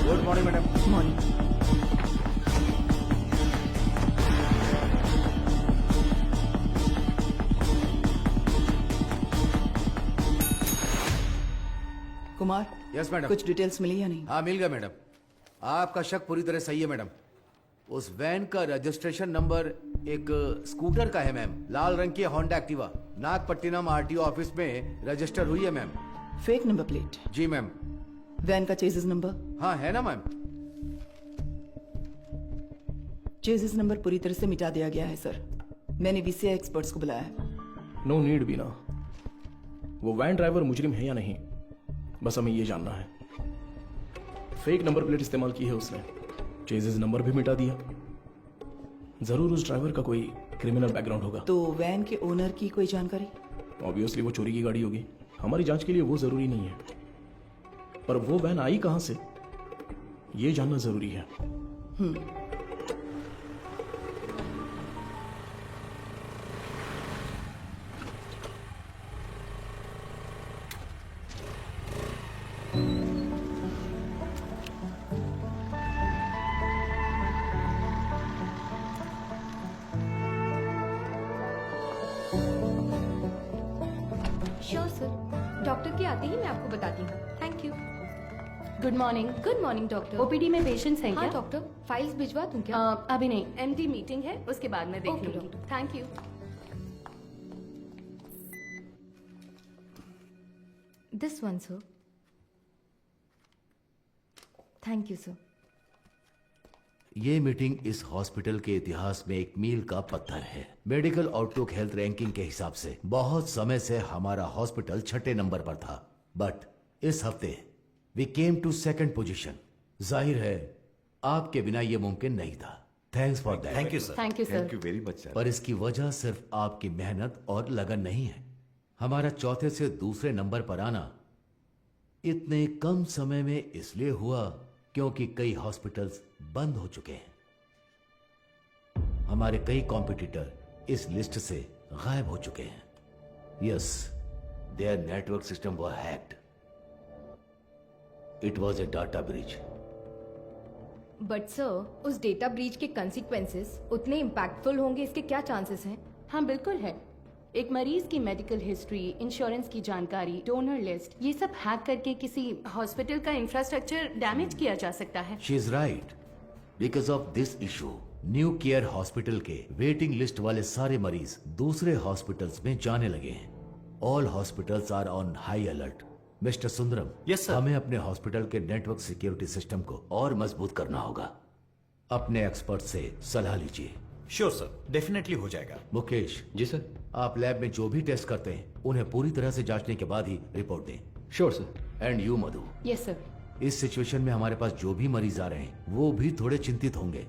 Good morning madam. Morning. Kumar, yes madam. कुछ details मिली या नहीं? हाँ मिल गया मैडम। आपका शक पूरी तरह सही है मैडम। उस वैन का रजिस्ट्रेशन नंबर एक स्कूटर का है मैम, लाल रंग की Honda Activa. Nagapattinam RTO office में रजिस्टर हुई है मैम। Fake number plate. जी मैम। वैन का चेसिस नंबर? हाँ है ना मैम। चेसिस नंबर पूरी तरह से मिटा दिया गया है सर। मैंने बीसीआई एक्सपर्ट्स को बुलाया है। नो नीड बीना। वो वैन ड्राइवर मुजरिम है या नहीं, बस हमें ये जानना है। फेक नंबर प्लेट इस्तेमाल की है उसने, चेजिस नंबर भी मिटा दिया। जरूर उस ड्राइवर का कोई क्रिमिनल बैकग्राउंड होगा। तो वैन के ओनर की कोई जानकारी? ऑब्वियसली वो चोरी की गाड़ी होगी। हमारी जांच के लिए वो जरूरी नहीं है, पर वो वैन आई कहां से ये जानना जरूरी है। श्योर सर, डॉक्टर के आते ही मैं आपको बताती हूँ। Thank you. Good morning. Good morning doctor. OPD में पेशेंट्स हैं हाँ क्या? डॉक्टर, फाइल्स भिजवा दूं क्या? अभी नहीं, एमडी मीटिंग है, उसके बाद मैं देख ओके लूंगी। Doctor. Thank you. This one sir. Thank you sir. ये मीटिंग इस हॉस्पिटल के इतिहास में एक मील का पत्थर है। मेडिकल आउटलुक हेल्थ रैंकिंग के हिसाब से बहुत समय से हमारा हॉस्पिटल 6ठे नंबर पर था, बट इस हफ्ते we came to 2nd position. जाहिर है आपके बिना ये मुमकिन नहीं था। Thanks for that. Thank you sir. Thank you sir. Thank you very much sir. पर इसकी वजह सिर्फ आपकी मेहनत और लगन नहीं है। हमारा चौथे से दूसरे नंबर पर आना इतने कम समय में इसलिए हुआ क्योंकि कई हॉस्पिटल्स बंद हो चुके हैं। हमारे कई कॉम्पिटिटर इस लिस्ट से गायब हो चुके हैं। Yes, their network system were hacked. It was a data breach. But sir, उस डेटा ब्रीच के कंसिक्वेंसेस उतने इम्पैक्टफुल होंगे, इसके क्या चांसेस हैं? हाँ बिल्कुल है। एक मरीज की मेडिकल हिस्ट्री, इंश्योरेंस की जानकारी, डोनर लिस्ट, ये सब हैक करके किसी हॉस्पिटल का इंफ्रास्ट्रक्चर डैमेज किया जा सकता है। She is right. Because of this issue new care hospital के वेटिंग लिस्ट वाले सारे मरीज दूसरे हॉस्पिटल्स में जाने लगे हैं। All hospitals are on high alert. Mister Sundaram, Yes, sir. हमें अपने हॉस्पिटल के नेटवर्क सिक्योरिटी सिस्टम को और मजबूत करना होगा। अपने एक्सपर्ट से सलाह लीजिए। श्योर सर, डेफिनेटली हो जाएगा। मुकेश जी सर। आप लैब में जो भी टेस्ट करते हैं उन्हें पूरी तरह से जांचने के बाद ही रिपोर्ट दें। Sure sir. And you Madhu, yes sir. इस सिचुएशन में हमारे पास जो भी मरीज आ रहे हैं वो भी थोड़े चिंतित होंगे।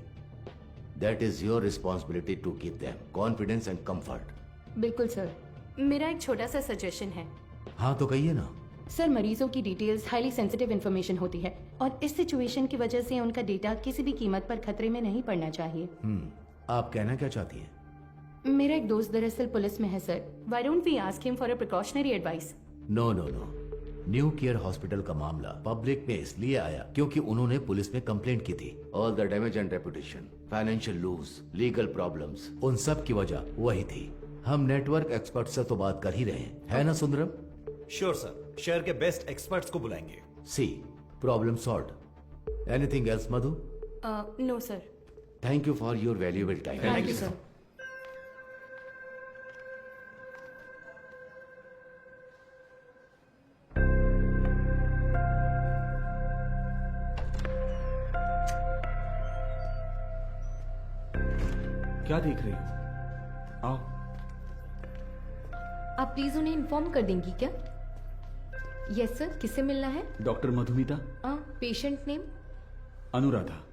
That is your responsibility to give them confidence and comfort. बिल्कुल सर। मेरा एक छोटा सा सजेशन है। हाँ तो कहिए ना। सर, मरीजों की डिटेल्स हाईली सेंसिटिव इन्फॉर्मेशन होती है और इस सिचुएशन की वजह से उनका डेटा किसी भी कीमत पर खतरे में नहीं पड़ना चाहिए। आप कहना क्या चाहती हैं? मेरा एक दोस्त दरअसल पुलिस में है sir. Why don't we ask him for a precautionary advice? No no no. New care hospital का मामला पब्लिक में इसलिए आया क्योंकि उन्होंने पुलिस में कंप्लेंट की थी। All the damage and reputation, financial loose, legal problems, उन सब की वजह वही थी। हम नेटवर्क एक्सपर्ट से तो बात कर ही रहे हैं, है ना सुंदरम? श्योर सर, शहर के बेस्ट एक्सपर्ट्स को बुलाएंगे। See, problem solved. Anything else Madhu? No sir. Thank you for your valuable time. Thank you sir. क्या देख रही हो? आओ। आप प्लीज उन्हें इन्फॉर्म कर देंगी क्या? यस सर, किससे मिलना है? Doctor Madhumita. Patient name? Anuradha.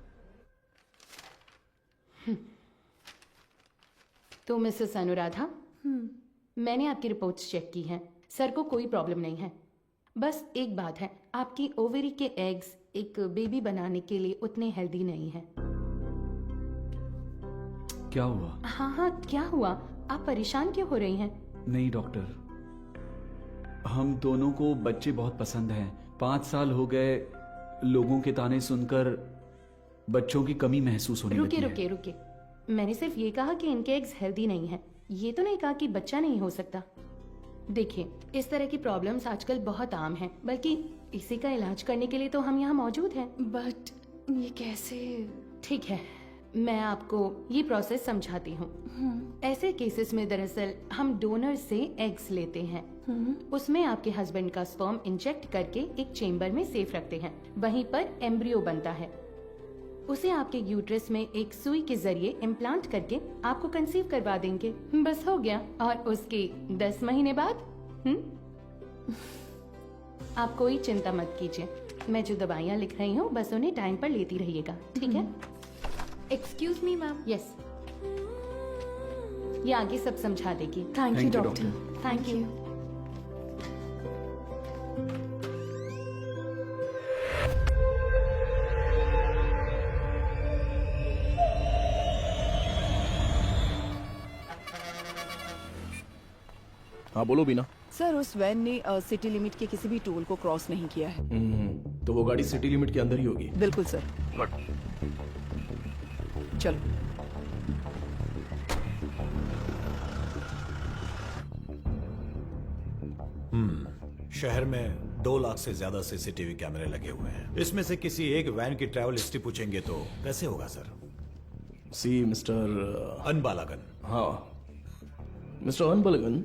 तो मिसेस अनुराधा, मैंने आपकी रिपोर्ट्स चेक की हैं। सर को कोई प्रॉब्लम नहीं है। बस एक बात है, आपकी ओवरी के एग्स एक बेबी बनाने के लिए उतने हेल्दी नहीं हैं। क्या हुआ? हाँ, क्या हुआ? आप परेशान क्यों हो रही हैं? नहीं डॉक्टर, हम दोनों को बच्चे बहुत पसंद हैं। 5 साल हो गए लोगों के ताने सुनकर बच्चों की कमी महसूस होने लगी है। रुके। मैंने सिर्फ ये कहा कि इनके एग्स हेल्दी नहीं हैं। ये तो नहीं कहा कि बच्चा नहीं हो सकता। देखिए, इस तरह की प्रॉब्लम्स आजकल बहुत आम हैं, बल्कि इसी का इलाज करने के लिए तो हम यहाँ मौजूद हैं। बट ये कैसे? ठीक है, मैं आपको ये प्रोसेस समझाती हूँ। ऐसे केसेस में दरअसल हम डोनर से एग्स लेते हैं, उसमें आपके हस्बैंड का स्पर्म इंजेक्ट करके एक चेम्बर में सेफ रखते हैं। वहीं पर एम्ब्रियो बनता है, उसे आपके यूट्रस में एक सुई के जरिए इम्प्लांट करके आपको कंसीव करवा देंगे। बस हो गया। और उसके 10 महीने बाद आप कोई चिंता मत कीजिए। मैं जो दवाइयाँ लिख रही हूँ बस उन्हें टाइम पर लेती रहिएगा, ठीक है? Excuse me ma'am. यस, ये आगे सब समझा देगी। Thank you Thank you, doctor. Thank you. हाँ बोलो बीना। सर, उस वैन ने सिटी लिमिट के किसी भी टोल को क्रॉस नहीं किया है। तो वो गाड़ी सिटी लिमिट के अंदर ही होगी। बिल्कुल सर। चलो। शहर में 2 लाख से ज्यादा सीसीटीवी कैमरे लगे हुए हैं। इसमें से किसी एक वैन की ट्रैवल हिस्ट्री पूछेंगे तो कैसे होगा सर? सी मिस्टर अनबालागन। हाँ मिस्टर अनबलगन,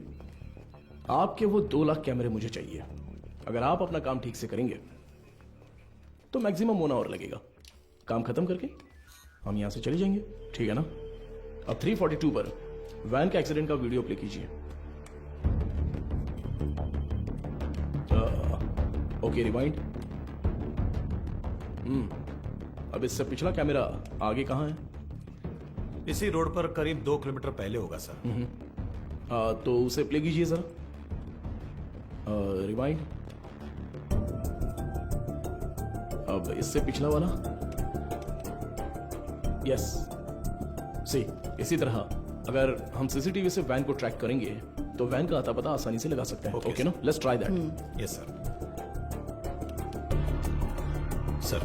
आपके वो 2 लाख कैमरे मुझे चाहिए। अगर आप अपना काम ठीक से करेंगे तो मैक्सिमम 1 आवर लगेगा। काम खत्म करके हम यहां से चले जाएंगे, ठीक है ना? अब 342 पर वैन के एक्सीडेंट का वीडियो प्ले कीजिए। Okay, rewind. अब इससे पिछला कैमरा आगे कहाँ है? इसी रोड पर करीब 2 किलोमीटर पहले होगा सर। तो उसे प्ले कीजिए सर। रिवाइंड। अब इससे पिछला वाला। यस, सी इसी तरह अगर हम सीसीटीवी से वैन को ट्रैक करेंगे तो वैन का आता पता आसानी से लगा सकते हैं। Okay, ओके ना? Let's try that. Yes sir. Sir,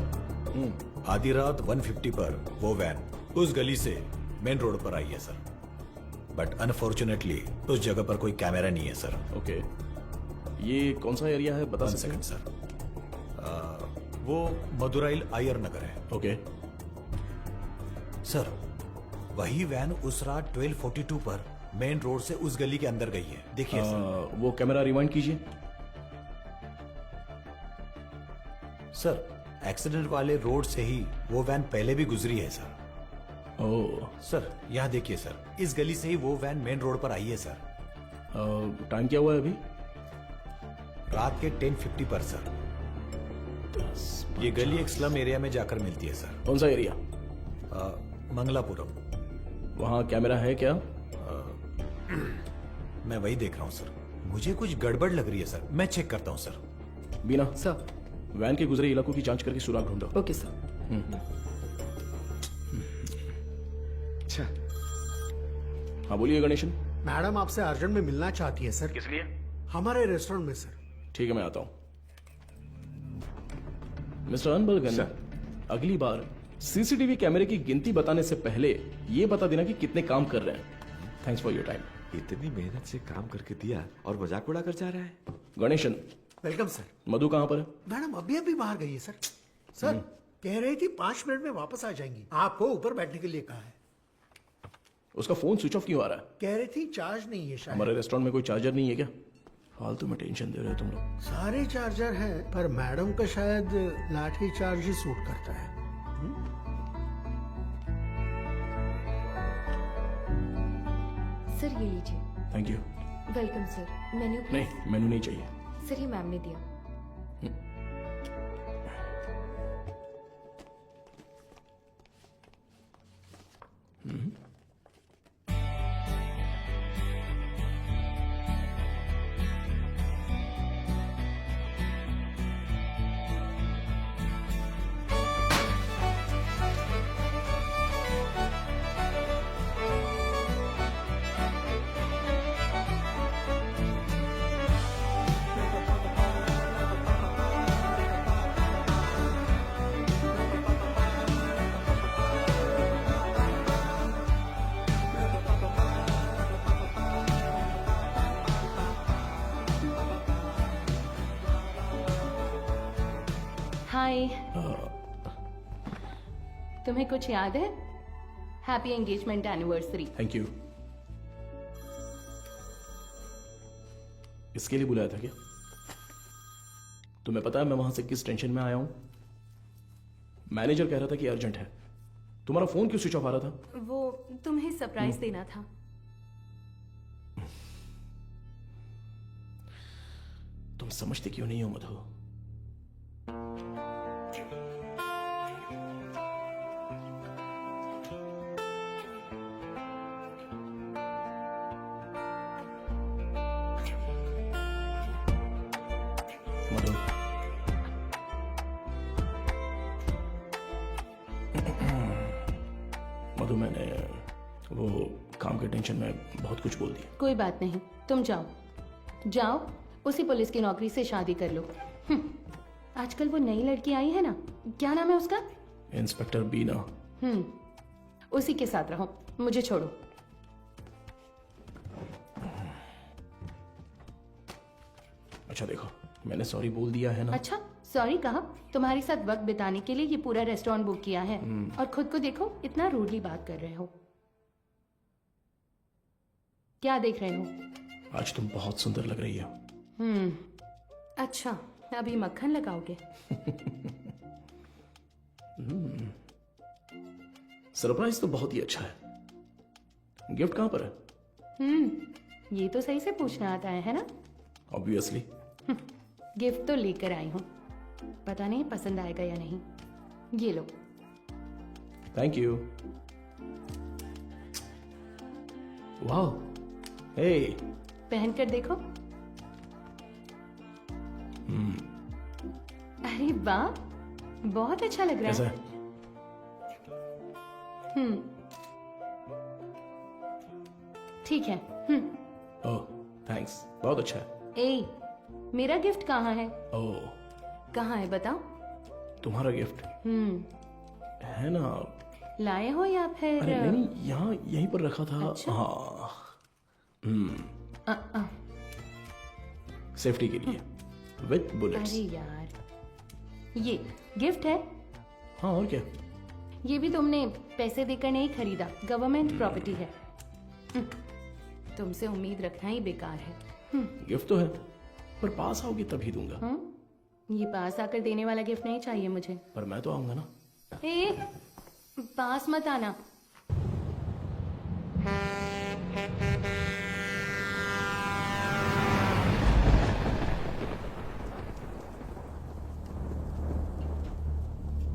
आधी रात 150 पर वो वैन उस गली से मेन रोड पर आई है सर। बट अनफॉर्चुनेटली उस जगह पर कोई कैमरा नहीं है सर। ओके, ये कौन सा एरिया है बता 1 सकते हैं? Second sir. वो मदुराइल आयर नगर है। ओके, सर, वही वैन उस रात 1242 पर मेन रोड से उस गली के अंदर गई है। देखिए सर। वो कैमरा रिवाइंड कीजिए। सर, एक्सीडेंट वाले रोड से ही वो वैन पहले भी गुजरी है सर। ओह, सर, यहाँ देखिए सर, इस गली से ही वो वैन मेन रोड पर आई है सर। टाइम क्या हुआ है अभी? रात के 10:50 पर सर। ये गली एक स्लम एरिया में जाकर मिलती है सर। कौन सा एरिया? मंगलापुरम। वहाँ कैमरा है क्या? मैं वही देख रहा हूँ सर। मुझे कुछ गड़बड़ लग रही है सर। मैं चेक करता हूँ सर। बीना, सर। वैन के गुजरे इलाकों की जांच करके सुराग ढूंढो। Okay sir. अच्छा, हाँ बोलिए गणेशन। मैडम आपसे अर्जेंट में मिलना चाहती है सर। किस लिए? हमारे रेस्टोरेंट में सर। ठीक है, मैं आता हूँ। मिस्टर अनबलगन, अगली बार सीसीटीवी कैमरे की गिनती बताने से पहले ये बता देना कि कितने काम कर रहे हैं। Thanks for your time. इतनी मेहनत से काम करके दिया और मजाक उड़ा कर जा रहा है। Ganesan, welcome sir. मधु कहाँ पर है? मैडम अभी अभी बाहर गई है सर। सर कह रही थी 5 मिनट में वापस आ जाएंगी। आपको ऊपर बैठने के लिए कहा है। उसका फोन स्विच ऑफ क्यों आ रहा है? कह रही थी चार्ज नहीं है शायद। हमारे रेस्टोरेंट में कोई चार्जर नहीं है क्या? फालतू में टेंशन दे रहे हो तुम लोग। सारे चार्जर हैं, पर मैडम का शायद लाठी चार्ज ही सूट करता है। सर, ये लीजिए। Thank you. Welcome sir. Menu नहीं, मेनू नहीं चाहिए। सर, ये मैम ने दिया। हाय। तुम्हें कुछ याद है? Happy engagement anniversary. Thank you. इसके लिए बुलाया था क्या? तुम्हें पता है मैं वहां से किस टेंशन में आया हूं? मैनेजर कह रहा था कि अर्जेंट है। तुम्हारा फोन क्यों स्विच ऑफ आ रहा था? वो तुम्हें सरप्राइज देना था। तुम समझते क्यों नहीं हो मधु? मधु, मधु मैंने वो काम के टेंशन में बहुत कुछ बोल दिया। कोई बात नहीं, तुम जाओ जाओ, उसी पुलिस की नौकरी से शादी कर लो। आजकल वो नई लड़की आई है ना, क्या नाम है उसका? इंस्पेक्टर बीना। उसी के साथ रहो, मुझे छोड़ो। अच्छा देखो, मैंने सॉरी बोल दिया है ना। अच्छा, सॉरी कहा? तुम्हारे साथ वक्त बिताने के लिए ये पूरा रेस्टोरेंट बुक किया है और खुद को देखो, इतना रूडली बात कर रहे हो। क्या देख रहे हो? आज तुम बहुत सुंदर लग रही हो। अच्छा, अभी मक्खन लगाओगे? सरप्राइज तो बहुत ही अच्छा है। गिफ्ट कहां पर है? ये तो सही से पूछना आता है ना? ऑब्वियसली। गिफ्ट तो लेकर आई हूँ, पता नहीं पसंद आएगा या नहीं। ये लो। Thank you. वाह, हे, पहनकर देखो। अरे वाह, बहुत अच्छा लग रहा कैसा है। है? ठीक है। ओह, थैंक्स, बहुत अच्छा है। ए, मेरा गिफ्ट कहाँ है? ओह, कहाँ है बताओ? तुम्हारा गिफ्ट है ना? लाए हो या फिर? अरे नहीं, यहाँ यहीं पर रखा था। अच्छा। हाँ, अ, सेफ्टी के लिए विथ बुलेट्स। अरे यार, ये गिफ्ट है। हाँ, और क्या? ये भी तुमने पैसे देकर नहीं खरीदा, गवर्नमेंट प्रॉपर्टी है। तुमसे उम्मीद रखना ही बेकार है। गिफ्ट तो है, पर पास आओगे तभी दूंगा। ये पास आकर देने वाला गिफ्ट नहीं चाहिए मुझे। पर मैं तो आऊंगा ना। ए, पास मत आना।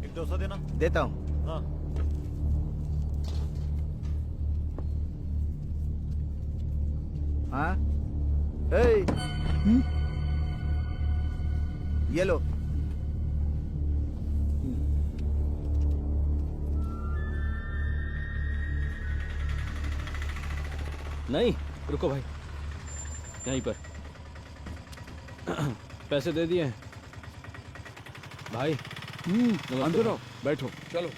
एक 200 देना। देता हूँ। हाँ, हाँ, ए, ये लो। नहीं, रुको भाई, यहीं पर पैसे दे दिए हैं भाई। अंदर आओ, बैठो। चलो।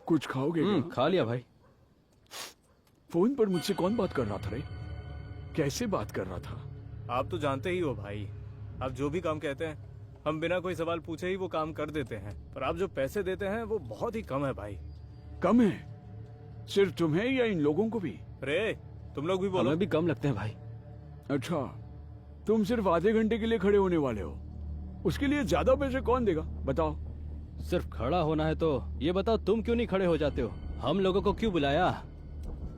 कुछ खाओगे क्या? खा लिया भाई। फोन पर मुझसे कौन बात कर रहा था रे? कैसे बात कर रहा था? आप तो जानते ही हो भाई, आप जो भी काम कहते हैं हम बिना कोई सवाल पूछे ही वो काम कर देते हैं, पर आप जो पैसे देते हैं वो बहुत ही कम है भाई। कम है? सिर्फ तुम्हें या इन लोगों को भी? रे, तुम लोग भी बोलो। हमें भी कम लगते हैं भाई। अच्छा, तुम सिर्फ आधे घंटे के लिए खड़े होने वाले हो, उसके लिए ज्यादा पैसे कौन देगा बताओ? सिर्फ खड़ा होना है तो ये बताओ, तुम क्यों नहीं खड़े हो जाते हो? हम लोगों को क्यों बुलाया?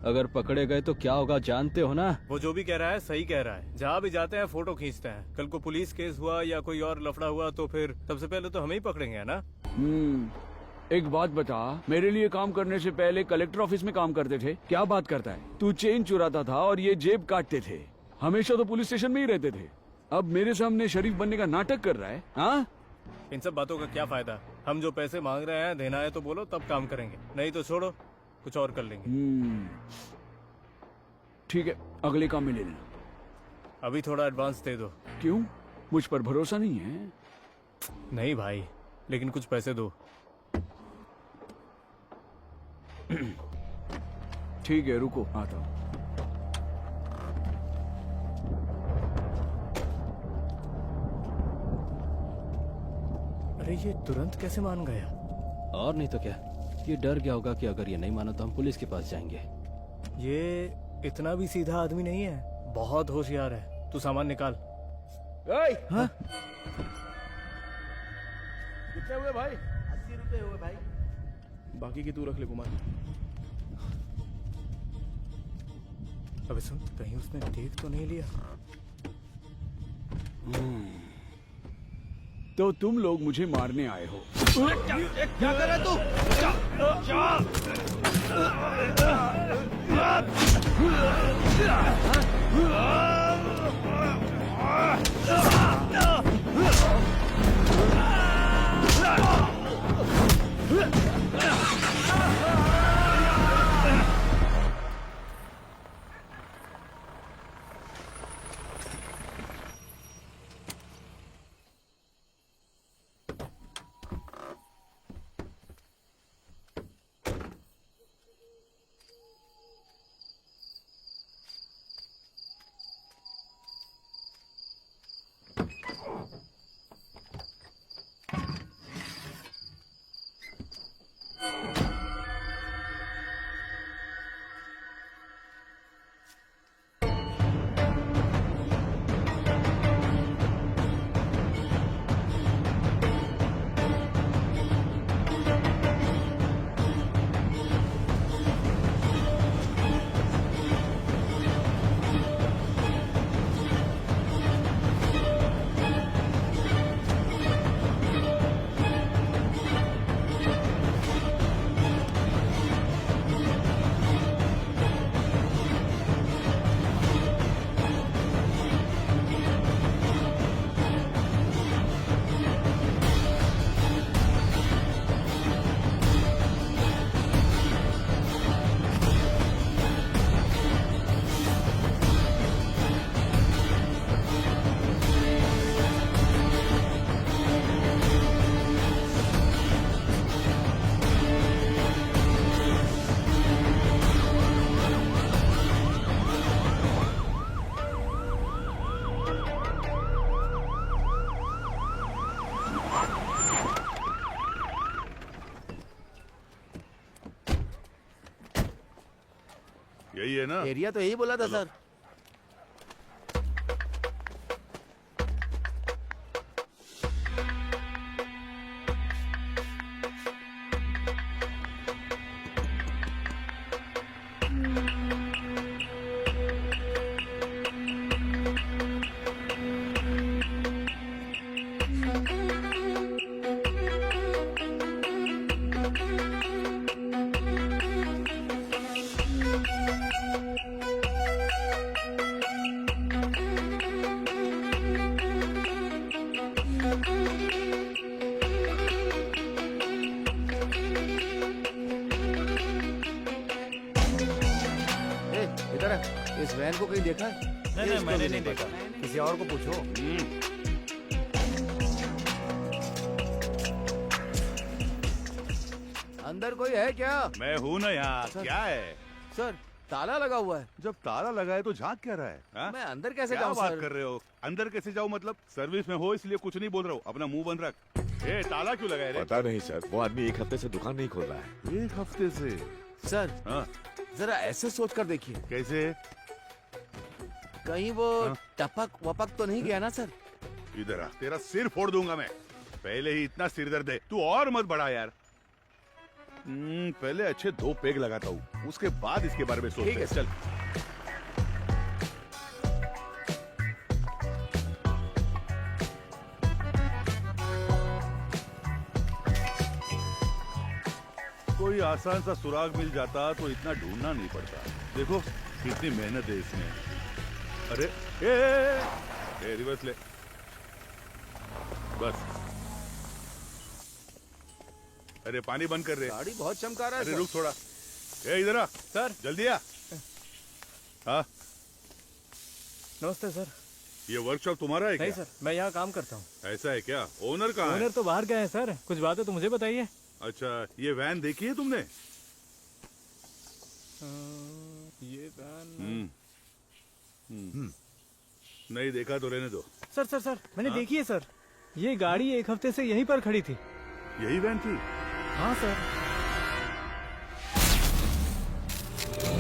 अगर पकड़े गए तो क्या होगा जानते हो ना? वो जो भी कह रहा है सही कह रहा है। जहाँ भी जाते हैं फोटो खींचते हैं। कल को पुलिस केस हुआ या कोई और लफड़ा हुआ तो फिर सबसे पहले तो हमें ही पकड़ेंगे, है ना? एक बात बता, मेरे लिए काम करने से पहले कलेक्टर ऑफिस में काम करते थे। क्या बात करता है? तू चेन चुराता था और ये जेब काटते थे। हमेशा तो पुलिस स्टेशन में ही रहते थे। अब मेरे सामने शरीफ बनने का नाटक कर रहा है। हाँ, इन सब बातों का क्या फायदा? हम जो पैसे मांग रहे हैं देना है तो बोलो, तब काम करेंगे, नहीं तो छोड़ो, कुछ और कर लेंगे। ठीक है, अगले काम में ले लेना। अभी थोड़ा एडवांस दे दो। क्यों? मुझ पर भरोसा नहीं है? नहीं भाई, लेकिन कुछ पैसे दो। ठीक है, रुको आता हूँ। अरे ये तुरंत कैसे मान गया? और नहीं तो क्या, ये डर गया होगा कि अगर ये नहीं माना तो हम पुलिस के पास जाएंगे। ये इतना भी सीधा आदमी नहीं है, बहुत होशियार है। तू सामान निकाल। हाँ? कितने हुए भाई? 80 रुपए हुए भाई। बाकी की तू रख ले कुमार। अबे सुन, कहीं उसने देख तो नहीं लिया? तो तुम लोग मुझे मारने आए हो। क्या कर रहा है तू? यही है ना? एरिया तो यही बोला था सर। इधर इस वैन को कहीं देखा है? नहीं, मैंने नहीं देखा। किसी और को पूछो। अंदर कोई है क्या? मैं हूँ ना यहाँ। क्या है सर, ताला लगा हुआ है। जब ताला लगा है तो झांक क्या रहा है? हा? मैं अंदर कैसे क्या जाऊँ बात सर? कर रहे हो? अंदर कैसे जाऊँ मतलब? सर्विस में हो इसलिए कुछ नहीं बोल रहा हूँ। अपना मुंह बंद रख। ए, ताला क्यों लगा है रे? पता नहीं सर, वो आदमी एक हफ्ते से दुकान नहीं खोल रहा है। 1 हफ्ते से? सर, हाँ? जरा ऐसे सोच कर देखिए, कैसे? कहीं वो हाँ? टपक वपक तो नहीं गया ना सर? इधर आ, तेरा सिर फोड़ दूंगा मैं। पहले ही इतना सिर दर्द है, तू और मत बढ़ा यार। पहले अच्छे 2 पेग लगाता हूँ, उसके बाद इसके बारे में सोचते हैं। चल। कोई आसान सा सुराग मिल जाता तो इतना ढूंढना नहीं पड़ता। देखो कितनी मेहनत है इसमें। अरे ए, रिवर्स ले बस। अरे पानी बंद कर रहे। गाड़ी बहुत चमका रहा है अरे सर। रुक थोड़ा। ए इधर आ सर। जल्दी आ। हाँ नमस्ते सर। ये वर्कशॉप तुम्हारा है क्या? नहीं सर, मैं यहाँ काम करता हूँ। ऐसा है क्या? ओनर कहाँ है? ओनर तो बाहर गए हैं सर। कुछ बात है तो मुझे बताइए। अच्छा, ये वैन देखी है तुमने? ये वैन नहीं देखा तो रहने दो। सर सर सर मैंने देखी है सर, ये गाड़ी एक हफ्ते से यहीं पर खड़ी थी। यही वैन थी? हाँ सर,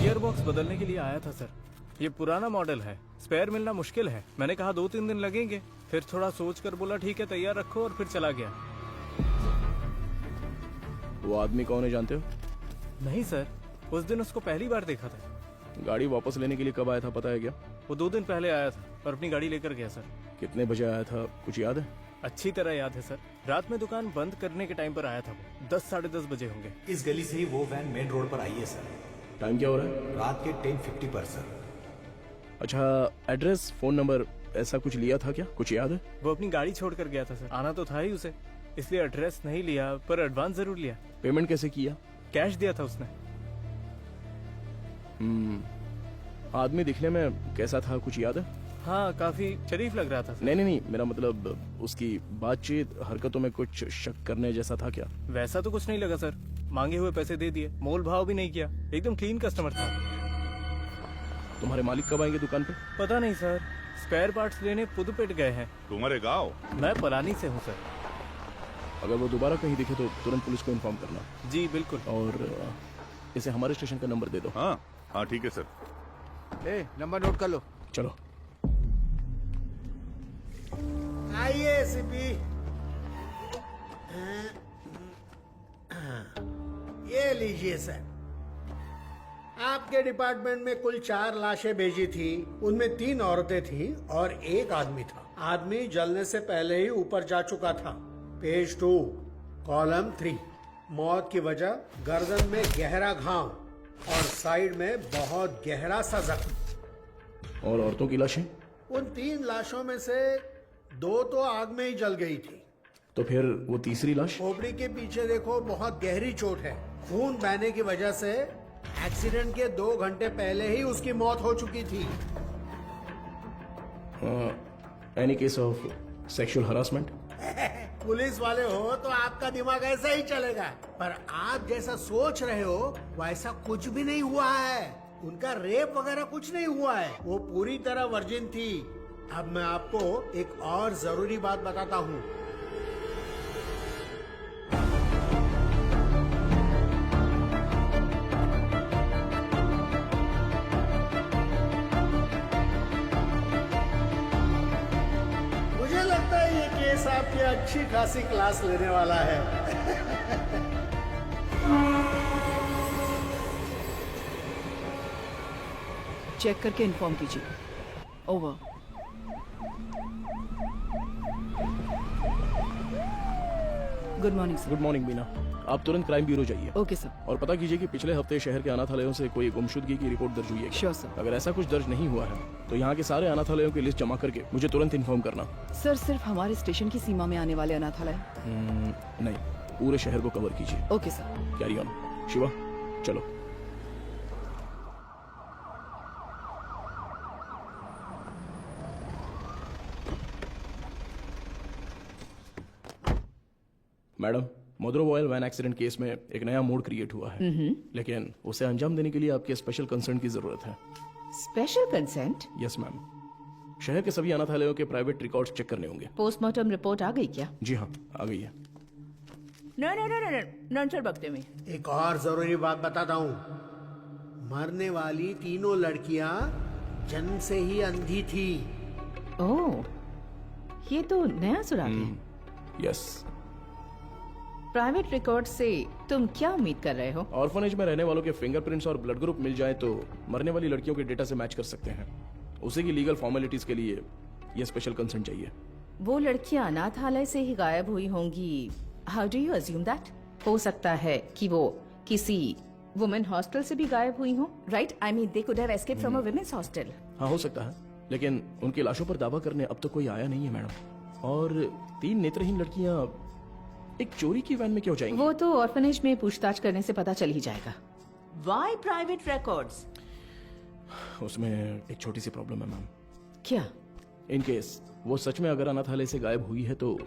गियर बॉक्स बदलने के लिए आया था सर। ये पुराना मॉडल है, स्पेयर मिलना मुश्किल है। मैंने कहा 2-3 दिन लगेंगे, फिर थोड़ा सोच कर बोला ठीक है तैयार रखो, और फिर चला गया। वो आदमी कौन है जानते हो? नहीं सर, उस दिन उसको पहली बार देखा था। गाड़ी वापस लेने के लिए कब आया था पता है क्या? वो 2 दिन पहले आया था और अपनी गाड़ी लेकर गया सर। कितने बजे आया था कुछ याद है? अच्छी तरह याद है सर, रात में दुकान बंद करने के टाइम पर आया था वो। 10-10:30 बजे होंगे। इस गली से ही वो वैन मेन रोड पर आई है सर। टाइम क्या हो रहा है? रात के 10:50 पर सर। अच्छा, एड्रेस, फोन नंबर ऐसा कुछ लिया था क्या? कुछ याद है? वो अपनी गाड़ी छोड़ कर गया था सर, आना तो था ही उसे, इसलिए एड्रेस नहीं लिया, पर एडवांस जरूर लिया। पेमेंट कैसे किया? कैश दिया था उसने। आदमी दिखने में कैसा था कुछ याद है? हाँ, काफी शरीफ लग रहा था सर। नहीं, मेरा मतलब उसकी बातचीत हरकतों में कुछ शक करने जैसा था क्या? वैसा तो कुछ नहीं लगा सर, मांगे हुए पैसे दे दिए, मोल भाव भी नहीं किया, एकदम क्लीन कस्टमर था। तुम्हारे मालिक कब आएंगे दुकान पे? पता नहीं सर, स्पेयर पार्ट्स लेने पुदुपेट गए हैं। तुम्हारे गाँव? मैं पलानी से हूँ सर। अगर वो दोबारा कहीं दिखे तो तुरंत पुलिस को इन्फॉर्म करना। जी बिल्कुल। और इसे हमारे स्टेशन का नंबर दे दो। हाँ ठीक है सर। नंबर नोट कर लो। चलो आइए सीपी। ये लीजिए सर, आपके डिपार्टमेंट में कुल 4 लाशें भेजी थी, उनमें 3 औरतें थी और 1 आदमी था। आदमी जलने से पहले ही ऊपर जा चुका था। पेज 2 कॉलम 3, मौत की वजह गर्दन में गहरा घाव और साइड में बहुत गहरा सा जख्म। और औरतों की लाशें? उन 3 लाशों में से 2 तो आग में ही जल गई थी। तो फिर वो तीसरी लाश? खोपड़ी के पीछे देखो, बहुत गहरी चोट है। खून बहने की वजह से एक्सीडेंट के 2 घंटे पहले ही उसकी मौत हो चुकी थी। Any case of sexual harassment? Police वाले हो तो आपका दिमाग ऐसा ही चलेगा, पर आप जैसा सोच रहे हो वैसा कुछ भी नहीं हुआ है। उनका रेप वगैरह कुछ नहीं हुआ है, वो पूरी तरह वर्जिन थी। अब मैं आपको एक और जरूरी बात बताता हूँ। मुझे लगता है ये केस आपकी अच्छी खासी क्लास लेने वाला है। चेक करके इन्फॉर्म कीजिए। Over. Good morning sir. Good morning Meena, आप तुरंत क्राइम ब्यूरो जाइए। Okay sir. और पता कीजिए कि पिछले हफ्ते शहर के अनाथालयों से कोई गुमशुदगी की रिपोर्ट दर्ज हुई है। Sure sir. अगर ऐसा कुछ दर्ज नहीं हुआ है तो यहाँ के सारे अनाथालयों की लिस्ट जमा करके मुझे तुरंत इन्फॉर्म करना। सर, सिर्फ हमारे स्टेशन की सीमा में आने वाले अनाथालय? नहीं, पूरे शहर को कवर कीजिए। Okay sir. Carry on. Shiva चलो। मैडम, मदुरो ऑयल वैन एक्सीडेंट केस में एक नया मोड क्रिएट हुआ है, लेकिन उसे अंजाम देने के लिए आपके स्पेशल कंसर्न की जरूरत है। Special consent? Yes ma'am. शहर के सभी अनाथालयों के प्राइवेट रिकॉर्ड्स चेक करने होंगे। पोस्टमार्टम रिपोर्ट आ गई क्या? जी हाँ, आ गई है। नंचल बकते में एक और जरूरी बात बताता हूँ, मरने वाली 3 लड़कियां जन्म से ही अंधी थी। ओह, ये तो नया सुराग है। यस। प्राइवेट रिकॉर्ड से तुम क्या उम्मीद कर रहे हो? ऑर्फनेज में रहने वालों के फिंगरप्रिंट्स और ब्लड ग्रुप मिल जाए तो मरने वाली लड़कियों के डेटा से मैच कर सकते हैं। उसी की लीगल फॉर्मेलिटीज के लिए ये स्पेशल कंसर्न चाहिए। वो लड़कियां अनाथालय से ही गायब हुई होंगी। How do you assume that? हो सकता है कि वो किसी वुमेन हॉस्टल से भी गायब हुई हो, right? I mean they could have escaped from a women's hostel. हाँ, हो सकता है, लेकिन उनकी लाशों पर दावा करने अब तो कोई आया नहीं है मैडम। और 3 नेत्रहीन लड़कियां एक चोरी की वैन में क्यों जाएंगी? वो तो ऑर्फनेज में पूछताछ करने से पता चल ही जाएगा। Why private records? उसमें एक छोटी सी प्रॉब्लम है मैम। क्या? इन केस वो सच में अगर अनाथालय से गायब हुई है तो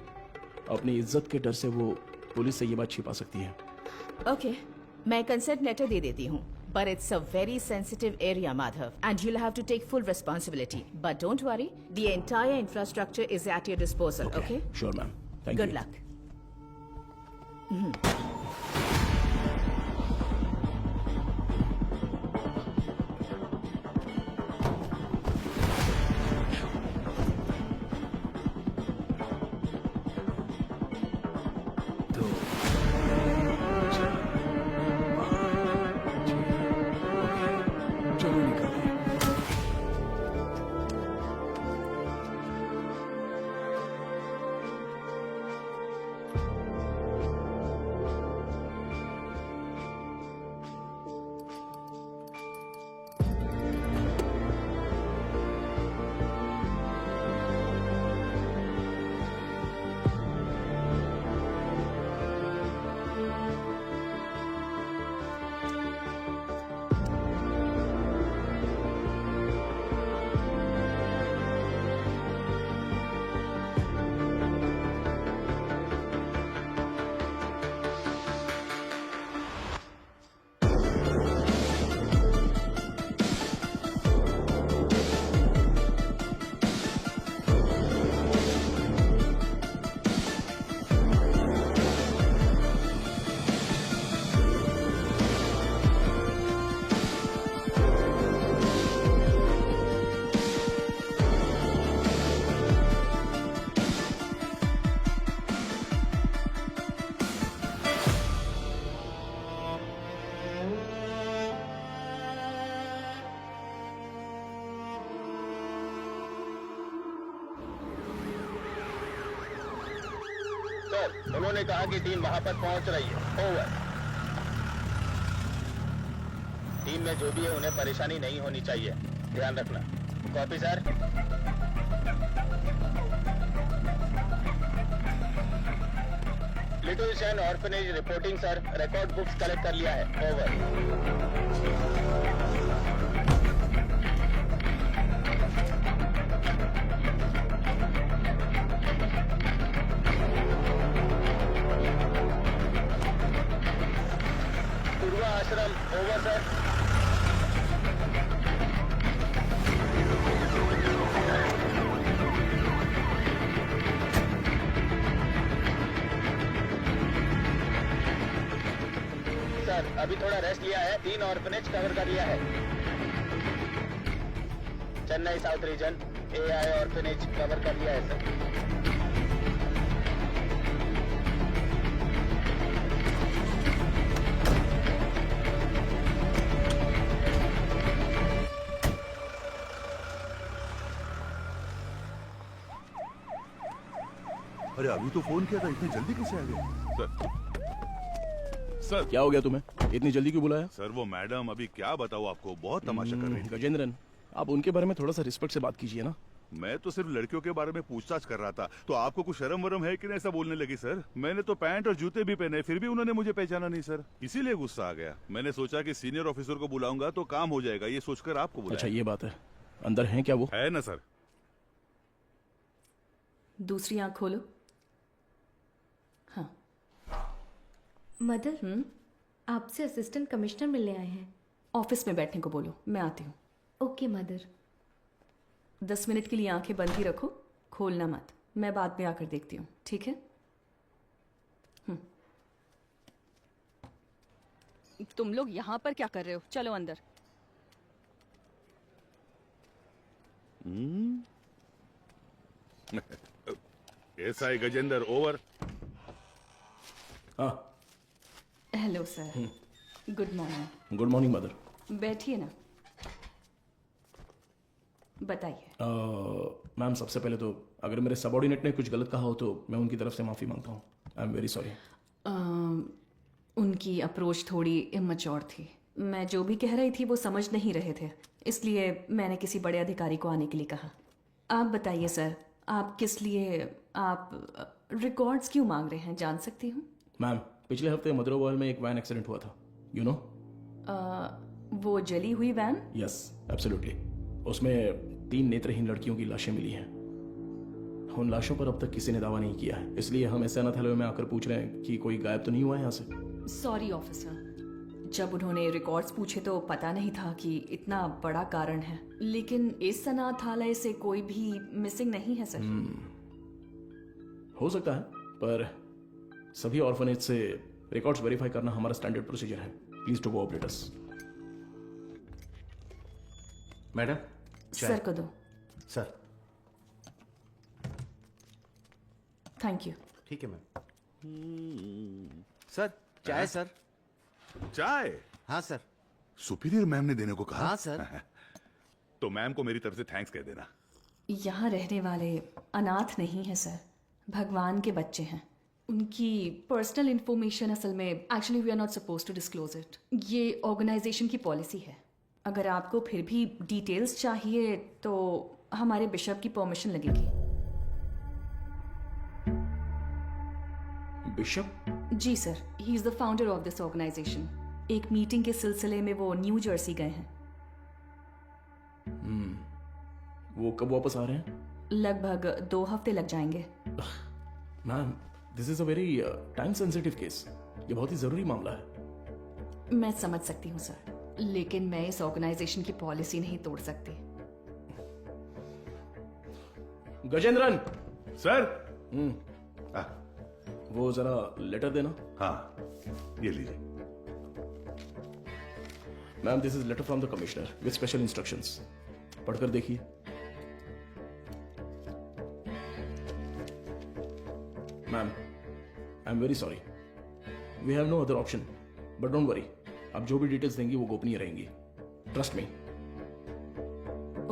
अपनी इज्जत के डर से वो पुलिस से ये बात छिपा सकती है। ओके, मैं कंसेंट लेटर दे देती हूँ। But it's a very sensitive area, Madhav, and you'll have to take full responsibility. But don't worry, the entire infrastructure is at your disposal, okay? Sure ma'am, thank you. Good luck. Sir, उन्होंने कहा कि team वहां पर पहुंच रही है। Over. Team में जो भी है उन्हें परेशानी नहीं होनी चाहिए, ध्यान रखना। Copy sir. लिटिल शैन orphanage reporting sir, record books collect कर लिया है। ओवर। आश्रम ओवर सर। सर अभी थोड़ा रेस्ट लिया है, 3 ऑर्फनेज कवर कर लिया है। Chennai south region AI orphanage cover कर लिया है सर। अरे अभी तो फोन किया था, इतनी जल्दी कैसे आ गए? सर क्या हो गया तुम्हें? इतनी जल्दी क्यों बुलाया? सर वो मैडम, अभी क्या बताऊँ आपको, बहुत तमाशा कर रही थी। गजेंद्रन, आप उनके बारे में थोड़ा सा रिस्पेक्ट से बात कीजिए ना। मैं तो सिर्फ लड़कियों के बारे में पूछताछ कर रहा था, तो आपको कुछ शर्म वरम है कि नहीं ऐसा बोलने लगी? सर मैंने तो पैंट और जूते भी पहने, फिर भी उन्होंने मुझे पहचाना नहीं सर, इसीलिए गुस्सा आ गया। मैंने सोचा कि सीनियर ऑफिसर को बुलाऊंगा तो काम हो जाएगा, ये सोचकर आपको बुलाया। अच्छा ये बात है, अंदर है क्या वो? है ना सर। दूसरी आंख खोलो। हाँ मदर, आपसे असिस्टेंट कमिश्नर मिलने आए हैं। ऑफिस में बैठने को बोलो, मैं आती हूँ। Okay mother. 10 मिनट के लिए आंखें बंद ही रखो, खोलना मत। मैं बाद में आकर देखती हूँ, ठीक है? तुम लोग यहाँ पर क्या कर रहे हो? चलो अंदर। SI Gajendra over. हाँ hello sir, good morning. Good morning mother. बैठिए ना, बताइए। मैम सबसे पहले तो अगर मेरे सबॉर्डिनेट ने कुछ गलत कहा हो तो मैं उनकी तरफ से माफ़ी मांगता हूँ। I am very sorry. उनकी अप्रोच थोड़ी इमैच्योर थी। मैं जो भी कह रही थी वो समझ नहीं रहे थे, इसलिए मैंने किसी बड़े अधिकारी को आने के लिए कहा। आप बताइए सर, आप किस लिए, आप रिकॉर्ड्स क्यों मांग रहे हैं, जान सकती हूँ? मैम पिछले हफ्ते मदरोवाल में एक वैन एक्सीडेंट हुआ था, यू नो? वो जली हुई वैन? Yes absolutely. उसमें 3 नेत्रहीन लड़कियों की लाशें मिली हैं। उन लाशों पर अब तक किसी ने दावा नहीं किया है, इसलिए हम ऐसे अनाथालय में आकर पूछ रहे हैं कि कोई गायब तो नहीं हुआ है यहाँ से। सॉरी ऑफिसर, जब उन्होंने रिकॉर्ड्स पूछे तो पता नहीं था कि इतना बड़ा कारण है, लेकिन इस अनाथालय से कोई भी मिसिंग नहीं है सर। हो सकता है, पर सभी ऑर्फनेज से रिकॉर्ड्स वेरीफाई करना हमारा स्टैंडर्ड प्रोसीजर है। Please to cooperate us. Madam sir को दो। Sir thank you. ठीक है मैम। सर चाय सर। चाय? हाँ सर। सुपीरियर मैम ने देने को कहा? हाँ सर। तो मैम को मेरी तरफ से थैंक्स कह देना। यहाँ रहने वाले अनाथ नहीं है सर, भगवान के बच्चे हैं। उनकी पर्सनल इंफॉर्मेशन असल में actually we are not suppose to disclose it. ये ऑर्गेनाइजेशन की पॉलिसी है। अगर आपको फिर भी डिटेल्स चाहिए तो हमारे बिशप की परमिशन लगेगी। बिशप? जी sir, he is the founder of this organisation. एक मीटिंग के सिलसिले में वो न्यू जर्सी गए हैं। वो कब वापस आ रहे हैं? लगभग 2 हफ्ते लग जाएंगे। Ma'am, this is a very time sensitive case. ये बहुत ही जरूरी मामला है। मैं समझ सकती हूँ सर, लेकिन मैं इस ऑर्गेनाइजेशन की पॉलिसी नहीं तोड़ सकती। गजेंद्रन सर। वो जरा लेटर देना। हाँ, ये लीजिए। Ma'am, this is letter from the commissioner with special instructions. पढ़कर देखिए। Ma'am, I am very sorry, we have no other option, but don't worry, आप जो भी डिटेल्स देंगी वो गोपनीय रहेंगी। Trust me.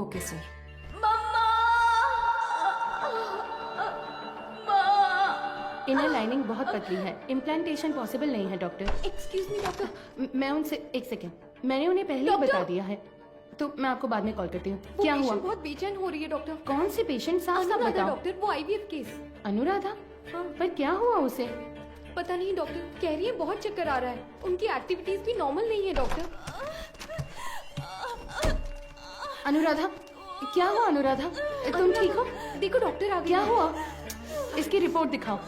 Okay sir. Inner lining बहुत पतली है, इम्प्लांटेशन पॉसिबल नहीं है डॉक्टर। Excuse me doctor. मैं उनसे एक सेकेंड, मैंने उन्हें पहले ही बता दिया है, तो मैं आपको बाद में कॉल करती हूँ। क्या हुआ? बहुत बेचैन हो रही है डॉक्टर। कौन से पेशेंट? साफ साफ बताओ डॉक्टर, वो आईवीएफ केस। अनुराधा? हाँ। पर क्या हुआ उसे? पता नहीं डॉक्टर, कह रही है बहुत चक्कर आ रहा है। उनकी एक्टिविटीज भी नॉर्मल नहीं है डॉक्टर। अनुराधा, क्या हुआ अनुराधा? तुम ठीक हो? देखो डॉक्टर आ गए। क्या हुआ? इसकी रिपोर्ट दिखाओ।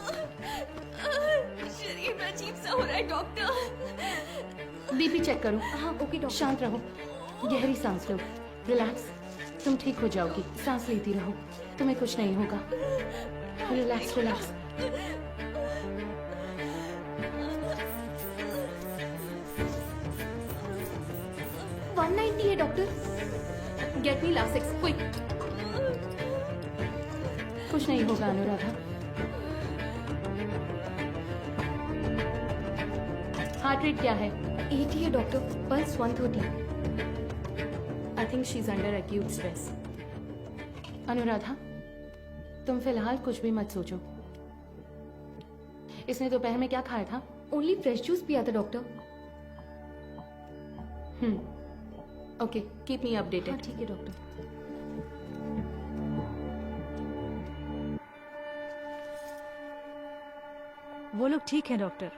शरीर में अजीब सा हो रहा है डॉक्टर। बीपी चेक करो। हाँ ओके डॉक्टर। शांत रहो, गहरी सांस लो, रिलैक्स। तुम ठीक हो जाओगी, सांस लेती रहो, तुम्हें कुछ नहीं होगा। Relax relax. है doctor. Get me Lasix quick. कुछ नहीं होगा अनुराधा। हार्ट रेट क्या है? 80 है doctor, pulse 130। I think she is under acute stress. Anuradha, तुम फिलहाल कुछ भी मत सोचो। इसने दोपहर में क्या खाया था? ओनली फ्रेश जूस पिया था doctor. Okay, keep me updated. हाँ ठीक है डॉक्टर। वो लोग ठीक है doctor.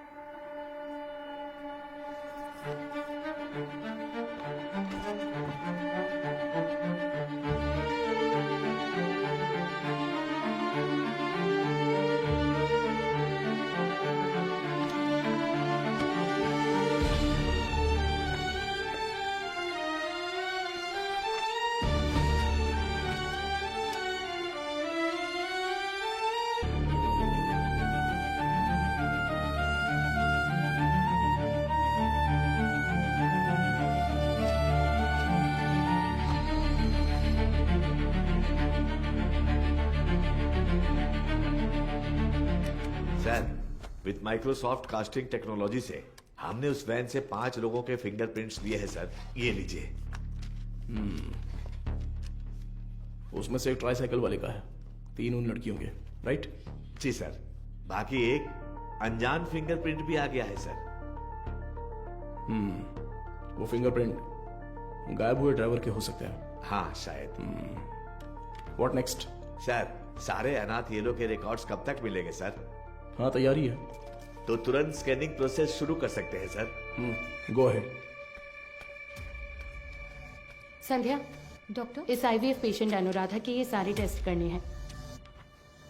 With Microsoft casting technology से हमने उस वैन से 5 लोगों के फिंगरप्रिंट्स लिए हैं सर। ये लीजिए। उसमें से एक ट्राईसाइकिल वाले का है, 3 उन लड़कियों के, राइट? जी सर। बाकी एक अनजान फिंगरप्रिंट भी आ गया है सर। वो फिंगरप्रिंट गायब हुए ड्राइवर के हो सकते हैं। हाँ शायद। What next? सर, सारे अनाथ येलो के रिकॉर्ड्स कब तक मिलेंगे सर? हाँ तैयारी है। तो तुरंत स्कैनिंग प्रोसेस शुरू कर सकते हैं sir. Go ahead. Sandhya, doctor, इस आईवीएफ पेशेंट अनुराधा के ये सारे टेस्ट करने हैं।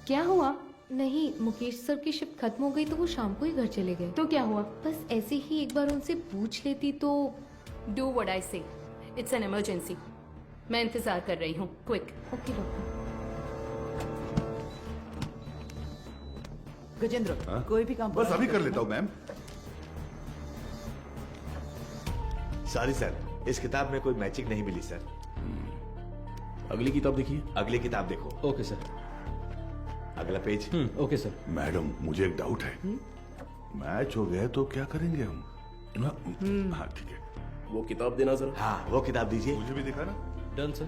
क्या हुआ? नहीं, मुकेश सर की शिफ्ट खत्म हो गई तो वो शाम को ही घर चले गए। तो क्या हुआ? बस ऐसे ही एक बार उनसे पूछ लेती तो। डू व्हाट आई से, इट्स एन इमरजेंसी। मैं इंतजार कर रही हूँ, क्विक। Okay doctor. गजेंद्र, कोई भी काम बस अभी कर लेता हूँ मैम। सॉरी सर, इस किताब में कोई मैचिंग नहीं मिली सर। अगली किताब देखिए। अगली किताब देखो। Okay sir. अगला पेज। Okay sir. मैडम मुझे एक डाउट है, मैच हो गया तो क्या करेंगे हम ना? हाँ ठीक है। वो किताब देना जरा। हाँ वो किताब दीजिए। मुझे भी दिखा ना। Done sir.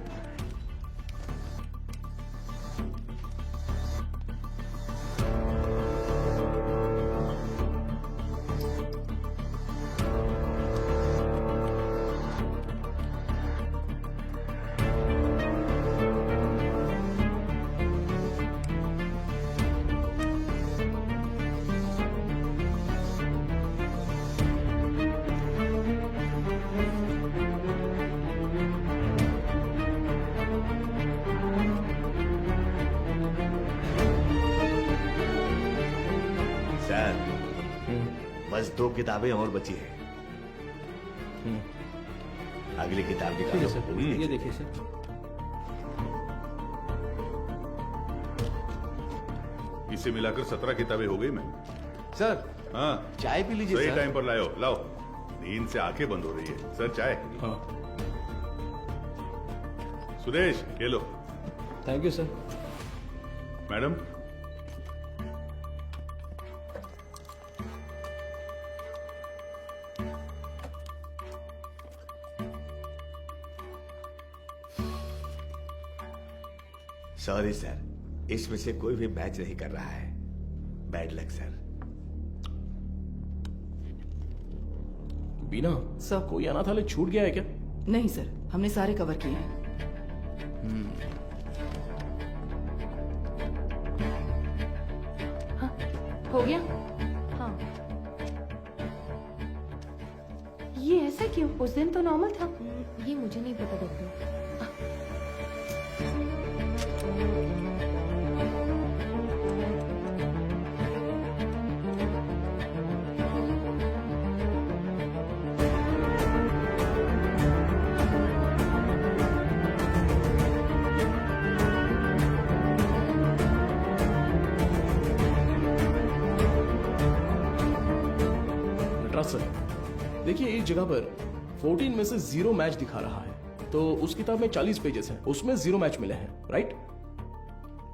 सर बस 2 किताबें और बची है। अगली किताब ठीक है निकालो। सर, ये देखिए सर। इसे मिलाकर 17 किताबें हो गई मैम। सर हाँ चाय पी लीजिए सही सर। टाइम पर लाओ लाओ। नींद से आंखें बंद हो रही है। सर चाय। हाँ सुरेश ये लो। Thank you sir. Madam sorry sir, इसमें से कोई भी मैच नहीं कर रहा है। Bad luck sir. Beena sir. कोई अनाथालय छूट गया है क्या? नहीं सर, हमने सारे कवर किए हैं। हो गया? हाँ। ये ऐसा क्यों? उस दिन तो नॉर्मल था। ये मुझे नहीं पता डॉक्टर। नटराज सर, देखिए इस जगह पर 14 में से 0 मैच दिखा रहा है। तो उस किताब में 40 पेजेस हैं, उसमें 0 मैच मिले हैं, राइट?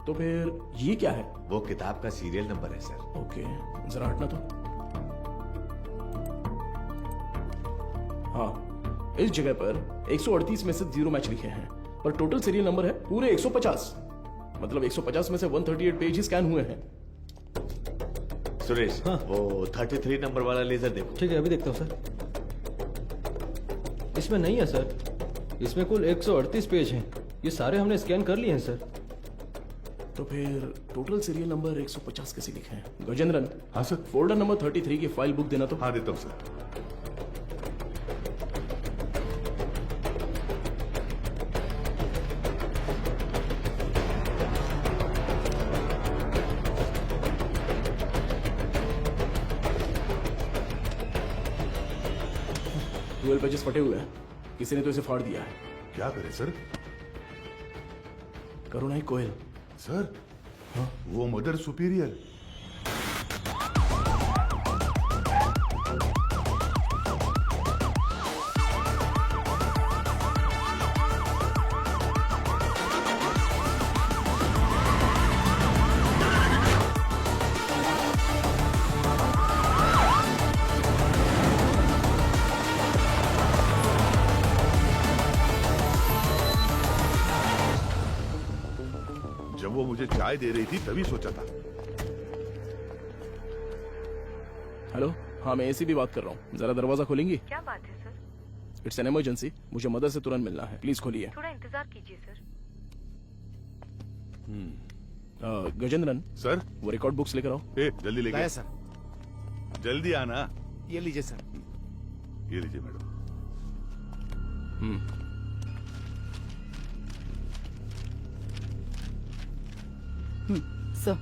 तो फिर ये क्या है? वो किताब का सीरियल नंबर है सर। ओके, जरा हटना तो। हाँ, इस जगह पर 138 में से 0 मैच लिखे हैं, पर टोटल सीरियल नंबर है पूरे 150। मतलब 150 में से 138 पेज ही स्कैन हुए हैं। सुरेश वो 33 नंबर वाला लेजर देखो। ठीक है, अभी देखता हूँ सर। इसमें नहीं है सर, इसमें कुल 138 पेज हैं। ये सारे हमने स्कैन कर लिए हैं सर। तो फिर टोटल सीरियल नंबर 150 कैसे लिखे हैं? गजेंद्रन। हाँ सर। फोल्डर नंबर 33 की फाइल बुक देना तो। हाँ देता हूँ सर। ट्वेल्व पेजेस फटे हुए हैं, किसी ने तो इसे फाड़ दिया है। क्या करे सर? करुणाई कोयल। सर हाँ? वो मदर सुपीरियर। जब वो मुझे चाय दे रही थी तभी सोचा था। हेलो, हाँ मैं एसीपी बात कर रहा हूँ, जरा दरवाजा खोलेंगी? क्या बात है सर? इट्स एन इमरजेंसी, मुझे मदर से तुरंत मिलना है, प्लीज खोलिए। थोड़ा इंतजार कीजिए सर। गजेंद्रन सर, वो रिकॉर्ड बुक्स लेकर आओ। जल्दी लेके लाया सर। जल्दी आना। ये लीजिए सर। ये लीजिए मैडम। सर,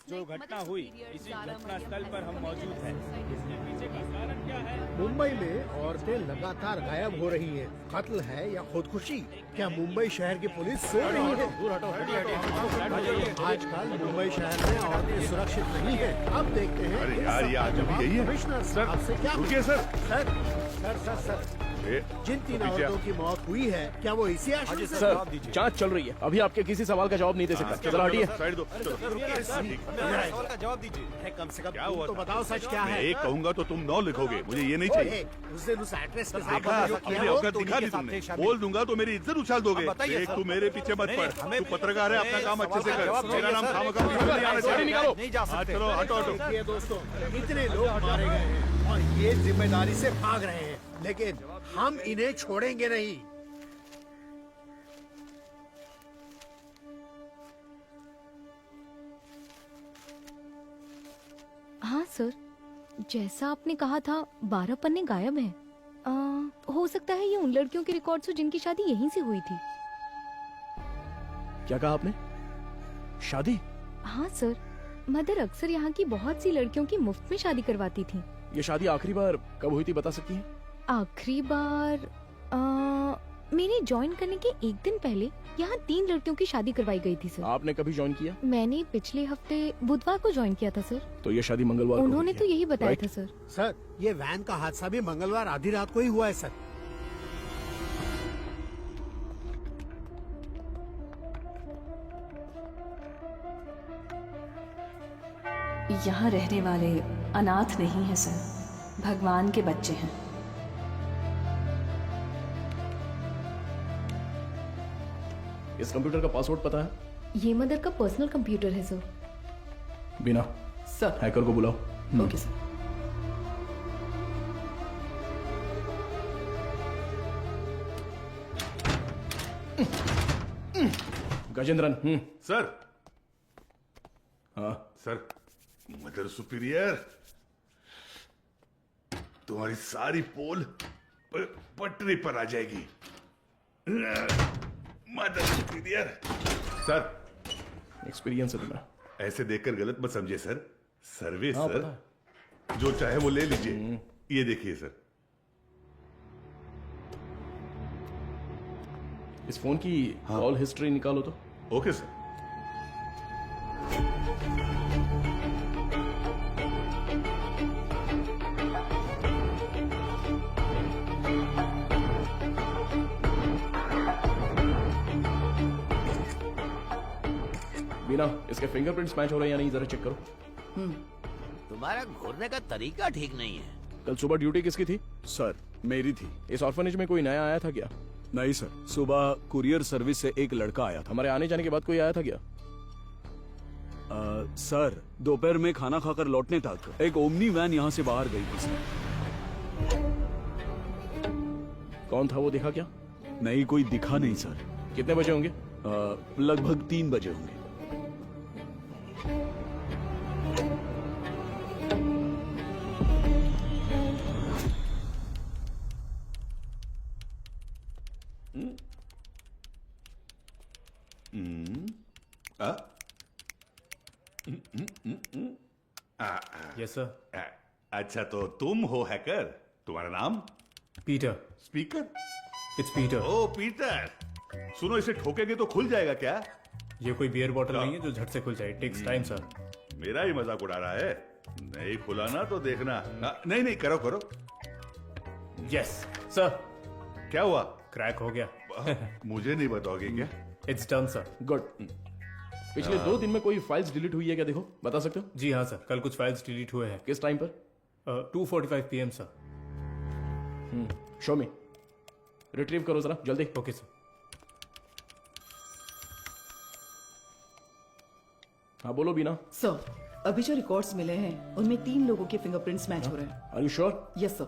जो घटना हुई इसी घटना स्थल पर हम मौजूद हैं। इसके पीछे का कारण क्या है? मुंबई में औरतें लगातार गायब हो रही हैं। कत्ल है या खुदकुशी? क्या मुंबई शहर की पुलिस सो रही है? आजकल मुंबई शहर में औरतें सुरक्षित नहीं है। अब देखते हैं अरे यार, ये आज अभी यही है। कमिश्नर सर, साहब से क्या रुकिए sir. Sir sir sir sir जिन 3 औरतों की मौत हुई है, क्या वो इसी आशय से? सर, जांच चल रही है, अभी आपके किसी सवाल का जवाब नहीं दे सकता। जरा हटिए। साइड दो। सवाल का जवाब दीजिए। कम से कम क्या हुआ तो था? बताओ सच क्या मैं है? एक कहूंगा तो तुम 9 लिखोगे, मुझे ये नहीं चाहिए। उस दिन उस एक्ट्रेस के साथ देखा, जो अपनी किया वो औकात दिखा दी तुमने। बोल दूंगा तो मेरी इज्जत उछाल दोगे। देख, तू मेरे पीछे मत पड़। तू पत्रकार है, अपना काम अच्छे से कर। मेरा नाम खामखा नहीं आना चाहिए। चलो हटो हटो। ये दोस्तों, इतने लोग मारे गए हैं और ये जिम्मेदारी से भाग रहे हैं, लेकिन हम इन्हें छोड़ेंगे नहीं। हाँ सर, जैसा आपने कहा था 12 पन्ने गायब हैं। हो सकता है ये उन लड़कियों के रिकॉर्ड्स हो जिनकी शादी यहीं से हुई थी। क्या कहा आपने? शादी? हाँ सर, मदर अक्सर यहाँ की बहुत सी लड़कियों की मुफ्त में शादी करवाती थी। ये शादी आखिरी बार कब हुई थी, बता सकती हैं? आखिरी बार मेरे ज्वाइन करने के एक दिन पहले यहाँ 3 लड़कियों की शादी करवाई गई थी सर। आपने कभी ज्वाइन किया? मैंने पिछले हफ्ते बुधवार को ज्वाइन किया था सर। तो ये शादी मंगलवार को उन्होंने हुई तो है। यही बताया राइट? था सर। सर, ये वैन का हादसा भी मंगलवार आधी रात को ही हुआ है सर। यहाँ रहने वाले अनाथ नहीं है सर, भगवान के बच्चे हैं। इस कंप्यूटर का पासवर्ड पता है? ये मदर का पर्सनल कंप्यूटर है सर। बिना सर। हैकर को बुलाओ। Okay sir. गजेंद्रन। सर। हाँ सर, मदर सुपीरियर, तुम्हारी सारी पोल पटरी पर आ जाएगी। Mother superior. सर, एक्सपीरियंस है तुम्हें। ऐसे देखकर गलत मत समझिए सर। सर्विस हाँ, सर, जो चाहे वो ले लीजिए। ये देखिए सर। इस फोन की कॉल हिस्ट्री निकालो तो। Okay sir. बिना, इसके फिंगरप्रिंट्स मैच हो रहे हैं या नहीं, जरा चेक करो। तुम्हारा घूरने का तरीका ठीक नहीं है। कल सुबह ड्यूटी किसकी थी? सर, मेरी थी। इस ऑर्फनेज में कोई नया आया था क्या? नहीं सर, सुबह कुरियर सर्विस से एक लड़का आया था। हमारे आने जाने के बाद कोई आया था क्या? सर, दोपहर में खाना खाकर लौटने तक एक ओमनी वैन यहाँ से बाहर गई थी सर। कौन था वो, देखा क्या? नहीं, कोई दिखा नहीं सर। कितने बजे होंगे? लगभग 3 बजे होंगे। Yes sir. अच्छा, तो तुम हो हैकर। तुम्हारा नाम? पीटर। स्पीकर? It's Peter. ओ पीटर, सुनो, इसे ठोकेंगे तो खुल जाएगा क्या? ये कोई बियर बॉटल नहीं है जो झट से खुल जाए। Takes time sir. मेरा ही मजाक उड़ा रहा है। नहीं खुला ना तो देखना। नहीं नहीं, करो करो। Yes sir. क्या हुआ? क्रैक हो गया। मुझे नहीं बताओगे क्या? It's done sir. गुड। पिछले 2 दिन में कोई फाइल्स डिलीट हुई है क्या, देखो, बता सकते हो? जी हाँ सर, कल कुछ फाइल्स डिलीट हुए हैं। किस टाइम पर? 2:45 PM सर। शो मी। रिट्रीव करो जरा जल्दी। Okay sir. हाँ बोलो बीना। सर, अभी जो रिकॉर्ड्स मिले हैं उनमें 3 लोगों के फिंगरप्रिंट्स मैच हो रहे हैं। Are you sure? Yes sir.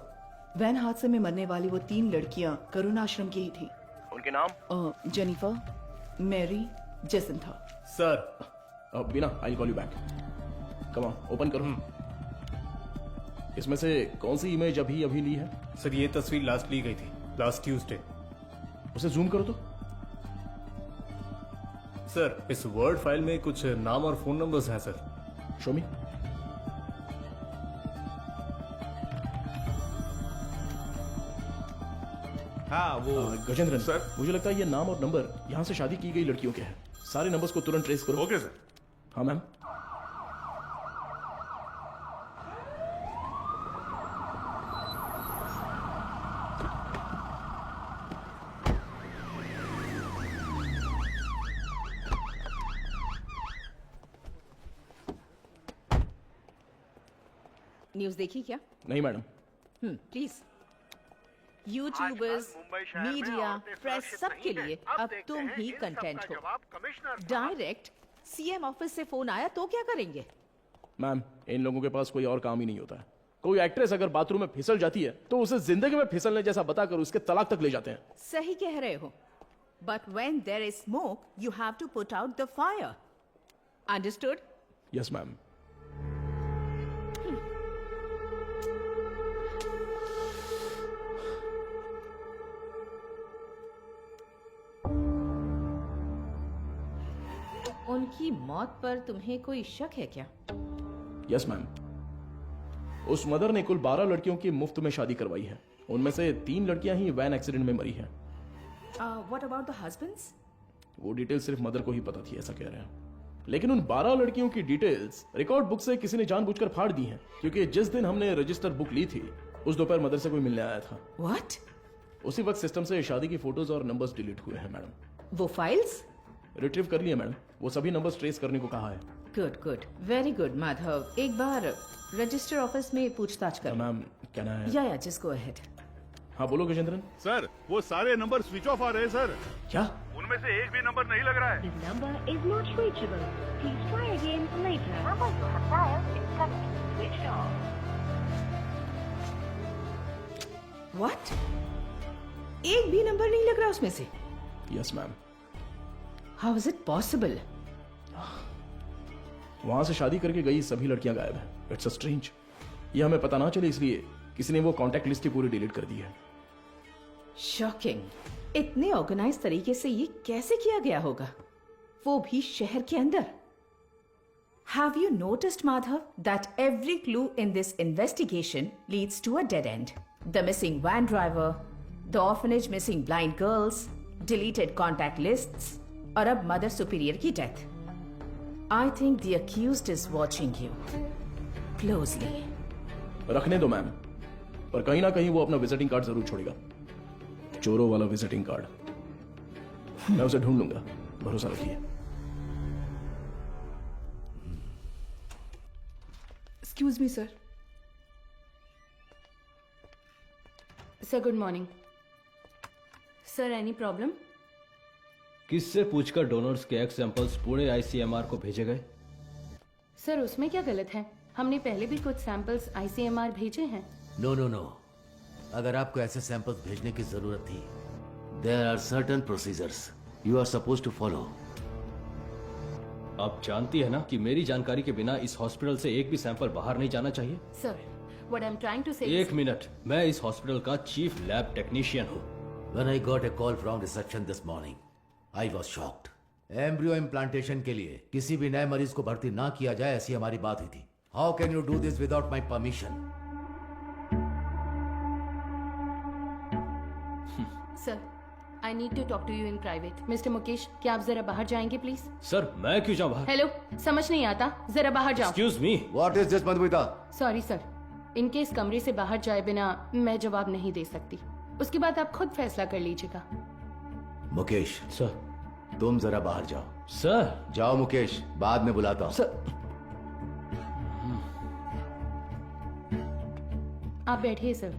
Van हादसे में मरने वाली वो 3 लड़कियां करुणा आश्रम की ही थी। उनके नाम? Jennifer, Mary, Jacintha. Sir. Beena, I will call you back. Come on, open करो। इसमें से कौन सी इमेज अभी अभी ली है? सर, ये तस्वीर लास्ट ली गई थी, लास्ट ट्यूसडे। उसे जूम करो तो। सर, इस वर्ड फाइल में कुछ नाम और फोन नंबर्स हैं सर। शो मी। हाँ वो गजेंद्रन सर, मुझे लगता है ये नाम और नंबर यहाँ से शादी की गई लड़कियों के हैं। सारे नंबर्स को तुरंत ट्रेस करो। Okay sir. हाँ मैम। न्यूज देखी क्या? नहीं madam. Please. YouTubers, media, press सबके लिए अब तुम ही कंटेंट हो। डायरेक्ट सीएम ऑफिस से फोन आया तो क्या करेंगे? मैम, इन लोगों के पास कोई और काम ही नहीं होता है। कोई एक्ट्रेस अगर बाथरूम में फिसल जाती है तो उसे जिंदगी में फिसलने जैसा बताकर उसके तलाक तक ले जाते हैं। सही कह रहे हो, but when there is smoke you have to put out the fire. Understood? Yes ma'am. उनकी मौत पर तुम्हें कोई शक है क्या? Yes ma'am. उस मदर ने कुल 12 लड़कियों की मुफ्त में शादी करवाई है। उनमें से 3 लड़कियां ही वैन एक्सीडेंट में मरी हैं। What about the husbands? वो डिटेल सिर्फ मदर को ही पता थी, ऐसा कह रहे हैं। लेकिन उन 12 लड़कियों की डिटेल्स रिकॉर्ड बुक से किसी ने जानबूझकर फाड़ दी हैं, क्योंकि जिस दिन हमने रजिस्टर बुक ली थी उस दोपहर मदर से कोई मिलने आया था। व्हाट? उसी वक्त सिस्टम से शादी की फोटोज और नंबर्स डिलीट हुए हैं मैडम। वो फाइल्स रिट्रीव कर लिए मैडम। वो सभी नंबर्स ट्रेस करने को कहा है। Good good, very good Madhav. एक बार रजिस्टर ऑफिस में पूछताछ करो। मैम कहना है। या जस्ट गो अहेड। हाँ बोलो गजेंद्रन। सर वो सारे नंबर स्विच ऑफ आ रहे हैं सर। क्या? उनमें से एक भी नंबर नहीं लग रहा है। This number is not reachable. Please try again later. Number you have dialed is currently switched off. What? एक भी नंबर नहीं लग रहा उसमें से? Yes ma'am. How is it possible? वहां से शादी करके गई सभी लड़कियां गायब हैं। It's a strange. ये हमें पता ना चले इसलिए किसी ने वो कांटेक्ट लिस्ट ही पूरी डिलीट कर दी है। शॉकिंग। इतने ऑर्गेनाइज तरीके से ये कैसे किया गया होगा, वो भी शहर के अंदर? Have you noticed, Madhav, that every clue in this investigation leads to a dead end? The missing van driver, the orphanage missing blind girls, deleted contact lists, और अब मदर सुपीरियर की death. I think the accused is watching you closely. रखने दो ma'am, पर कहीं ना कहीं वो अपना विजिटिंग कार्ड जरूर छोड़ेगा। चोरों वाला विजिटिंग कार्ड। मैं उसे ढूंढ लूंगा, भरोसा रखिए। Excuse me sir. Sir good morning. Sir any problem? किससे पूछकर डोनर्स के एग सैंपल्स पुणे आईसीएमआर को भेजे गए? सर उसमें क्या गलत है? हमने पहले भी कुछ सैंपल्स आईसीएमआर भेजे हैं। नो नो नो, अगर आपको ऐसे सैंपल्स भेजने की जरूरत थी, there are certain procedures you are supposed to follow. आप जानती है ना कि मेरी जानकारी के बिना इस हॉस्पिटल से एक भी सैंपल बाहर नहीं जाना चाहिए। Sir what I am trying to say. एक मिनट, मैं इस हॉस्पिटल का चीफ लैब टेक्नीशियन हूँ। When I got a call from reception this morning, I was shocked. Embryo implantation के लिए किसी भी नए मरीज को भर्ती ना किया जाए, ऐसी हमारी बात हुई थी। How can you do this without my permission? Sir I need to talk to you in private. Mister Mukesh, क्या आप जरा बाहर जाएंगे प्लीज? सर मैं क्यों जाऊं बाहर? हेलो, समझ नहीं आता, जरा बाहर जाओ। Excuse me. What is this, Madhumita? Sorry sir, इनके इस कमरे से बाहर जाए बिना मैं जवाब नहीं दे सकती। उसके बाद आप खुद फैसला कर लीजिएगा। मुकेश सर, तुम जरा बाहर जाओ। सर जाओ मुकेश, बाद में बुलाता हूँ। आप बैठिए सर।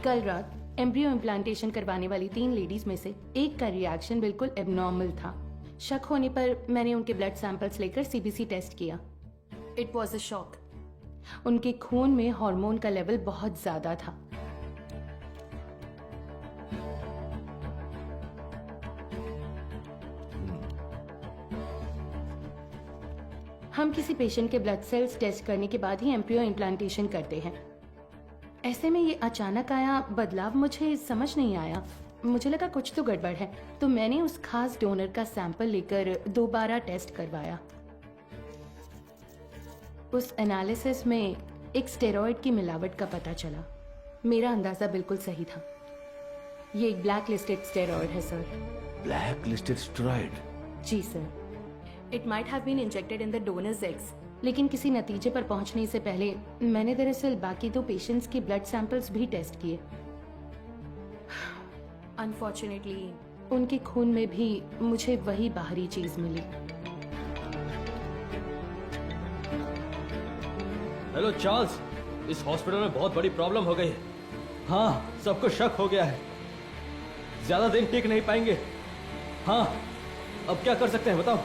कल रात एम्ब्रियो इम्प्लांटेशन करवाने वाली 3 लेडीज में से एक का रिएक्शन बिल्कुल एबनॉर्मल था। शक होने पर मैंने उनके ब्लड सैंपल्स लेकर सीबीसी टेस्ट किया। It was a shock. उनके खून में हार्मोन का लेवल बहुत ज्यादा था। हम किसी पेशेंट के ब्लड सेल्स टेस्ट करने के बाद ही एम्ब्रियो इम्प्लांटेशन करते हैं। ऐसे में ये अचानक आया बदलाव मुझे समझ नहीं आया। मुझे लगा कुछ तो गड़बड़ है, तो मैंने उस खास डोनर का सैंपल लेकर दोबारा टेस्ट करवाया। उस एनालिसिस में एक स्टेरॉइड की मिलावट का पता चला। मेरा अंदाजा बिल्कुल सही था। ये एक ब्लैक लिस्टेड स्टेरॉइड है सर। Black listed steroid? जी sir. It might have been injected in the donors eggs, लेकिन किसी नतीजे पर पहुंचने से पहले मैंने दरअसल बाकी 2 पेशेंट्स के ब्लड सैंपल्स भी टेस्ट किए। अनफॉर्चुनेटली उनके खून में भी मुझे वही बाहरी चीज मिली। हेलो चार्ल्स, इस हॉस्पिटल में बहुत बड़ी प्रॉब्लम हो गई है। हाँ, सबको शक हो गया है, ज्यादा दिन टिक नहीं पाएंगे। हाँ, अब क्या कर सकते हैं बताओ?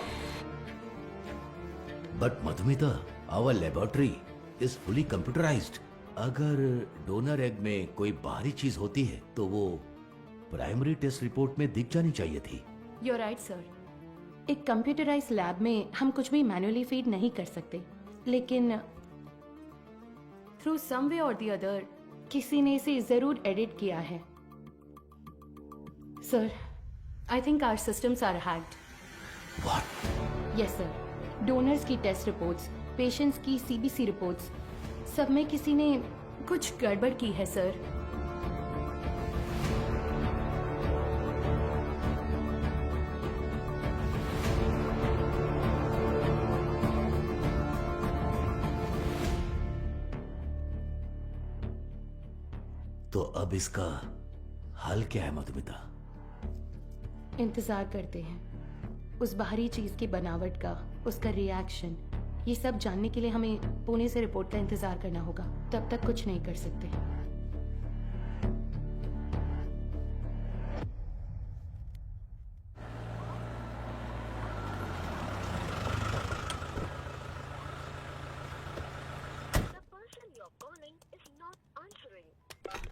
But Madhumita, our laboratory is fully computerised. अगर डोनर एग में कोई बाहरी चीज होती है तो वो प्राइमरी टेस्ट रिपोर्ट में दिख जानी चाहिए थी। You're right, sir. एक कंप्यूटराइज लैब में हम कुछ भी मैन्युअली फीड नहीं कर सकते, लेकिन थ्रू सम वे और द अदर किसी ने इसे जरूर एडिट किया है। Sir, I think our systems are hacked. What? Yes sir. Donors की टेस्ट रिपोर्ट्स, पेशेंट्स की सीबीसी रिपोर्ट्स, सब में किसी ने कुछ गड़बड़ की है सर। तो अब इसका हल क्या है मधुमिता? इंतजार करते हैं उस बाहरी चीज की बनावट का, उसका रिएक्शन। ये सब जानने के लिए हमें पुणे से रिपोर्ट का इंतजार करना होगा। तब तक कुछ नहीं कर सकते।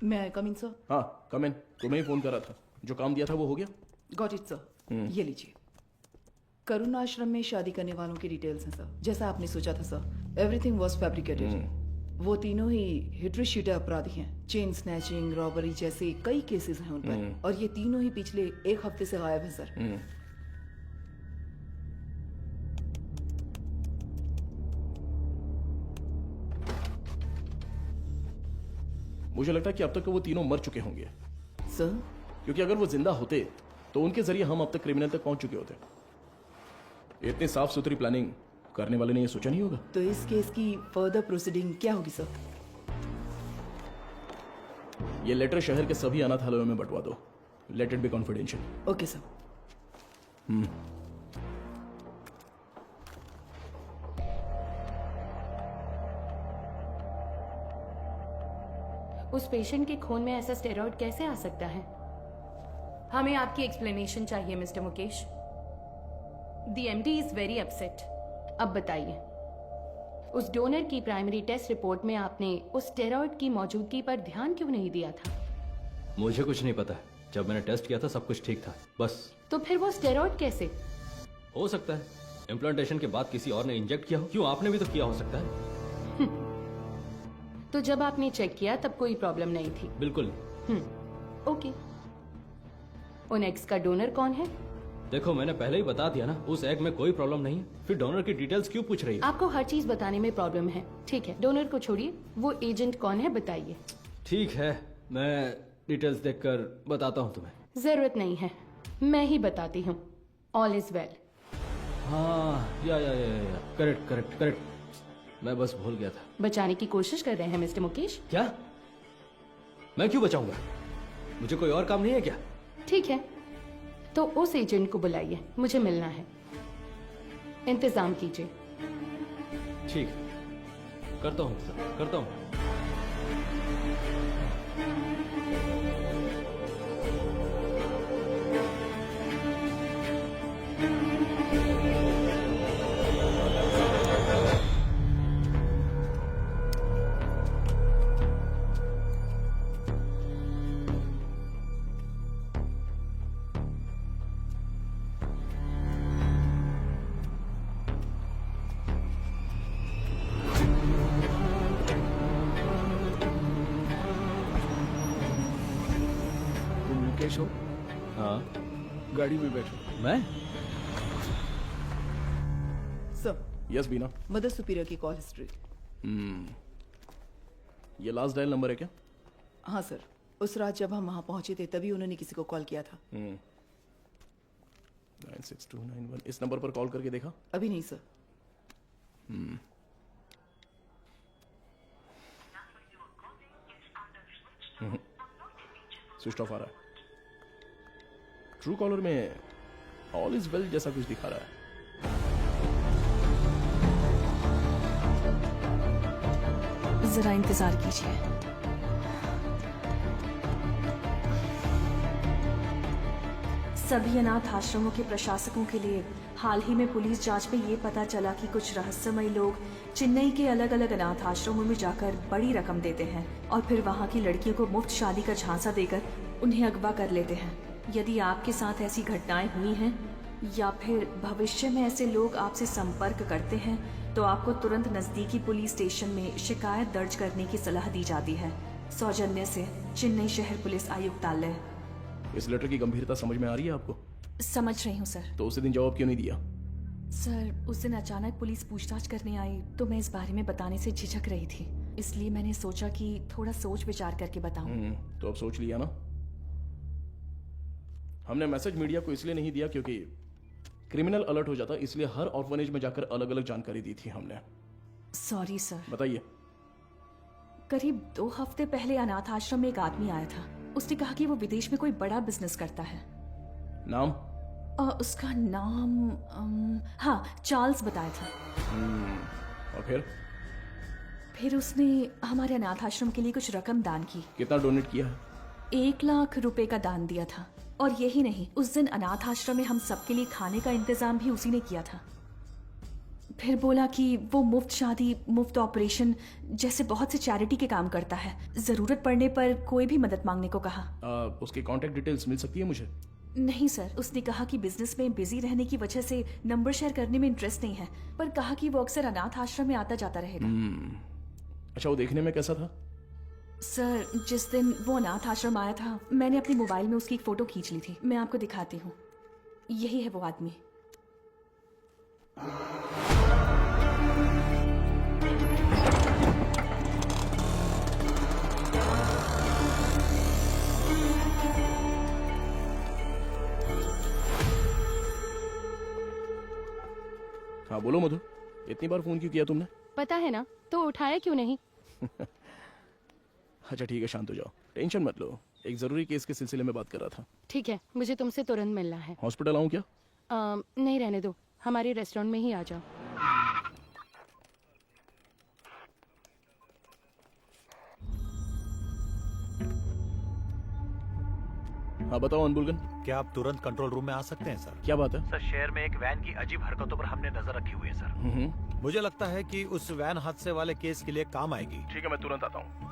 मैं आई कम इन सर? हाँ, कम इन। तुम्हें ही फोन करा था। जो काम दिया था वो हो गया? Got it sir. ये लीजिए। करुण आश्रम में शादी करने वालों की डिटेल्स हैं सर, जैसा आपने सोचा था सर। Everything was fabricated. वो तीनों ही हिटरी शीटर अपराधी हैं। चेन स्नैचिंग, रॉबरी जैसे कई केसेस हैं उन पर, और ये तीनों ही पिछले 1 हफ्ते से गायब हैं सर। मुझे लगता है कि अब तक वो तीनों मर चुके होंगे सर, क्योंकि अगर वो जिंदा होते तो उनके जरिए हम अब तक क्रिमिनल तक पहुंच चुके होते। इतनी साफ सुथरी प्लानिंग करने वाले ने ये सोचा नहीं होगा। तो इस केस की फर्दर प्रोसीडिंग क्या होगी सर? ये लेटर शहर के सभी अनाथालयों में बंटवा दो। Let it be confidential. Okay sir. उस पेशेंट के खून में ऐसा स्टेरॉइड कैसे आ सकता है? हमें आपकी एक्सप्लेनेशन चाहिए mister Mukesh. The MD is very upset. अब बताइए, उस डोनर की प्राइमरी टेस्ट रिपोर्ट में आपने उस स्टेरॉइड की मौजूदगी पर ध्यान क्यों नहीं दिया था? मुझे कुछ नहीं पता। जब मैंने टेस्ट किया था सब कुछ ठीक था, बस। तो फिर वो स्टेरॉइड कैसे? हो सकता है इम्प्लांटेशन के बाद किसी और ने इंजेक्ट किया हो। क्यों, आपने भी तो किया हो सकता है। तो जब आपने चेक किया तब कोई प्रॉब्लम नहीं थी? बिल्कुल। ओके। उन एग्स का डोनर कौन है? देखो, मैंने पहले ही बता दिया ना, उस एग में कोई प्रॉब्लम नहीं है। फिर डोनर की डिटेल्स क्यों पूछ रही है? आपको हर चीज बताने में प्रॉब्लम है। ठीक है, डोनर को छोड़िए, वो एजेंट कौन है बताइए। ठीक है, मैं डिटेल्स देखकर बताता हूँ तुम्हें। जरूरत नहीं है, मैं ही बताती हूँ। All is well. हाँ, या करेक्ट करेक्ट करेक्ट। मैं बस भूल गया था। बचाने की कोशिश कर रहे हैं मिस्टर मुकेश? क्या? मैं क्यों बचाऊंगा? मुझे कोई और काम नहीं है क्या? ठीक है, तो उस एजेंट को बुलाइए, मुझे मिलना है। इंतजाम कीजिए। ठीक, करता हूँ सर, करता हूँ। मुकेश हो? हाँ गाड़ी में बैठो। मैं? सर, यस बीना। मदर सुपीरियर की कॉल हिस्ट्री। ये लास्ट डायल नंबर है क्या? हाँ सर, उस रात जब हम वहां पहुंचे थे तभी उन्होंने किसी को कॉल किया था। 96291 इस नंबर पर कॉल करके देखा? अभी नहीं सर। स्विच ऑफ आ रहा है। ट्रू कॉलर में ऑल इज वेल जैसा कुछ दिखा रहा है। जरा इंतजार कीजिए। सभी अनाथ आश्रमों के प्रशासकों के लिए हाल ही में पुलिस जांच में ये पता चला कि कुछ रहस्यमयी लोग चेन्नई के अलग अलग अनाथ आश्रमों में जाकर बड़ी रकम देते हैं और फिर वहाँ की लड़कियों को मुफ्त शादी का झांसा देकर उन्हें अगवा कर लेते हैं। यदि आपके साथ ऐसी घटनाएं हुई हैं या फिर भविष्य में ऐसे लोग आपसे संपर्क करते हैं तो आपको तुरंत नजदीकी पुलिस स्टेशन में शिकायत दर्ज करने की सलाह दी जाती है। सौजन्य से चेन्नई शहर पुलिस आयुक्तालय। इस लेटर की गंभीरता समझ में आ रही है आपको? समझ रही हूँ सर। तो उसी दिन जवाब क्यों नहीं दिया? सर, उस दिन अचानक पुलिस पूछताछ करने आई तो मैं इस बारे में बताने से झिझक रही थी, इसलिए मैंने सोचा कि थोड़ा सोच विचार करके बताऊं। तो अब सोच लिया ना? हमने मैसेज मीडिया को इसलिए नहीं दिया क्योंकि क्रिमिनल अलर्ट हो जाता, इसलिए हर ऑर्फनेज में जाकर अलग अलग जानकारी दी थी हमने। Sorry sir. बताइए। करीब 2 हफ्ते पहले अनाथ आश्रम में एक आदमी आया था। उसने कहा कि वो विदेश में कोई बड़ा बिजनेस करता है। नाम? उसका नाम हाँ, चार्ल्स बताया था। और फिर उसने हमारे अनाथ आश्रम के लिए कुछ रकम दान की। कितना डोनेट किया है? 1 लाख रुपए का दान दिया था। और यही नहीं, उस दिन अनाथ आश्रम में हम सबके लिए खाने का इंतजाम भी उसी ने किया था। फिर बोला कि वो मुफ्त शादी, मुफ्त ऑपरेशन जैसे बहुत से चैरिटी के काम करता है। जरूरत पड़ने पर कोई भी मदद मांगने को कहा। उसकी कांटेक्ट डिटेल्स मिल सकती है मुझे? नहीं सर, उसने कहा कि बिजनेस में बिजी रहने की वजह से नंबर शेयर करने में इंटरेस्ट नहीं है, पर कहा कि वो अक्सर अनाथ आश्रम में आता जाता रहेगा। अच्छा, वो देखने में कैसा था? सर, जिस दिन वो अनाथ आश्रम आया था मैंने अपने मोबाइल में उसकी एक फोटो खींच ली थी। मैं आपको दिखाती हूँ। यही है वो आदमी। हाँ बोलो मधु, इतनी बार फोन क्यों किया तुमने? पता है ना, तो उठाया क्यों नहीं? अच्छा ठीक है, शांत हो जाओ, टेंशन मत लो। एक जरूरी केस के सिलसिले में बात कर रहा था। ठीक है, मुझे तुमसे तुरंत मिलना है। हॉस्पिटल आऊं क्या? नहीं, रहने दो, हमारे रेस्टोरेंट में ही आ जाओ। हाँ बताओ अनबुलगन। क्या आप तुरंत कंट्रोल रूम में आ सकते हैं सर? क्या बात है? सर, शहर में एक वैन की अजीब हरकतों पर हमने नजर रखी हुई है सर। मुझे लगता है कि उस वैन हादसे वाले केस के लिए काम आएगी। ठीक है, मैं तुरंत आता हूँ।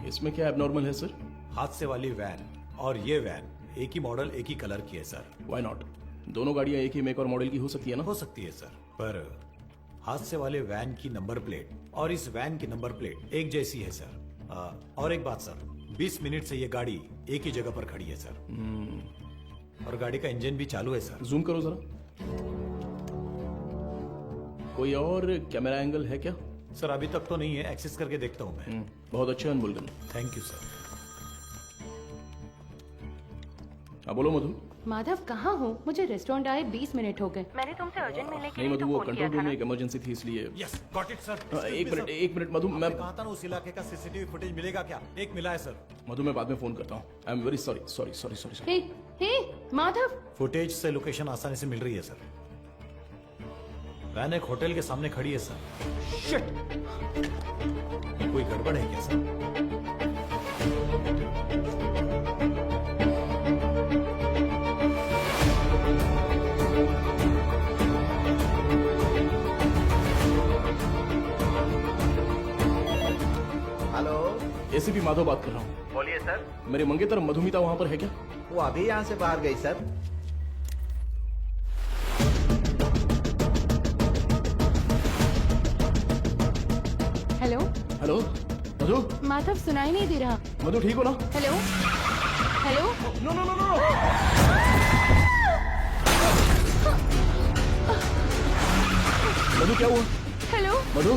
इसमें क्या एबनॉर्मल है सर? हादसे वाली वैन और ये वैन एक ही मॉडल, एक ही कलर की है सर। Why not? दोनों गाड़ियां एक ही मेक और मॉडल की हो सकती है ना? हो सकती है सर, पर हादसे वाले वैन की नंबर प्लेट और इस वैन की नंबर प्लेट एक जैसी है सर। और एक बात सर, 20 मिनट से ये गाड़ी एक ही जगह पर खड़ी है सर। और गाड़ी का इंजन भी चालू है सर। जूम करो जरा। कोई और कैमरा एंगल है क्या? सर अभी तक तो नहीं है, एक्सेस करके देखता हूँ मैं। बहुत अच्छा अनबुलगन। Thank you sir. हाँ बोलो मधु। माधव, कहाँ हो? मुझे रेस्टोरेंट आए 20 मिनट हो गए। मैंने तुमसे अर्जेंट मिलने के नहीं लिए मधु, तो वो फोन किया कंट्रोल था रूम ना। में एक इमरजेंसी थी इसलिए। Yes, got it sir. एक मिनट मधु, मैं कहा था ना उस इलाके का सीसीटीवी फुटेज मिलेगा क्या? एक मिला है सर। मधु मैं बाद में फोन करता हूँ। I am very sorry sorry sorry sorry. Hey, hey, Madhav. Footage से लोकेशन आसानी से मिल रही है सर। वैन एक होटल के सामने खड़ी है सर। शिट! कोई गड़बड़ है क्या सर? हेलो, एसीपी माधव बात कर रहा हूँ। बोलिए सर। मेरे मंगेतर मधुमिता वहाँ पर है क्या? वो अभी यहाँ से बाहर गई sir. Hello hello Madhu. Madhav, सुनाई नहीं दे रहा। मधु ठीक हो ना? Hello hello. No no no no. Madhu क्या हुआ? हेलो मधु,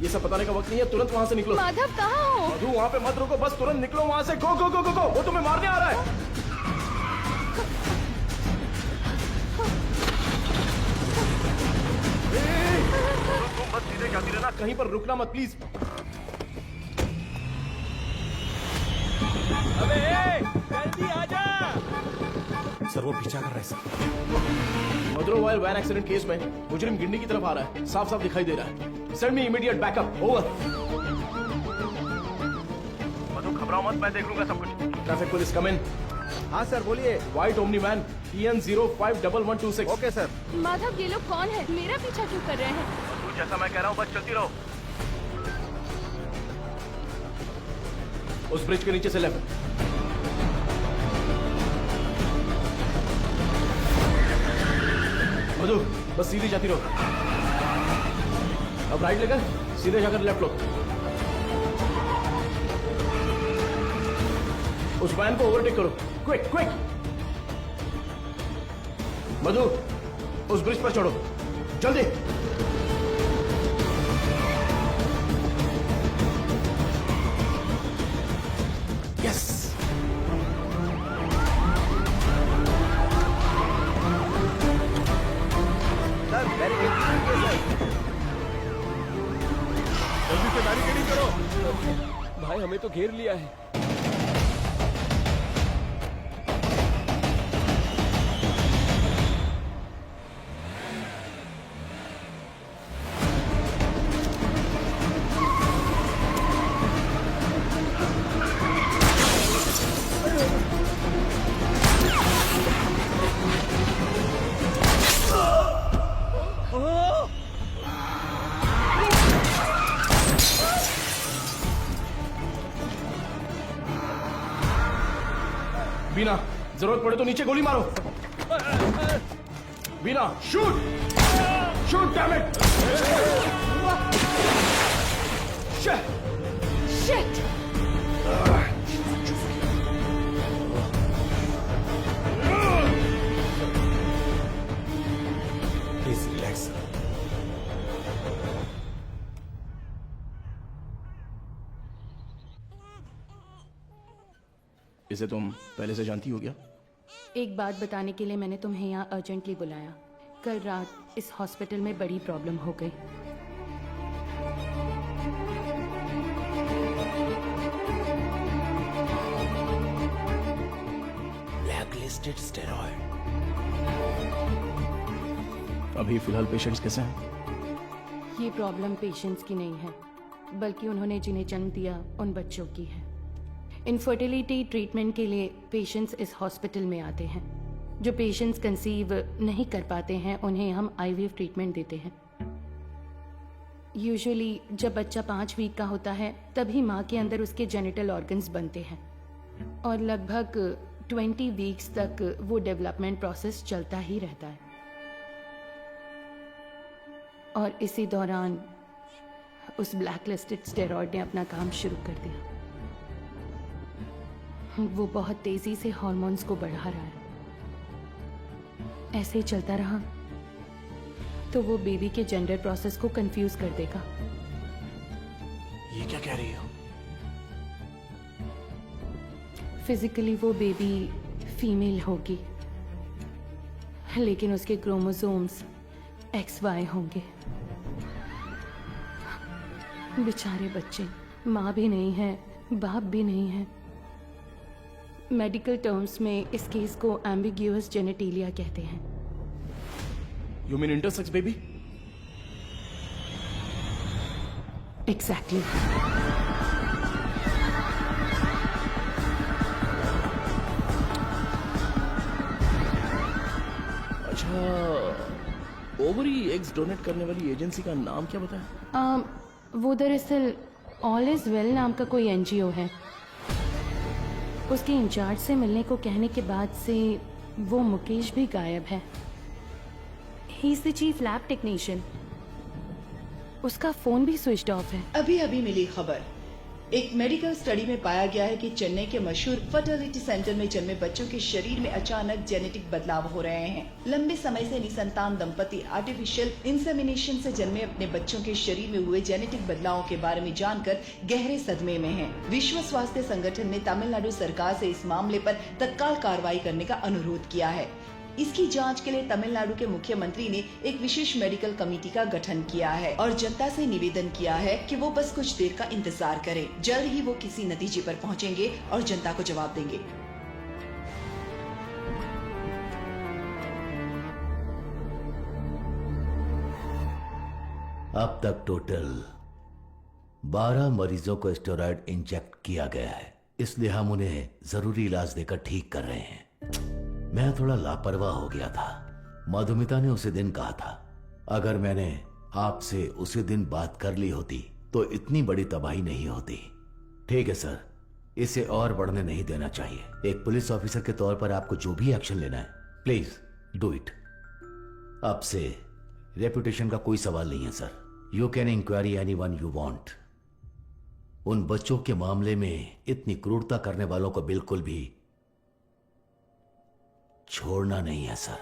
ये सब बताने का वक्त नहीं है, तुरंत वहाँ से निकलो। माधव कहाँ हो? मधु वहाँ पे मत रुको, बस तुरंत निकलो वहाँ से। गो गो गो गो गो, वो तुम्हें मारने आ रहा है। तुम बस सीधे जाती रहना, कहीं पर रुकना मत प्लीज। अबे जल्दी आजा। सर वो पीछा कर रहा है सर। मदुरवायर वैन एक्सीडेंट केस में मुजरिम गिंडी की तरफ आ रहा है, साफ साफ दिखाई दे रहा है। Send me immediate backup. Over. Madhu घबराओ मत, मैं देख लूंगा सब कुछ। Traffic police come in. हाँ सर बोलिए। White Omni man EN 051126। Okay sir. Madhav, ये लोग कौन है? मेरा पीछा क्यों कर रहे हैं? तू जैसा मैं कह रहा हूँ बस चलती रहो। उस ब्रिज के नीचे से लेफ्ट। मधु बस सीधी जाती रहो। अब राइट लेकर सीधे जाकर लेफ्ट लो। उस वैन को ओवरटेक करो, क्विक क्विक। मधु उस ब्रिज पर चढ़ो, जल्दी। Yes. Sir very good sir. जल्दी से बैरिकेडिंग करो। भाई हमें तो घेर लिया है। बीना जरूरत पड़े तो नीचे गोली मारो। Beena shoot shoot damn it. Shit. Please relax. इसे तुम पहले से जानती हो क्या? एक बात बताने के लिए मैंने तुम्हें यहाँ अर्जेंटली बुलाया। कल रात इस हॉस्पिटल में बड़ी प्रॉब्लम हो गई। Blacklisted steroid. अभी फिलहाल पेशेंट्स कैसे हैं? ये प्रॉब्लम पेशेंट्स की नहीं है, बल्कि उन्होंने जिन्हें जन्म दिया उन बच्चों की है। इनफर्टिलिटी ट्रीटमेंट के लिए पेशेंट्स इस हॉस्पिटल में आते हैं। जो पेशेंट्स कंसीव नहीं कर पाते हैं उन्हें हम IVF ट्रीटमेंट देते हैं। यूजुअली जब बच्चा 5 वीक का होता है तभी माँ के अंदर उसके जेनिटल ऑर्गन्स बनते हैं और लगभग 20 वीक्स तक वो डेवलपमेंट प्रोसेस चलता ही रहता है। और इसी दौरान उस ब्लैकलिस्टेड स्टेरॉइड ने अपना काम शुरू कर दिया। वो बहुत तेजी से हार्मोन्स को बढ़ा रहा है। ऐसे ही चलता रहा तो वो बेबी के जेंडर प्रोसेस को कंफ्यूज कर देगा। ये क्या कह रही हो? फिजिकली वो बेबी फीमेल होगी, लेकिन उसके क्रोमोसोम्स XY होंगे। बेचारे बच्चे, माँ भी नहीं है, बाप भी नहीं है। मेडिकल टर्म्स में इस केस को एम्बिग्यूअस जेनेटिलिया कहते हैं। You mean intersex baby? Exactly. अच्छा, ओवरी एग्स डोनेट करने वाली एजेंसी का नाम क्या बताया? वो दरअसल ऑल इज वेल नाम का कोई NGO है। उसके इंचार्ज से मिलने को कहने के बाद से वो मुकेश भी गायब है। ही is the chief lab technician. उसका फोन भी स्विच ऑफ है। अभी अभी मिली खबर, एक मेडिकल स्टडी में पाया गया है कि चेन्नई के मशहूर फर्टिलिटी सेंटर में जन्मे बच्चों के शरीर में अचानक जेनेटिक बदलाव हो रहे हैं। लंबे समय से निसंतान दंपति आर्टिफिशियल इंसेमिनेशन से जन्मे अपने बच्चों के शरीर में हुए जेनेटिक बदलावों के बारे में जानकर गहरे सदमे में हैं। विश्व स्वास्थ्य संगठन ने तमिलनाडु सरकार से इस मामले पर तत्काल कार्रवाई करने का अनुरोध किया है। इसकी जांच के लिए तमिलनाडु के मुख्यमंत्री ने एक विशेष मेडिकल कमेटी का गठन किया है और जनता से निवेदन किया है कि वो बस कुछ देर का इंतजार करें। जल्द ही वो किसी नतीजे पर पहुंचेंगे और जनता को जवाब देंगे। अब तक टोटल 12 मरीजों को स्टेरॉयड इंजेक्ट किया गया है, इसलिए हम उन्हें जरूरी इलाज देकर ठीक कर रहे हैं। मैं थोड़ा लापरवाह हो गया था। मधुमिता ने उसी दिन कहा था, अगर मैंने आपसे उसी दिन बात कर ली होती तो इतनी बड़ी तबाही नहीं होती। ठीक है सर, इसे और बढ़ने नहीं देना चाहिए। एक पुलिस ऑफिसर के तौर पर आपको जो भी एक्शन लेना है, प्लीज डू इट। आपसे रेपुटेशन का कोई सवाल नहीं है sir. You can inquiry anyone you want. उन बच्चों के मामले में इतनी क्रूरता करने वालों को बिल्कुल भी छोड़ना नहीं है सर।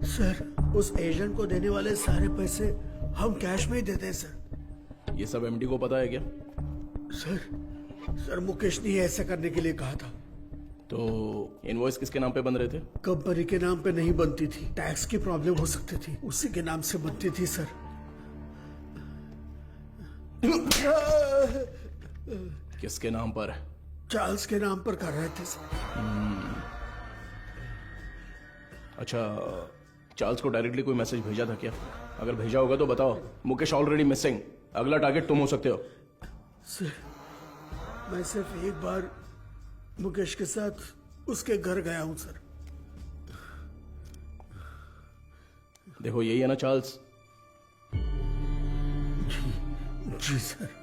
सर, उस एजेंट को देने वाले सारे पैसे हम कैश में ही देते हैं सर। ये सब एमडी को पता है क्या? सर मुकेश ने ऐसा करने के लिए कहा था। तो इनवॉइस किसके नाम पे बन रहे थे? कंपनी के नाम पे नहीं बनती थी, टैक्स की प्रॉब्लम हो सकती थी, उसी के नाम से बनती थी सर। किसके नाम पर? चार्ल्स के नाम पर कर रहे थे सर। अच्छा, चार्ल्स को डायरेक्टली कोई मैसेज भेजा था क्या? अगर भेजा होगा तो बताओ। मुकेश ऑलरेडी मिसिंग, अगला टारगेट तुम हो सकते हो। सर, मैं सिर्फ एक बार मुकेश के साथ उसके घर गया हूं सर। देखो यही है ना चार्ल्स? जी सर।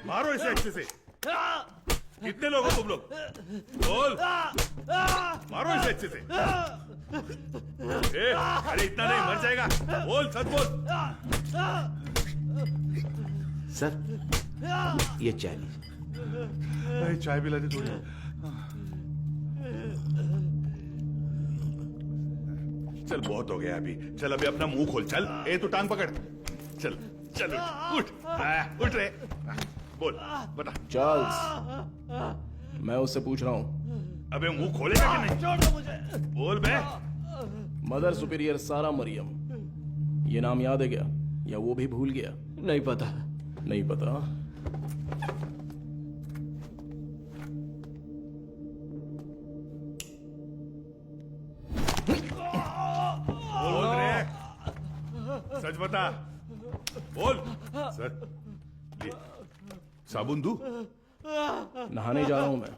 मारो इसे अच्छे से। कितने लोग हो तुम लोग? बोल, मारो इसे अच्छे से। अरे इतना नहीं, मर जाएगा। बोल, सच बोल। सर, ये चाय लीजिए। अरे चाय पिला दे थोड़ी। चल बहुत हो गया अभी, चल अभी अपना मुंह खोल, चल। ए तू टांग पकड़, चल चल उठ उठ रे, बोल बता। चार्ल्स, मैं उससे पूछ रहा हूँ। अबे मुंह खोलेगा कि नहीं? छोड़ दो मुझे, बोल बे। मदर सुपीरियर सारा मरियम, ये नाम याद है क्या, या वो भी भूल गया? नहीं पता। नहीं पता? बोल रे, सच बता, बोल। सर ये साबुन दूं? नहाने जा रहा हूं मैं।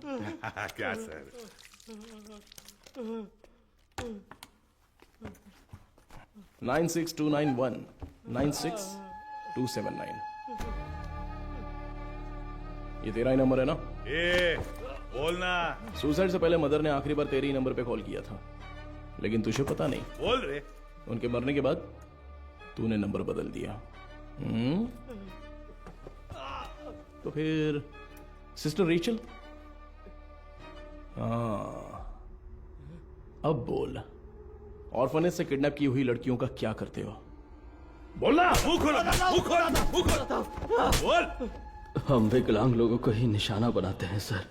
क्या सर? 96291 96279। ये तेरा ही नंबर है ना? ए बोलना। सुसाइड से पहले मदर ने आखिरी बार तेरे ही नंबर पे कॉल किया था, लेकिन तुझे पता नहीं। बोल रे। उनके मरने के बाद तूने नंबर बदल दिया। तो फिर सिस्टर रेचल? हाँ, अब बोल, ऑर्फनेज से किडनैप की हुई लड़कियों का क्या करते हो? बोलना। मुंह खोलो, मुंह खोलो, मुंह खोलो, बोल। हम विकलांग लोगों को ही निशाना बनाते हैं सर।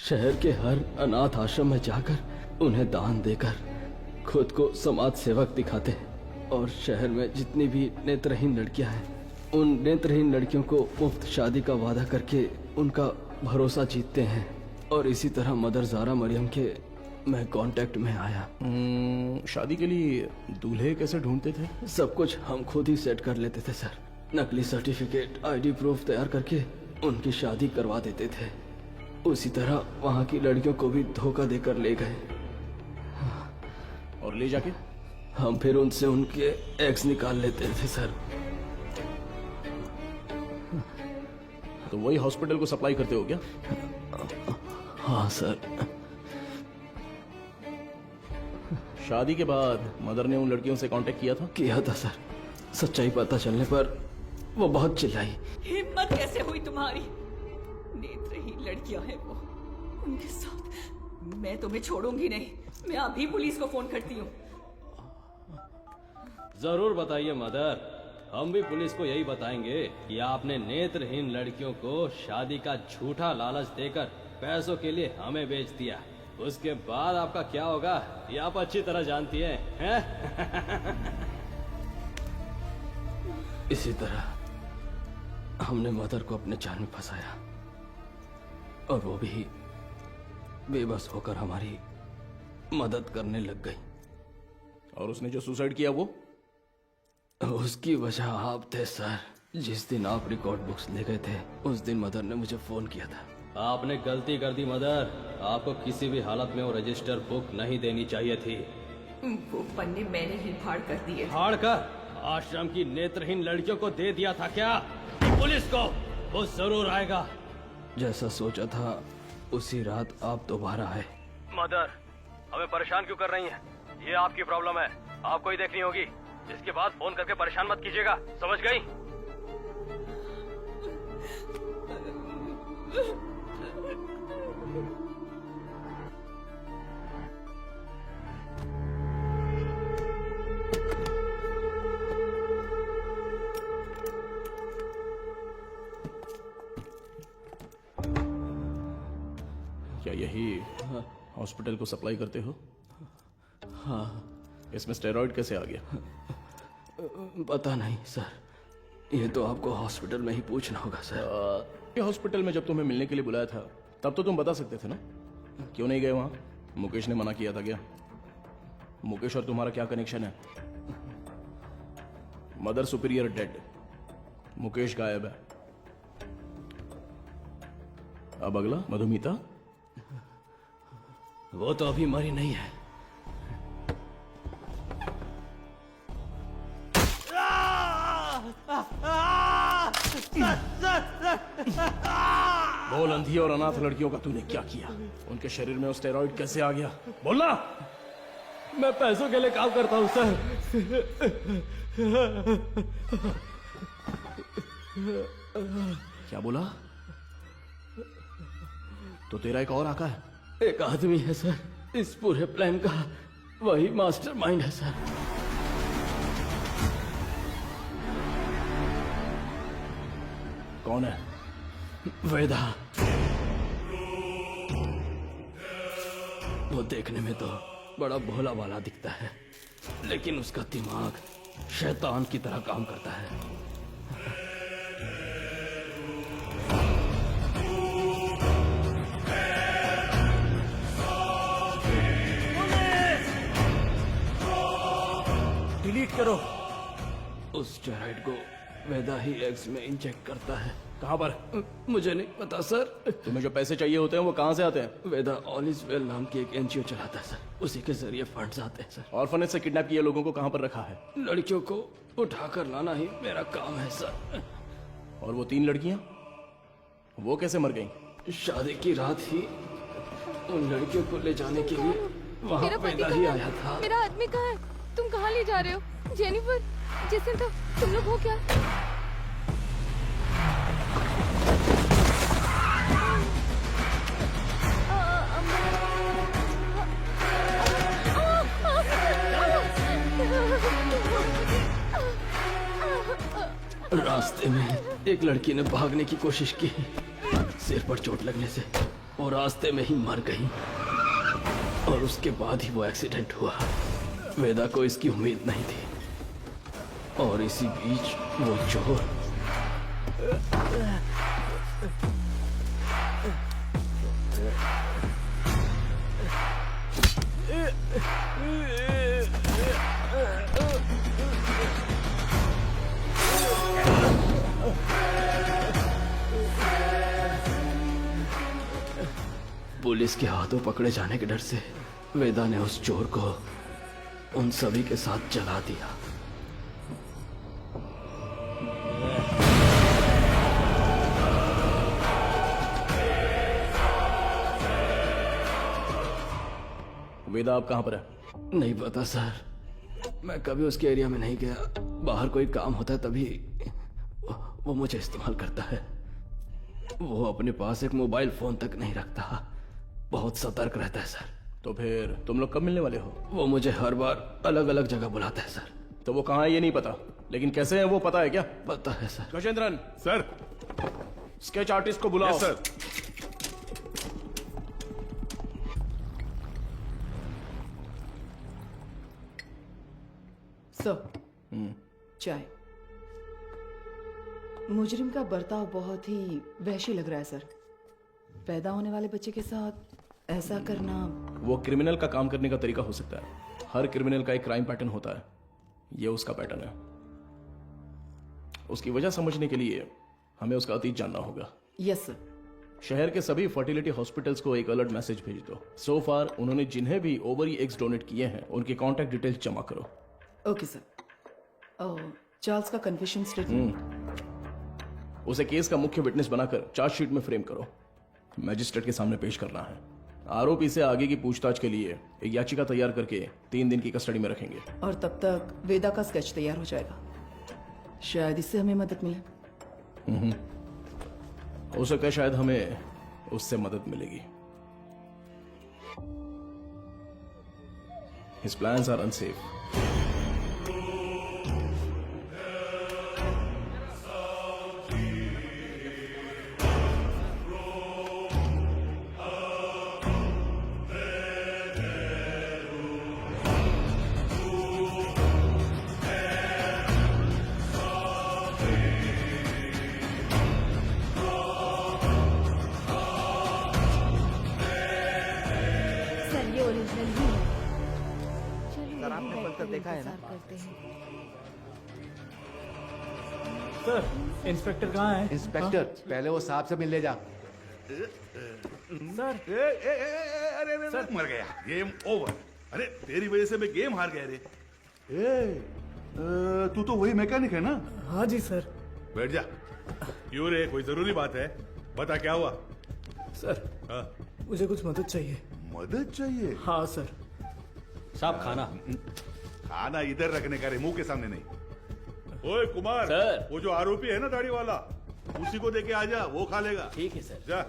शहर के हर अनाथ आश्रम में जाकर उन्हें दान देकर खुद को समाज सेवक दिखाते हैं, और शहर में जितनी भी नेत्रहीन लड़कियां हैं, उन नेत्रहीन लड़कियों को मुफ्त शादी का वादा करके उनका भरोसा जीतते हैं। और इसी तरह मदर जारा मरियम के मैं कांटेक्ट में आया। शादी के लिए दूल्हे कैसे ढूंढते थे? सब कुछ हम खुद ही सेट कर लेते थे सर। नकली सर्टिफिकेट, आईडी प्रूफ तैयार करके उनकी शादी करवा देते थे। उसी तरह वहाँ की लड़कियों को भी धोखा देकर ले गए। और ले जाके हम फिर उनसे उनके एग्स निकाल लेते थे सर। तो वही हॉस्पिटल को सप्लाई करते हो क्या? हाँ सर। शादी के बाद मदर ने उन लड़कियों से कांटेक्ट किया था? किया था सर। सच्चाई पता चलने पर वो बहुत चिल्लाई। हिम्मत कैसे हुई तुम्हारी? नेत्रहीन लड़कियां हैं वो, उनके साथ मैं तुम्हें छोड़ूंगी नहीं। मैं अभी पुलिस को फोन करती हूँ। जरूर बताइए मदर, हम भी पुलिस को यही बताएंगे कि आपने नेत्रहीन लड़कियों को शादी का झूठा लालच देकर पैसों के लिए हमें बेच दिया। उसके बाद आपका क्या होगा ये आप अच्छी तरह जानती हैं? इसी तरह हमने मदर को अपने जाल में फंसाया, और वो भी बेबस होकर हमारी मदद करने लग गई। और उसने जो सुसाइड किया वो? उसकी वजह आप थे सर। जिस दिन आप रिकॉर्ड बुक्स ले गए थे, उस दिन मदर ने मुझे फोन किया था। आपने गलती कर दी मदर, आपको किसी भी हालत में वो रजिस्टर बुक नहीं देनी चाहिए थी। वो पन्ने मैंने ही फाड़ कर दिए। फाड़ कर आश्रम की नेत्रहीन लड़कियों को दे दिया था क्या? पुलिस को वो जरूर आएगा। जैसा सोचा था उसी रात आप दोबारा आए। मदर, हमें परेशान क्यों कर रही हैं? ये आपकी प्रॉब्लम है, आपको ही देखनी होगी। इसके बाद फोन करके परेशान मत कीजिएगा, समझ गई? क्या यही हॉस्पिटल को सप्लाई करते हो? हाँ। इसमें स्टेरॉइड कैसे आ गया? पता नहीं सर, ये तो आपको हॉस्पिटल में ही पूछना होगा सर। ये हॉस्पिटल में जब तुम्हें मिलने के लिए बुलाया था तब तो तुम बता सकते थे ना, क्यों नहीं गए वहां? मुकेश ने मना किया था क्या? मुकेश और तुम्हारा क्या कनेक्शन है? मदर सुपीरियर डेड, मुकेश गायब है। अब अगला मधुमिता, वो तो अभी मरी नहीं है। बोल, अंधी और अनाथ लड़कियों का तूने क्या किया? उनके शरीर में स्टेरॉइड कैसे आ गया? बोलना। मैं पैसों के लिए काम करता हूँ सर। क्या बोला? तो तेरा एक और आका है? एक आदमी है सर, इस पूरे प्लान का वही मास्टरमाइंड है सर। कौन है? वेदा। वो देखने में तो बड़ा भोला वाला दिखता है, लेकिन उसका दिमाग शैतान की तरह काम करता है। डिलीट करो। उस स्टेरॉइड को वेदा ही एग्स में इंजेक्ट करता है। कहां पर? मुझे नहीं पता सर। तुम्हें जो पैसे चाहिए होते हैं वो कहां से आते हैं? वेदा ऑल इज वेल नाम की एक एनजीओ चलाता है सर, उसी के जरिए फंड्स आते हैं सर। ऑर्फनेज से किडनैप किए लोगों को कहां पर रखा है? लड़कियों को उठाकर लाना ही मेरा काम है सर। और वो 3 लड़कियां, वो कैसे मर गईं? शादी की रात ही उन लड़कियों को ले जाने के लिए वहाँ मेरा पति वेदा ही कहाँ आया है? था। मेरा आदमी कहाँ है? तुम कहाँ ले जा रहे हो? जेनिफर, जेसिंथा, तुम लोग हो क्या? रास्ते में एक लड़की ने भागने की कोशिश की, सिर पर चोट लगने से वो रास्ते में ही मर गई और उसके बाद ही वो एक्सीडेंट हुआ। वेदा को इसकी उम्मीद नहीं थी और इसी बीच वो चोर पुलिस के हाथों पकड़े जाने के डर से वेदा ने उस चोर को उन सभी के साथ जला दिया। वेदा अब कहां पर है? नहीं पता सर, मैं कभी उसके एरिया में नहीं गया। बाहर कोई काम होता है तभी वो मुझे इस्तेमाल करता है। वो अपने पास एक मोबाइल फोन तक नहीं रखता, बहुत सतर्क रहता है सर। तो फिर तुम लोग कब मिलने वाले हो? वो मुझे हर बार अलग अलग जगह बुलाता है सर। तो वो कहाँ है ये नहीं पता, लेकिन कैसे है वो पता है क्या? पता है sir. Gajendran sir, sketch artist को बुलाओ। Yes, sir. सर, चाय। मुजरिम का बर्ताव बहुत ही वहशी लग रहा है सर। पैदा होने वाले बच्चे के साथ ऐसा करना। वो क्रिमिनल का काम करने का तरीका हो सकता है। हर क्रिमिनल का एक क्राइम पैटर्न होता है, ये उसका पैटर्न है। उसकी वजह समझने के लिए हमें उसका अतीत जानना होगा। Yes sir. शहर के सभी फर्टिलिटी हॉस्पिटल्स को एक अलर्ट मैसेज भेज दो। सो फार उन्होंने जिन्हें भी ओवरी एग्स डोनेट किए हैं उनके कॉन्टैक्ट डिटेल्स जमा करो। Okay sir. चार्ल्स का कन्फेशन स्टेटमेंट उसे केस का मुख्य विटनेस बनाकर चार्जशीट में फ्रेम करो। मैजिस्ट्रेट के सामने पेश करना है। आरोपी से आगे की पूछताछ के लिए एक याचिका तैयार करके 3 दिन की कस्टडी में रखेंगे। और तब तक वेदा का स्केच तैयार हो जाएगा। शायद इससे हमें मदद मिले। हो सकता है शायद हमें उससे मदद मिलेगी। His plans are unsafe. Sir आपने पलकर देखा है ना? सर, इंस्पेक्टर कहाँ है? इंस्पेक्टर, पहले वो साहब से मिल ले जा। सर, अरे मर गया। Game over. अरे तेरी वजह से मैं गेम हार गया रे। तू तो वही मैकेनिक है ना? हाँ जी सर। बैठ जा। क्यों रे, कोई जरूरी बात है? बता क्या हुआ? सर, हाँ? मुझे कुछ मदद चाहिए। मदद चाहिए? हाँ सर। साहब खाना। खाना इधर रखने का रे, मुंह के सामने नहीं। ओए कुमार, सर। वो जो आरोपी है ना दाढ़ी वाला, उसी को देके आ जा, वो खा लेगा। ठीक है सर। जा।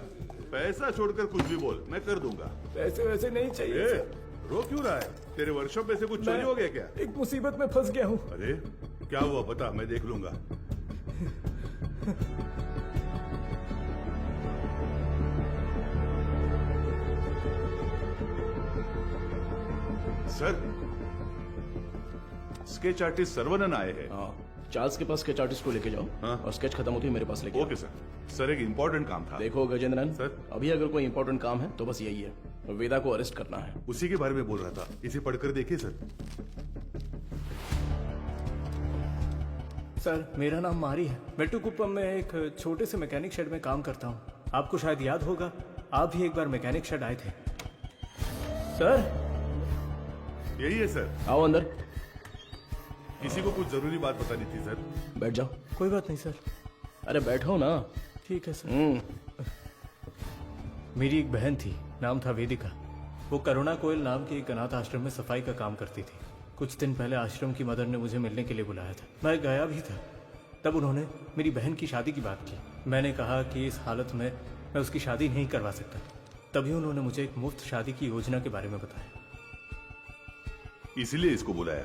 पैसा छोड़कर कुछ भी बोल, मैं कर दूंगा। पैसे वैसे नहीं चाहिए सर। रो क्यों रहा है? तेरे वर्कशॉप में से कुछ चोरी हो गया क्या? एक मुसीबत में फंस गया हूँ। अरे क्या हुआ बता, मैं देख लूंगा। सर, स्केच आर्टिस्ट सर्वनन आए हैं। चार्ल्स के पास स्केच आर्टिस्ट को लेके जाओ। और स्केच खत्म होती है मेरे पास लेके आओ। Okay sir. सर एक इम्पोर्टेंट काम था। देखो गजेंद्रन सर, अभी अगर कोई इम्पोर्टेंट काम है तो बस यही है, वेदा को अरेस्ट करना है। उसी के बारे में बोल रहा था, इसे पढ़कर देखिए सर। सर मेरा नाम मारी है। मेट्टुकुप्पम में एक छोटे से मैकेनिक शेड में काम करता हूँ। आपको शायद याद होगा, आप भी एक बार मैकेनिक शेड आए थे। सर यही है सर। आओ अंदर। किसी को कुछ जरूरी बात बतानी थी सर। बैठ जाओ। कोई बात नहीं सर। अरे बैठो ना। ठीक है सर। मेरी एक बहन थी, नाम था वेदिका। वो करुणा कोयल नाम के एक अनाथ आश्रम में सफाई का काम करती थी। कुछ दिन पहले आश्रम की मदर ने मुझे मिलने के लिए बुलाया था। मैं गया भी था। तब उन्होंने मेरी बहन की शादी की बात की। मैंने कहा कि इस हालत में मैं उसकी शादी नहीं करवा सकता। तभी उन्होंने मुझे एक मुफ्त शादी की योजना के बारे में बताया। इसीलिए इसको बुलाया?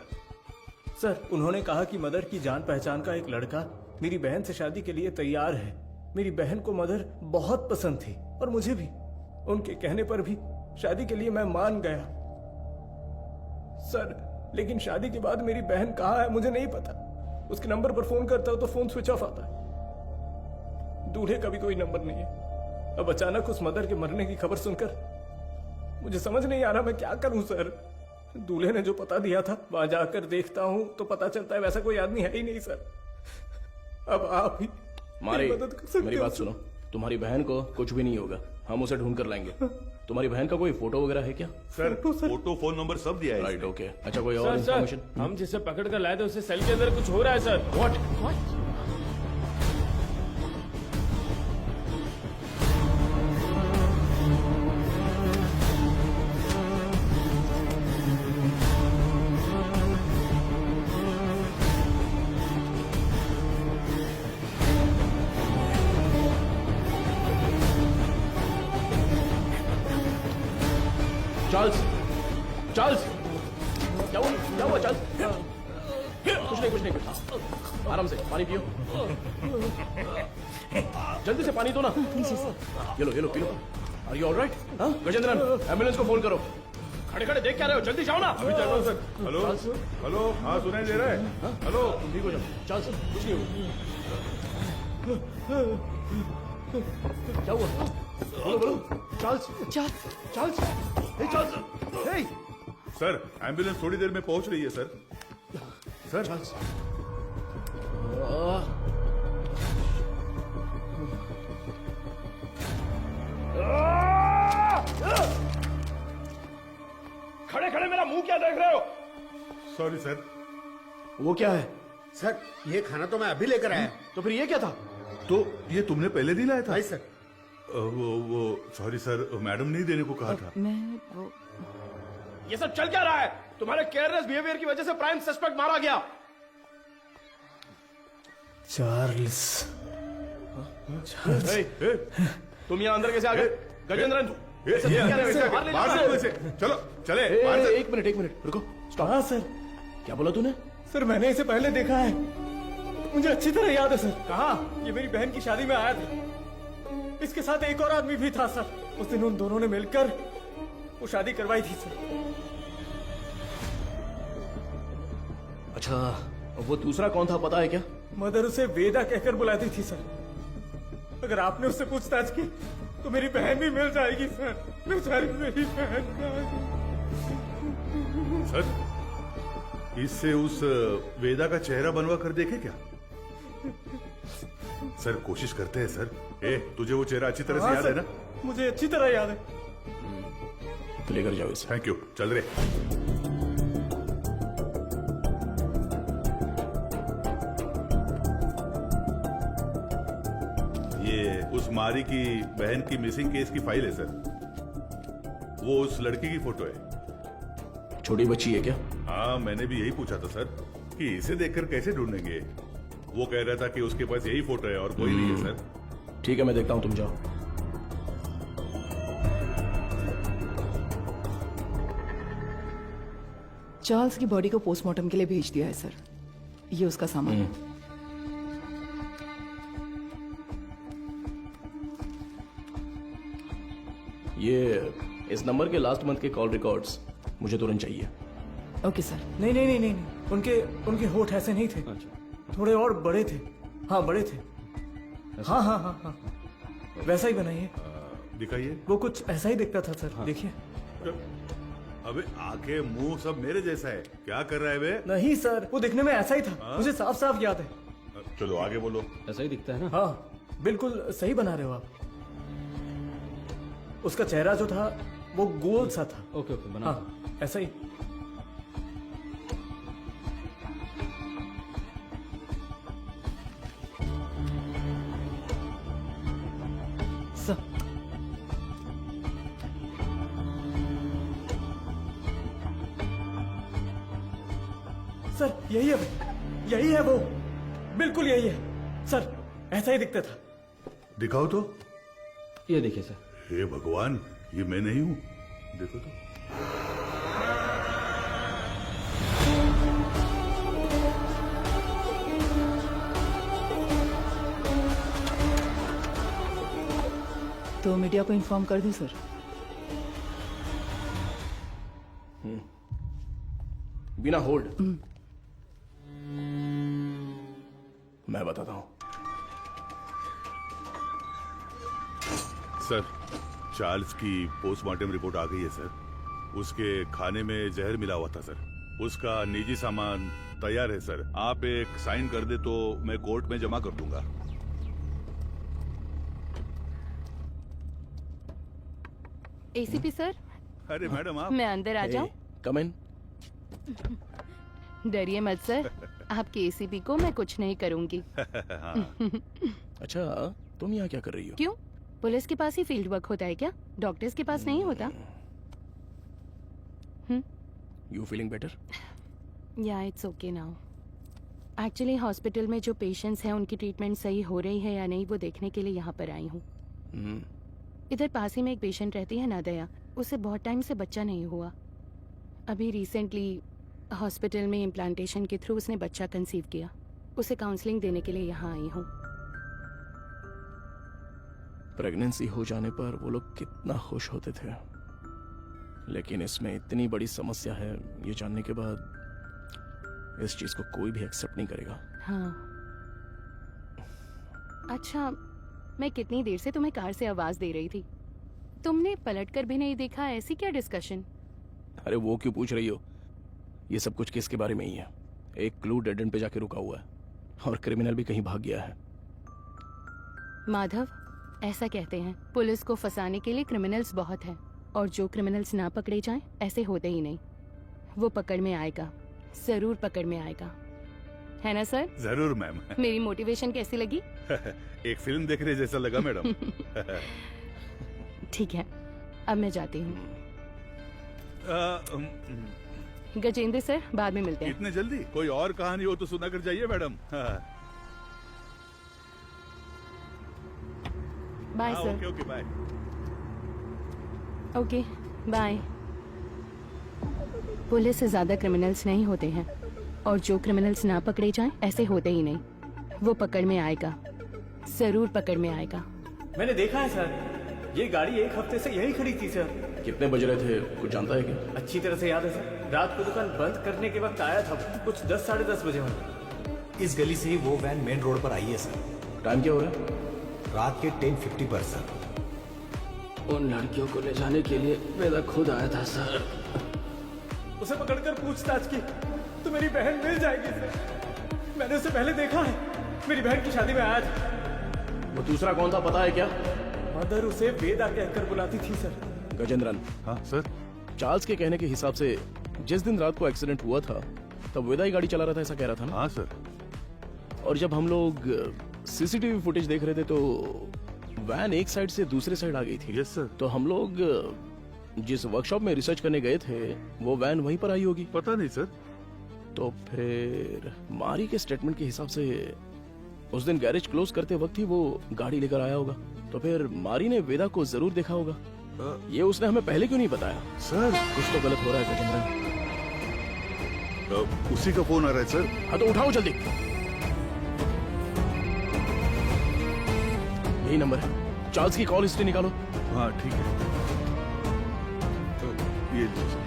सर उन्होंने कहा कि मदर की जान पहचान का एक लड़का मेरी बहन से शादी के लिए तैयार है। मेरी बहन को मदर बहुत पसंद थी और मुझे भी। उनके कहने पर भी शादी के लिए मैं मान गया। सर लेकिन शादी के बाद मेरी बहन कहाँ है मुझे नहीं पता। उसके नंबर पर फोन करता हूं तो फोन स्विच ऑफ आता है। दूल्हे का भी कोई नंबर नहीं है। अब अचानक उस मदर के मरने की खबर सुनकर मुझे समझ नहीं आ रहा मैं क्या करूं सर। दूल्हे ने जो पता दिया था वहां जाकर देखता हूं तो पता चलता है वैसा कोई आदमी है ही नहीं सर। अब आप ही मारे, मदद कर सकते मेरी हो बात सर। सुनो। तुम्हारी बहन को कुछ भी नहीं होगा, हम उसे ढूंढ कर लाएंगे। तुम्हारी बहन का कोई फोटो वगैरह है क्या? सर फोटो, फोन नंबर सब दिया है। Right, okay. अच्छा कोई और इन्फॉर्मेशन? हम जिसे पकड़ कर लाए थे उससे सेल के अंदर कुछ हो रहा है सर। व्हाट? चार्ल्स, चार्ल्स, क्या हुआ? क्या हुआ चार्ल्स? कुछ नहीं, कुछ नहीं, कुछ। आराम से पानी पियो। जल्दी से पानी दो ना। ये लो, ये लो, पी लो। Are you all right? Gajendran, ambulance को फोन करो। खड़े खड़े देख क्या रहे हो? जल्दी जाओ ना। अभी चल रहा हूं सर। हेलो हेलो, हाँ सुनाई दे रहा है? हेलो, ठीक हो जाओ। चार्ल्स कुछ नहीं होगा। क्या हुआ? बोलो बोलो। चार्ल्स, चार्ल्स, चार्ल्स, हे चार्ल्स, हे। सर एम्बुलेंस थोड़ी देर में पहुंच रही है सर। सर चार्ल्स, खड़े खड़े मेरा मुंह क्या देख रहे हो? Sorry sir. वो क्या है? सर ये खाना तो मैं अभी लेकर आया। तो फिर ये क्या था? तो ये तुमने पहले नहीं लाया था? नहीं सर। वो सॉरी सर, मैडम नहीं देने को कहा था। मैं वो ये सब चल क्या रहा है? तुम्हारे केयरलेस बिहेवियर की वजह से प्राइम सस्पेक्ट मारा गया। चार्ल्स, हे, हे, तुम यहाँ अंदर कैसे आ गए? गजेंद्रन, चलो चले। एक मिनट, एक मिनट, रुको, स्टॉप। हाँ सर। क्या बोला तूने? सर मैंने इसे पहले देखा है, मुझे अच्छी तरह याद है सर। कहाँ? ये मेरी बहन की शादी में आया था। इसके साथ एक और आदमी भी था सर। उस दिन उन दोनों ने मिलकर वो शादी करवाई थी सर। अच्छा, वो दूसरा कौन था पता है क्या? मदर उसे वेदा कहकर बुलाती थी सर। अगर आपने उससे पूछताछ की तो मेरी बहन भी मिल जाएगी सर। बेचारी मेरी बहन। सर इससे उस वेदा का चेहरा बनवा कर देखे क्या? सर कोशिश करते हैं सर। तुझे वो चेहरा अच्छी तरह से याद है ना? मुझे अच्छी तरह याद है। लेकर जाओ इसे। थैंक यू, चल रहे। ये उस मारी की बहन की मिसिंग केस की फाइल है सर। वो उस लड़की की फोटो है। छोटी बच्ची है क्या? हाँ मैंने भी यही पूछा था सर कि इसे देखकर कैसे ढूंढेंगे। वो कह रहा था कि उसके पास यही फोटो है और कोई नहीं है सर। ठीक है, मैं देखता हूं, तुम जाओ। चार्ल्स की बॉडी को पोस्टमार्टम के लिए भेज दिया है सर। ये उसका सामान। ये इस नंबर के लास्ट मंथ के कॉल रिकॉर्ड्स मुझे तुरंत चाहिए। Okay sir. नहीं नहीं नहीं नहीं नहीं। उनके होठ ऐसे नहीं थे। थोड़े और बड़े थे। हाँ बड़े थे। हाँ हाँ हाँ हाँ वैसा ही बनाइए। दिखाइए। वो कुछ ऐसा ही दिखता था सर। देखिए। अबे आंखें मुंह सब मेरे जैसा है, क्या कर रहा है बे? नहीं सर, वो दिखने में ऐसा ही था। मुझे साफ साफ याद है। चलो आगे बोलो। ऐसा ही दिखता है ना? हाँ बिल्कुल सही बना रहे हो आप। उसका चेहरा जो था वो गोल सा था। ओके ओके बना। हाँ ऐसा ही। सर सर यही है वो, यही है वो, बिल्कुल यही है सर, ऐसा ही दिखता था। दिखाओ तो। ये देखिए सर। हे भगवान, ये मैं नहीं हूँ, देखो तो। तो मीडिया को इन्फॉर्म कर दूं सर? बिना होल्ड मैं बताता हूं। सर, चार्ल्स की पोस्टमार्टम रिपोर्ट आ गई है सर। उसके खाने में जहर मिला हुआ था सर। उसका निजी सामान तैयार है सर। आप एक साइन कर दे तो मैं कोर्ट में जमा कर दूंगा। ACP sir. अरे मैडम आप। मैं अंदर आ जाऊं? कम इन। डरिए मत सर, आपके एसीपी को मैं कुछ नहीं करूंगी। अच्छा, तुम यहाँ क्या कर रही हो? क्यों? पुलिस के पास ही फील्ड वर्क होता है क्या? डॉक्टर्स के पास नहीं होता? You feeling better? या it's okay now. Actually hospital में जो पेशेंट्स हैं उनकी ट्रीटमेंट सही हो रही है या नहीं वो देखने के लिए यहाँ पर आई हूँ। इधर पास ही में एक पेशेंट रहती है नादया, उसे बहुत टाइम से बच्चा नहीं हुआ। अभी रिसेंटली हॉस्पिटल में इम्प्लांटेशन के थ्रू उसने बच्चा कंसीव किया। उसे काउंसलिंग देने के लिए यहाँ आई हूँ। प्रेगनेंसी हो जाने पर वो लोग कितना खुश होते थे, लेकिन इसमें इतनी बड़ी समस्या है ये जानने के बाद इस चीज को कोई भी एक्सेप्ट नहीं करेगा। हाँ। अच्छा, मैं कितनी देर से तुम्हें कार से आवाज दे रही थी, तुमने पलटकर भी नहीं देखा? ऐसी क्या डिस्कशन? अरे वो क्यों पूछ रही हो? ये सब कुछ केस के बारे में ही है। एक क्लू डेड एंड पे जाके रुका हुआ है और क्रिमिनल भी कहीं भाग गया है। माधव, ऐसा कहते हैं पुलिस को फंसाने के लिए क्रिमिनल्स बहुत हैं, और जो क्रिमिनल्स ना पकड़े जाएं ऐसे होते ही नहीं। वो पकड़ में आएगा, जरूर पकड़ में आएगा, है ना सर? जरूर मैम। मेरी मोटिवेशन कैसी लगी? एक फिल्म देखने जैसा लगा मैडम। ठीक है, अब मैं जाती हूँ। गजेंद्र सर, बाद में मिलते हैं। इतने जल्दी? कोई और कहानी हो तो सुना कर जाइए madam. Bye sir. Okay okay bye. Okay bye. Police से ज्यादा क्रिमिनल्स नहीं होते हैं, और जो क्रिमिनल्स ना पकड़े जाएं ऐसे होते ही नहीं। वो पकड़ में आएगा, जरूर पकड़ में आएगा। मैंने देखा है सर, ये गाड़ी एक हफ्ते से यही खड़ी थी सर। कितने बज रहे थे कुछ जानता है क्या? अच्छी तरह से याद है सर, रात को दुकान बंद करने के वक्त आया था, कुछ 10 साढ़े 10 बजे होंगे। इस गली से ही वो वैन मेन रोड पर आई है सर। टाइम क्या हो रहा है? रात के 10:50 पर सर। उन लड़कियों को ले जाने के लिए वेदा खुद आया था सर। उसे पकड़कर पूछताछ की तो मेरी बहन मिल जाएगी सर। मैंने उसे पहले देखा है, मेरी बहन की शादी में आया था। वो दूसरा कौन था पता है क्या? मदर उसे वेदा कहकर बुलाती थी सर। गजेंद्रन। हाँ सर। चार्ल्स के कहने के हिसाब से जिस दिन रात को एक्सीडेंट हुआ था तब वेदा ही गाड़ी चला रहा था, ऐसा कह रहा था ना? हाँ सर। और जब हम लोग सीसीटीवी फुटेज देख रहे थे तो वैन एक साइड से दूसरे साइड आ गई थी। Yes sir. तो हम लोग जिस वर्कशॉप में रिसर्च करने गए थे वो वैन वहीं पर आई होगी। पता नहीं सर। तो फिर मारी के स्टेटमेंट के हिसाब से उस दिन गैरेज क्लोज करते वक्त ही वो गाड़ी लेकर आया होगा। तो फिर मारी ने वेदा को जरूर देखा होगा। ये उसने हमें पहले क्यों नहीं बताया? सर कुछ तो गलत हो रहा है गजेंद्रन। उसी का फोन आ रहा है सर। हाँ तो उठाओ जल्दी। यही नंबर है। चार्ल्स की कॉल हिस्ट्री निकालो। हाँ ठीक है। ये लीजिए।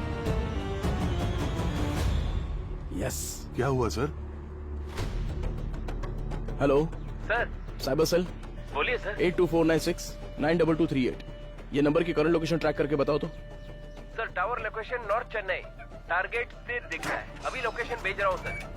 यस। क्या हुआ sir? Hello sir. Cyber cell. बोलिए सर। 8249692238। ये नंबर की करंट लोकेशन ट्रैक करके बताओ तो। Sir tower location north Chennai, target स्थिर दिख रहा है। अभी लोकेशन भेज रहा हूँ सर।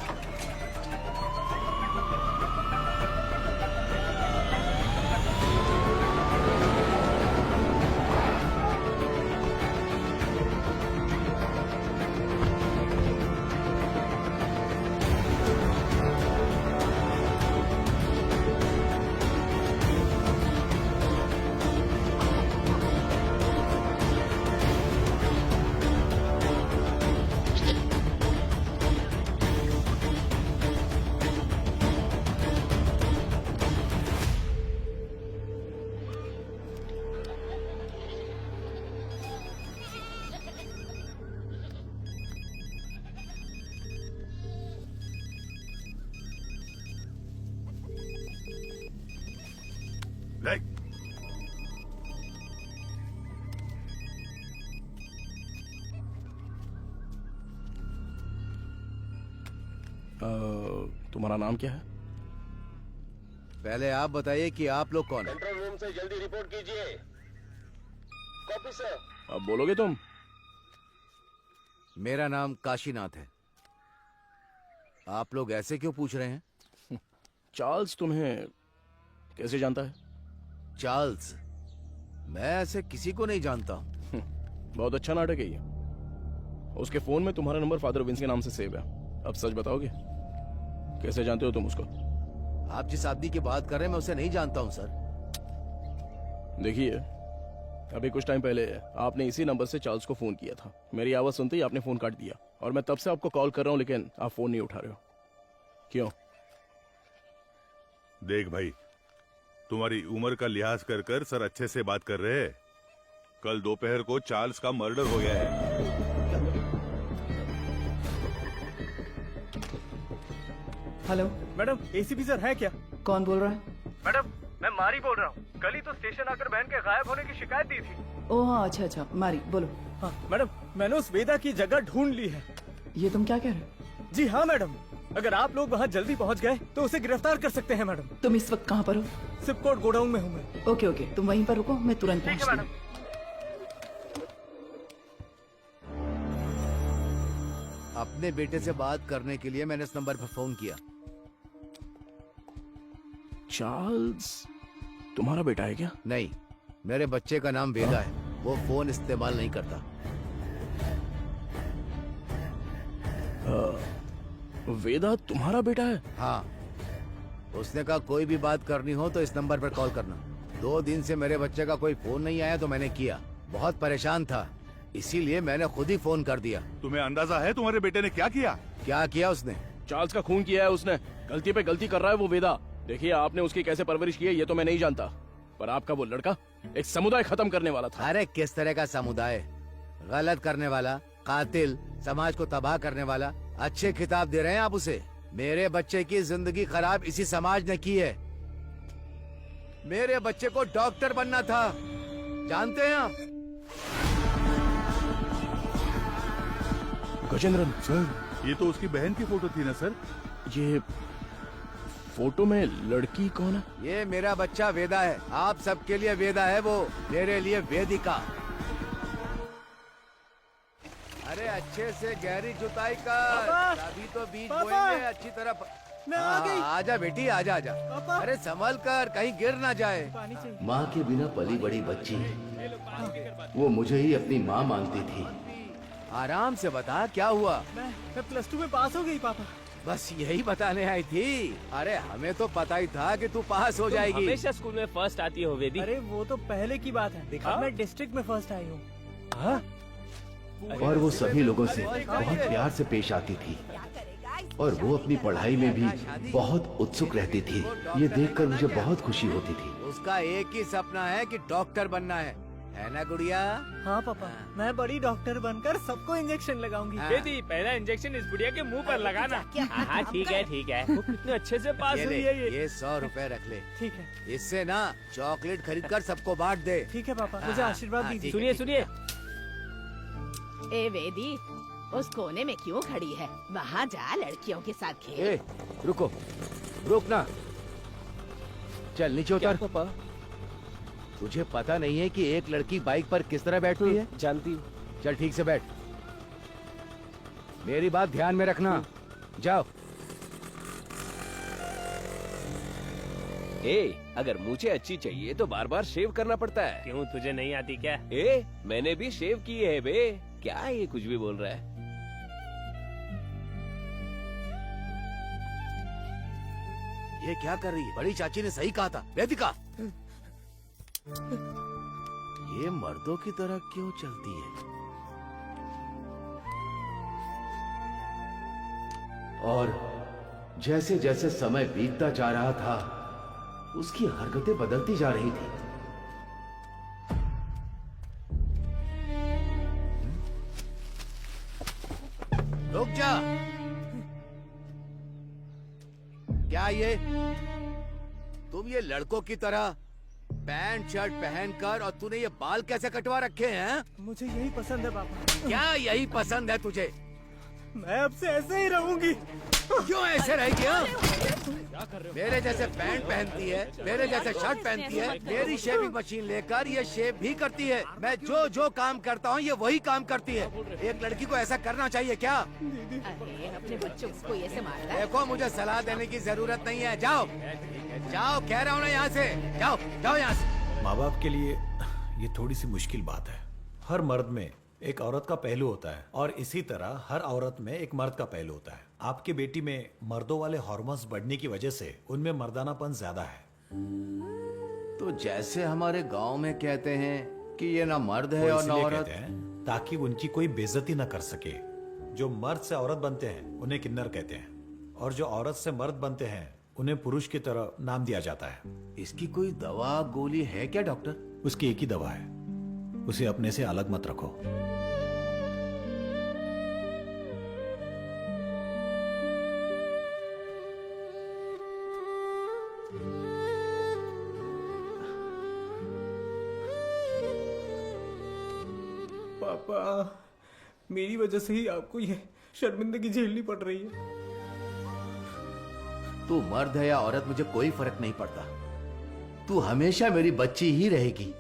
तुम्हारा नाम क्या है? पहले आप बताइए कि आप लोग कौन हैं? कंट्रोल रूम से जल्दी रिपोर्ट कीजिए। Copy sir. अब बोलोगे तुम? मेरा नाम काशीनाथ है। आप लोग ऐसे क्यों पूछ रहे हैं? चार्ल्स तुम्हें कैसे जानता है? चार्ल्स? मैं ऐसे किसी को नहीं जानता हूं। बहुत अच्छा नाटक है ये। उसके फोन में तुम्हारा नंबर फादर विंस के नाम से सेव है। अब सच बताओगे, कैसे जानते हो तुम उसको? आप जिस आदमी की बात कर रहे हैं मैं उसे नहीं जानता हूं सर। देखिए, अभी कुछ टाइम पहले आपने इसी नंबर से चार्ल्स को फोन किया था। मेरी आवाज सुनते ही आपने फोन काट दिया और मैं तब से आपको कॉल कर रहा हूं, लेकिन आप फोन नहीं उठा रहे हो। क्यों? देख भाई, तुम्हारी उम्र का लिहाज कर कर सर अच्छे से बात कर रहे हैं। कल दोपहर को चार्ल्स का मर्डर हो गया है। हेलो मैडम, एसीपी सर है क्या? कौन बोल रहा है? मैडम, मैं मारी बोल रहा हूँ। कल ही तो स्टेशन आकर बहन के गायब होने की शिकायत दी थी। ओह हाँ, अच्छा अच्छा, मारी बोलो। हाँ मैडम, मैंने उस वेदा की जगह ढूंढ ली है। ये तुम क्या कह रहे हो? जी हाँ मैडम, अगर आप लोग वहाँ जल्दी पहुँच गए तो उसे गिरफ्तार कर सकते हैं मैडम। तुम इस वक्त कहाँ पर हो? सिपकोट गोडाउन में हूँ मैं। ओके ओके, तुम वहीं पर रुको, मैं तुरंत पहुँचती हूँ। अपने बेटे से बात करने के लिए मैंने इस नंबर पर फोन किया। चार्ल्स तुम्हारा बेटा है क्या? नहीं, मेरे बच्चे का नाम वेदा है। वो फोन इस्तेमाल नहीं करता। वेदा तुम्हारा बेटा है? हाँ, उसने कहा कोई भी बात करनी हो तो इस नंबर पर कॉल करना। 2 दिन से मेरे बच्चे का कोई फोन नहीं आया तो मैंने किया। बहुत परेशान था, इसीलिए मैंने खुद ही फोन कर दिया। तुम्हें अंदाजा है तुम्हारे बेटे ने क्या किया? क्या किया उसने? चार्ल्स का खून किया है उसने। गलती पे गलती कर रहा है वो वेदा। देखिए, आपने उसकी कैसे परवरिश की है ये तो मैं नहीं जानता, पर आपका वो लड़का एक समुदाय खत्म करने वाला था। अरे किस तरह का समुदाय? गलत करने वाला, कातिल, समाज को तबाह करने वाला। अच्छे खिताब दे रहे हैं आप उसे। मेरे बच्चे की जिंदगी खराब इसी समाज ने की है। मेरे बच्चे को डॉक्टर बनना था, जानते हैं आप? गजेंद्रन सर, ये तो उसकी बहन की फोटो थी ना सर? ये फोटो में लड़की कौन है? ये मेरा बच्चा वेदा है। आप सबके लिए वेदा है वो, मेरे लिए वेदिका। अरे अच्छे से गहरी जुताई कर, अभी तो बीज बोएंगे अच्छी तरह। मैं आ गई। आजा बेटी, आजा आजा। अरे संभल कर, कहीं गिर ना जाए। माँ के बिना पली बड़ी बच्ची, वो मुझे ही अपनी माँ मानती थी। आराम से बता, क्या हुआ? मैं +2 में पास हो गई पापा। बस यही बताने आई थी। अरे हमें तो पता ही था कि तू पास हो जाएगी। हमेशा स्कूल में फर्स्ट आती हो वेदी। अरे वो तो पहले की बात है। अब मैं डिस्ट्रिक्ट में फर्स्ट आई हूँ। और वो सभी लोगों से बहुत प्यार से पेश आती थी और वो अपनी पढ़ाई में भी बहुत उत्सुक रहती थी। ये देखकर मुझे बहुत खुशी होती थी। उसका एक ही सपना है कि डॉक्टर बनना है। है ना गुड़िया? हाँ पापा, मैं बड़ी डॉक्टर बनकर सबको इंजेक्शन लगाऊंगी। बेटी पहला इंजेक्शन इस बुढ़िया के मुंह पर लगाना। हाँ ठीक है ठीक है। वो कितने अच्छे से पास हुई है ये 100 रुपए रख ले। ठीक है। इससे ना चॉकलेट खरीद कर सबको बांट दे। ठीक है पापा, मुझे आशीर्वाद दीजिए। सुनिए सुनिए, ए वेदी, उस कोने में क्यों खड़ी है? वहाँ जा, लड़कियों के साथ खेल। रुको, रुक ना। चल नीचे उतर। पापा, तुझे पता नहीं है कि एक लड़की बाइक पर किस तरह बैठती है? जानती हूँ। चल ठीक से बैठ। मेरी बात ध्यान में रखना। जाओ। अगर मुझे अच्छी चाहिए तो बार बार शेव करना पड़ता है। क्यों तुझे नहीं आती क्या? मैंने भी शेव की है बे। क्या ये कुछ भी बोल रहा है? ये क्या कर रही है? बड़ी चाची ने सही कहा था। वेदिका, ये मर्दों की तरह क्यों चलती है? और जैसे जैसे समय बीतता जा रहा था, उसकी हरकतें बदलती जा रही थी। रुक जा। क्या ये तुम ये लड़कों की तरह पैंट शर्ट पहनकर, और तूने ये बाल कैसे कटवा रखे हैं? मुझे यही पसंद है पापा। क्या यही पसंद है तुझे? मैं अब से ऐसे ही रहूंगी। क्यों ऐसे रहेगी? हाँ? मेरे जैसे पैंट पहनती है, मेरे जैसे शर्ट पहनती है, मेरी शेविंग मशीन लेकर ये शेव भी करती है। मैं जो जो काम करता हूँ ये वही काम करती है। एक लड़की को ऐसा करना चाहिए क्या? अरे अपने बच्चों को ऐसे मारता है? देखो, मुझे सलाह देने की जरूरत नहीं है। जाओ जाओ, कह रहा हूँ ना, यहाँ से जाओ, जाओ यहाँ से। माँ बाप के लिए ये थोड़ी सी मुश्किल बात है। हर मर्द में एक औरत का पहलू होता है, और इसी तरह हर औरत में एक मर्द का पहलू होता है। आपकी बेटी में मर्दों वाले हार्मोन्स बढ़ने की वजह से उनमें मर्दानापन ज्यादा है। तो जैसे हमारे गांव में कहते हैं कि ये ना मर्द है वो और ना इसलिए औरत। कहते हैं ताकि उनकी कोई बेइज्जती न कर सके। जो मर्द से औरत बनते हैं उन्हें किन्नर कहते हैं, और जो औरत से मर्द बनते हैं उन्हें पुरुष की तरह नाम दिया जाता है। इसकी कोई दवा गोली है क्या डॉक्टर? उसकी एक ही दवा है, उसे अपने से अलग मत रखो। पापा, मेरी वजह से ही आपको ये शर्मिंदगी झेलनी पड़ रही है। तू मर्द है या औरत, मुझे कोई फर्क नहीं पड़ता। तू हमेशा मेरी बच्ची ही रहेगी।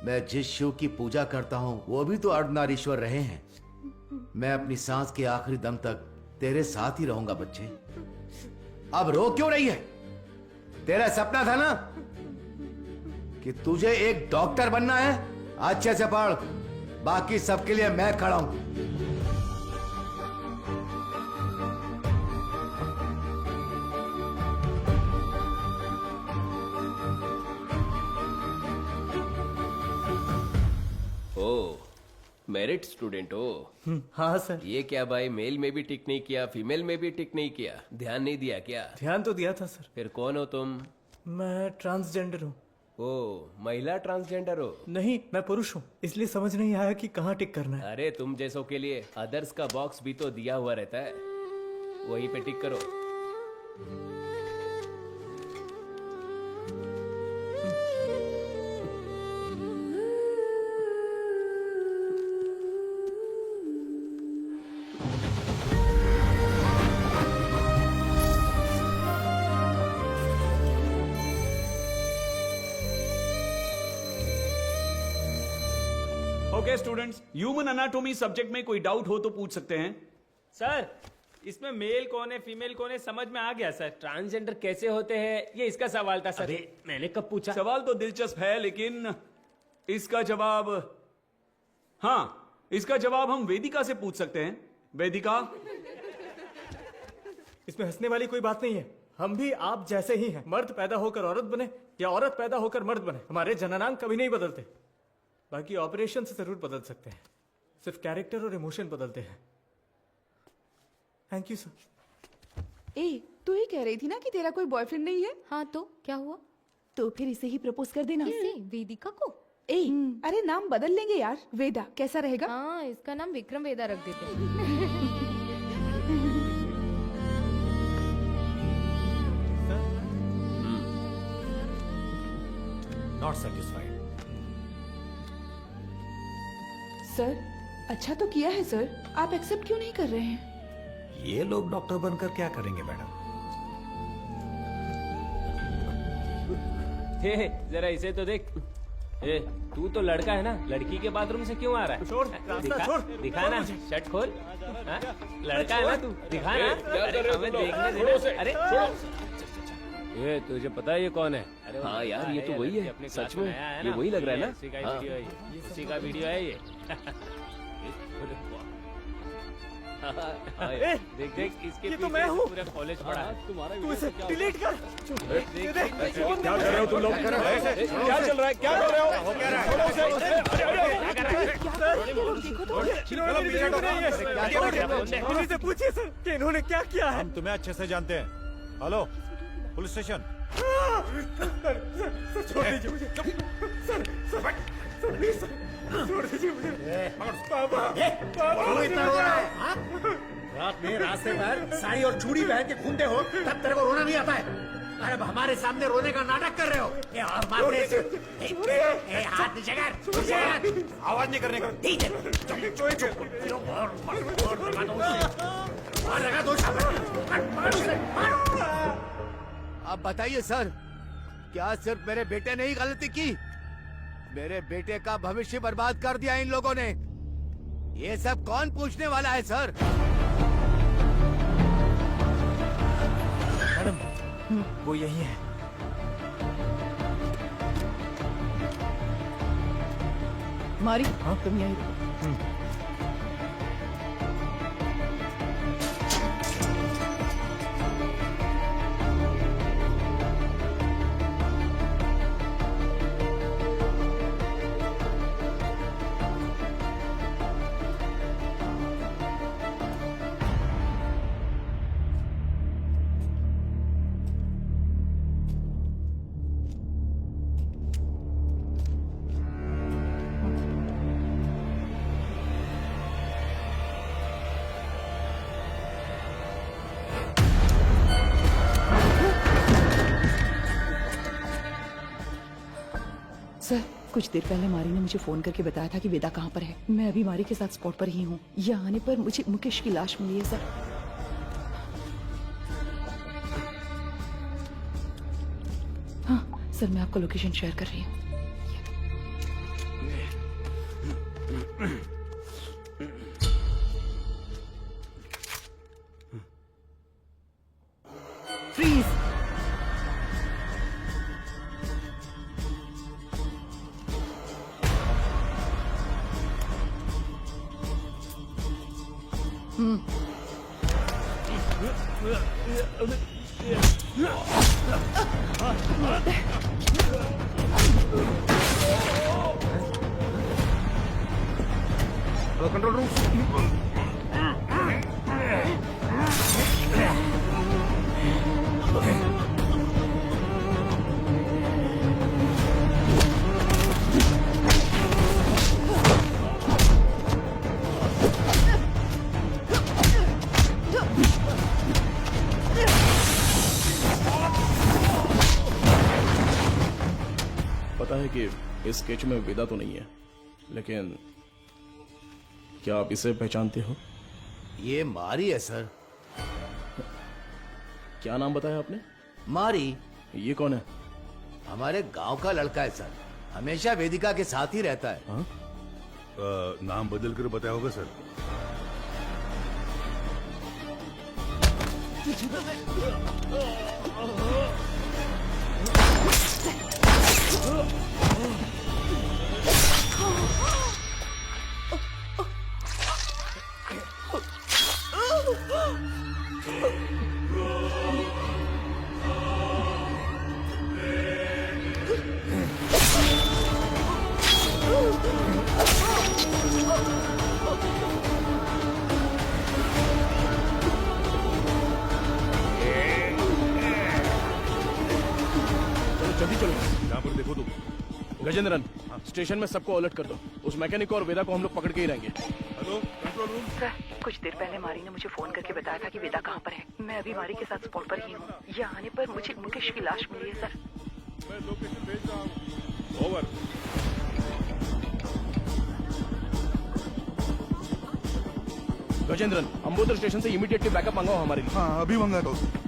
मैं जिस शिव की पूजा करता हूँ वो भी तो अर्धनारीश्वर रहे हैं। मैं अपनी सांस के आखिरी दम तक तेरे साथ ही रहूंगा बच्चे। अब रो क्यों रही है? तेरा सपना था ना कि तुझे एक डॉक्टर बनना है। अच्छे से पढ़, बाकी सबके लिए मैं खड़ा हूं। मेरिट स्टूडेंट हो? हाँ सर। ये क्या भाई, मेल में भी टिक नहीं किया, फीमेल में भी टिक नहीं किया, ध्यान नहीं दिया क्या? ध्यान तो दिया था सर। फिर कौन हो तुम? मैं ट्रांसजेंडर हूँ। ओ, महिला ट्रांसजेंडर हो? नहीं, मैं पुरुष हूँ, इसलिए समझ नहीं आया कि कहाँ टिक करना है। अरे तुम जैसों के लिए अदर्स का बॉक्स भी तो दिया हुआ रहता है, वहीं पे टिक करो। Okay students, human anatomy subject में कोई डाउट हो तो पूछ सकते हैं। सर, इसमें मेल कौन है फीमेल कौन है समझ में आ गया सर। ट्रांसजेंडर कैसे होते हैं ये इसका सवाल था सर। मैंने कब पूछा? सवाल तो दिलचस्प है, लेकिन इसका जवाब, हाँ, इसका जवाब हम वेदिका से पूछ सकते हैं। वेदिका, इसमें हंसने वाली कोई बात नहीं है। हम भी आप जैसे ही हैं। मर्द पैदा होकर औरत बने या औरत पैदा होकर मर्द बने, हमारे जननांग कभी नहीं बदलते। बाकी ऑपरेशन से जरूर बदल सकते हैं, सिर्फ कैरेक्टर और इमोशन बदलते हैं। Thank you sir. ए, तू ही कह रही थी ना कि तेरा कोई बॉयफ्रेंड नहीं है? हाँ तो क्या हुआ? तो फिर इसे ही प्रपोज कर देना। किसे? वेदिका को? ए, अरे नाम बदल लेंगे यार, वेदा कैसा रहेगा? हाँ, इसका नाम विक्रम वेदा रख देते हैं। Not satisfied. सर अच्छा तो किया है सर, आप एक्सेप्ट क्यों नहीं कर रहे हैं? ये लोग डॉक्टर बनकर क्या करेंगे मैडम? हे, जरा इसे तो देख। ए, तू तो लड़का है ना, लड़की के बाथरूम से क्यों आ रहा है? दिखा ना, शर्ट खोल। हाँ? लड़का है ना तू, दिखा ना। अरे हमें देखने देना। अरे ये तुझे पता है ये कौन है? अरे हाँ यार, ये तो वही है। सच में ये वही लग रहा है ना? उसी का वीडियो है ये। देख देख, इसके ये तो मैं हूँ। पूरा कॉलेज पढ़ा है। तू इसे डिलीट कर। क्या कर रहे हो तुम लोग? क्या चल रहा है? क्या कर रहे हो? इन्हीं से पूछिए सर कि इन्होंने क्या किया है। हम तुम्हें अच्छे से जानते हैं। Hello, police station. सर छोड़ दीजिए मुझे। सर प्लीज छोड़ दीजिए मुझे। पापा क्यों इतना रो रहा है? हाँ? रात में रास्ते पर साड़ी और चूड़ी पहन के घूमते हो, तब तेरे को रोना नहीं आता है? अरे अब हमारे सामने रोने का नाटक कर रहे हो। और हाथ नीचे कर, आवाज नहीं करने का। ठीक है, अब बताइए सर, क्या सिर्फ मेरे बेटे ने ही गलती की? मेरे बेटे का भविष्य बर्बाद कर दिया इन लोगों ने। ये सब कौन पूछने वाला है सर? मैडम, वो यही है। मारी, तुम यहीं रहो। सर कुछ देर पहले मारी ने मुझे फोन करके बताया था कि वेदा कहाँ पर है। मैं अभी मारी के साथ स्पॉट पर ही हूँ। यहाँ आने पर मुझे मुकेश की लाश मिली है सर। हाँ सर, मैं आपको लोकेशन शेयर कर रही हूँ। फ्रीज। Control room. पता है कि इस स्केच में वेदा तो नहीं है, लेकिन क्या आप इसे पहचानते हो? ये मारी है सर। क्या नाम बताया आपने? मारी। ये कौन है? हमारे गांव का लड़का है सर, हमेशा वेदिका के साथ ही रहता है। नाम बदल कर बताया होगा सर। जल्दी चलो। यहाँ पर देखो तुम। गजेंद्रन, स्टेशन में सबको अलर्ट कर दो। उस मैकेनिक और वेदा को हम लोग पकड़ के ही रहेंगे। Hello control room. सर, कुछ देर पहले मारी ने मुझे फोन करके बताया था कि वेदा कहाँ पर है। मैं अभी मारी के साथ स्पॉट पर ही हूँ। यहाँ आने पर मुझे मुकेश की लाश मिली है सर। मैं लोकेशन भेज रहा हूँ। ओवर। गजेंद्रन, अंबोदर स्टेशन से इमीडिएटली बैकअप मंगाओ हमारे लिए। हाँ, अभी मंगाता हूँ।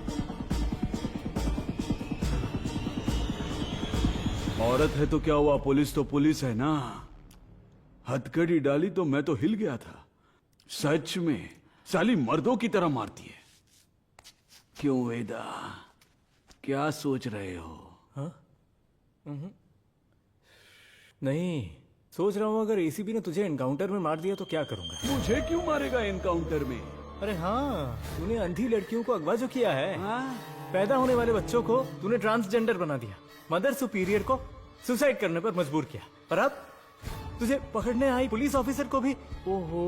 औरत है तो क्या हुआ, पुलिस तो पुलिस है ना। हथकड़ी डाली तो मैं तो हिल गया था। सच में साली मर्दों की तरह मारती है। क्यों वेदा, क्या सोच रहे हो? हाँ? नहीं, सोच रहा हूँ अगर एसीपी ने तुझे एनकाउंटर में मार दिया तो क्या करूंगा। मुझे क्यों मारेगा एनकाउंटर में? अरे हाँ, तूने अंधी लड़कियों को अगवा जो किया है। पैदा होने वाले बच्चों को तूने ट्रांसजेंडर बना दिया। मदर सुपीरियर को सुसाइड करने पर मजबूर किया। और अब तुझे पकड़ने आई पुलिस ऑफिसर को भी। ओहो,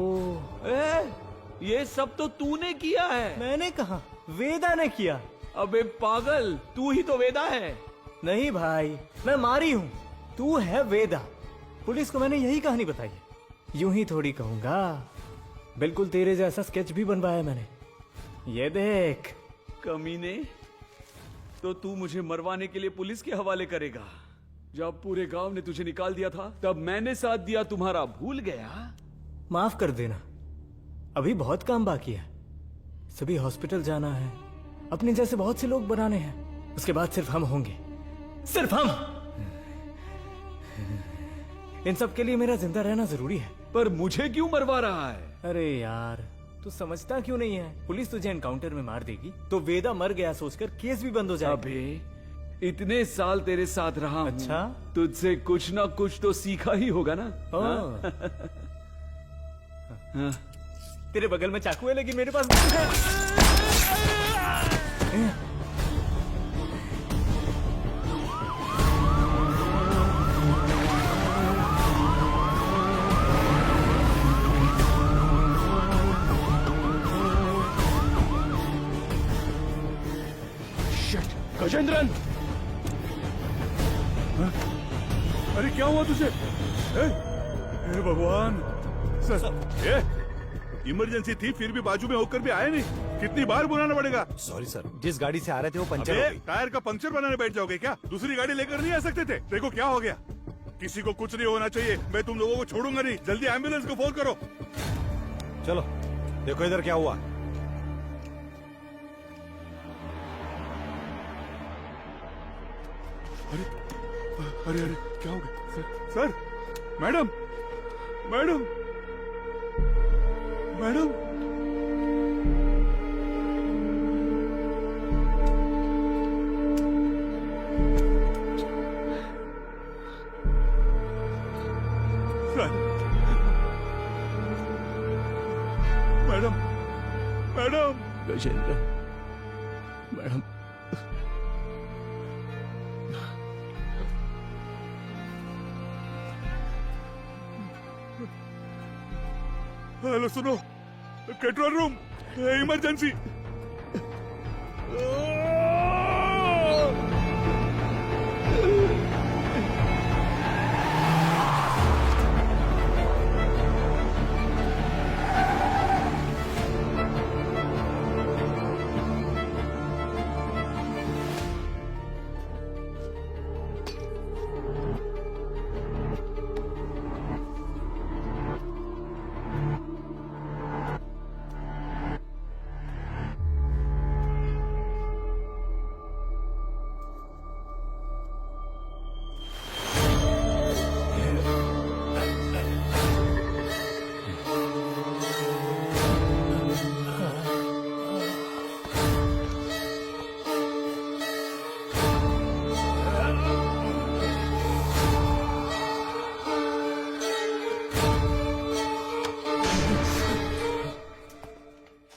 ये सब तो तूने किया है। मैंने कहा, वेदा ने किया। अबे पागल, तू ही तो वेदा है। नहीं भाई, मैं मारी हूँ, तू है वेदा। पुलिस को मैंने यही कहानी बताई है। यूं ही थोड़ी कहूंगा, बिल्कुल तेरे जैसा स्केच भी बनवाया मैंने। ये देख। कमीने, तो तू मुझे मरवाने के लिए पुलिस के हवाले करेगा? जब पूरे गांव ने तुझे निकाल दिया था तब मैंने साथ दिया तुम्हारा, भूल गया? माफ कर देना, अभी बहुत काम बाकी है। सभी हॉस्पिटल जाना है, अपने जैसे बहुत से लोग बनाने हैं। उसके बाद सिर्फ हम होंगे, सिर्फ हम। इन सब के लिए मेरा जिंदा रहना जरूरी है। पर मुझे क्यों मरवा रहा है? अरे यार, तू समझता क्यों नहीं है? पुलिस तुझे एनकाउंटर में मार देगी तो वेदा मर गया सोचकर केस भी बंद हो जाएगा। अबे, इतने साल तेरे साथ रहा हूं, अच्छा? तुझसे कुछ ना कुछ तो सीखा ही होगा ना। हाँ? तेरे बगल में चाकू है लेकिन मेरे पास गजेंद्रन, अरे क्या हुआ तुझे? हे भगवान सर, इमरजेंसी थी फिर भी बाजू में होकर भी आए नहीं। कितनी बार बुलाना पड़ेगा? सॉरी सर, जिस गाड़ी से आ रहे थे वो पंचर हो गई। टायर का पंक्चर बनाने बैठ जाओगे क्या? दूसरी गाड़ी लेकर नहीं आ सकते थे? देखो क्या हो गया। किसी को कुछ नहीं होना चाहिए। मैं तुम लोगों को छोड़ूंगा नहीं। जल्दी एम्बुलेंस को फोन करो। चलो देखो इधर क्या हुआ। अरे अरे अरे क्या हो गया? Sir, madam madam madam, sir, madam madam, Gajendra, madam, hello सुनो, कंट्रोल रूम, इमरजेंसी।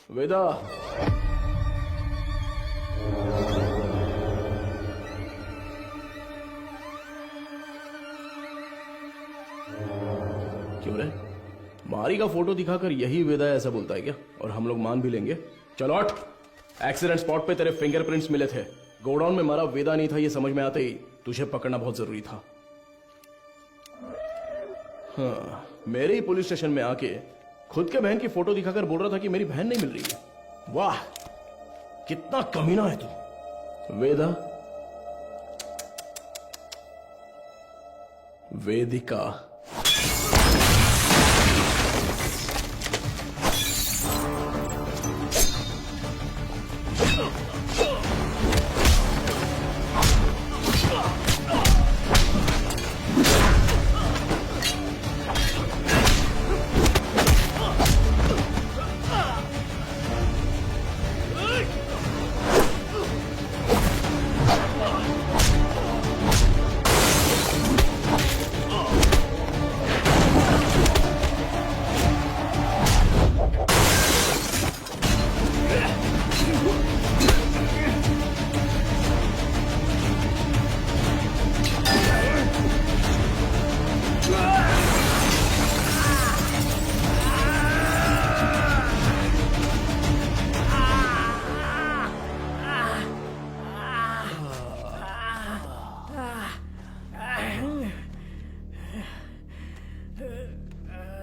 वेदा, क्यों रे? मारी का फोटो दिखाकर यही वेदा ऐसा बोलता है क्या? और हम लोग मान भी लेंगे? चलो हट। एक्सीडेंट स्पॉट पे तेरे फिंगरप्रिंट्स मिले थे। गोडाउन में मारा वेदा नहीं था ये समझ में आते ही तुझे पकड़ना बहुत जरूरी था। हाँ, मेरे ही पुलिस स्टेशन में आके खुद के बहन की फोटो दिखाकर बोल रहा था कि मेरी बहन नहीं मिल रही है। वाह, कितना कमीना है तू। वेदा, वेदिका,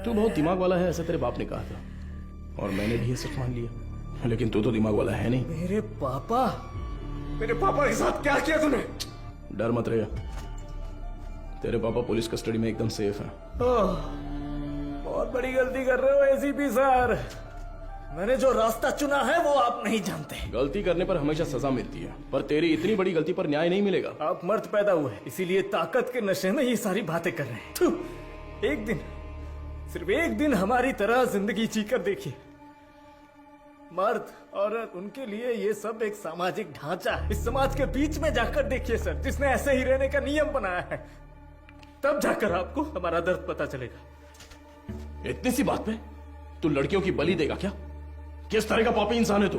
तू बहुत दिमाग वाला है ऐसा तेरे बाप ने कहा था और मैंने भी ये सच मान लिया, लेकिन तू तो दिमाग वाला है नहीं। मेरे पापा के साथ क्या किया तूने? डर मत रहे, तेरे पापा पुलिस कस्टडी में एकदम सेफ हैं। बहुत बड़ी गलती कर रहे हो एसीपी सर। मैंने जो रास्ता चुना है वो आप नहीं जानते। गलती करने पर हमेशा सजा मिलती है, पर तेरी इतनी बड़ी गलती पर न्याय नहीं मिलेगा। आप मर्द पैदा हुए इसीलिए ताकत के नशे में ये सारी बातें कर रहे हैं। थू, एक दिन, सिर्फ एक दिन हमारी तरह जिंदगी जीकर देखिए। मर्द औरत उनके लिए ये सब एक सामाजिक ढांचा है। इस समाज के बीच में जाकर देखिए सर, जिसने ऐसे ही रहने का नियम बनाया है, तब जाकर आपको हमारा दर्द पता चलेगा। इतनी सी बात पे तू लड़कियों की बलि देगा क्या? किस तरह का पापी इंसान है तू?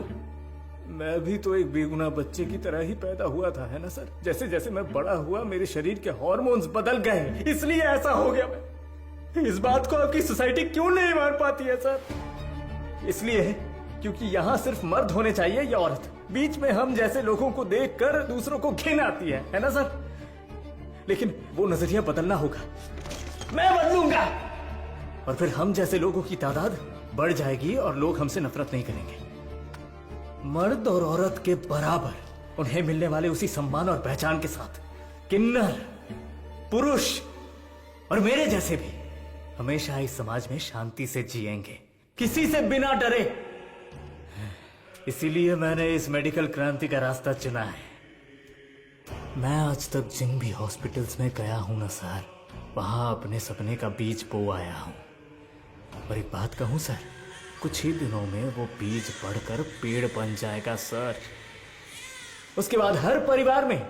मैं भी तो एक बेगुनाह बच्चे की तरह ही पैदा हुआ था, है ना सर? जैसे जैसे मैं बड़ा हुआ मेरे शरीर के हार्मोन्स बदल गए, इसलिए ऐसा हो गया। मैं इस बात को आपकी सोसाइटी क्यों नहीं मान पाती है सर? इसलिए क्योंकि यहाँ सिर्फ मर्द होने चाहिए या औरत। बीच में हम जैसे लोगों को देखकर दूसरों को घिन आती है ना सर? लेकिन वो नजरिया बदलना होगा, मैं बदलूंगा, और फिर हम जैसे लोगों की तादाद बढ़ जाएगी और लोग हमसे नफरत नहीं करेंगे। मर्द और औरत के बराबर उन्हें मिलने वाले उसी सम्मान और पहचान के साथ किन्नर, पुरुष और मेरे जैसे भी हमेशा इस समाज में शांति से जिएंगे, किसी से बिना डरे। इसीलिए मैंने इस मेडिकल क्रांति का रास्ता चुना है। मैं आज तक जिन भी हॉस्पिटल्स में गया हूं ना सर, वहां अपने सपने का बीज बो आया हूं। और एक बात कहूं सर, कुछ ही दिनों में वो बीज बढ़कर पेड़ बन जाएगा सर। उसके बाद हर परिवार में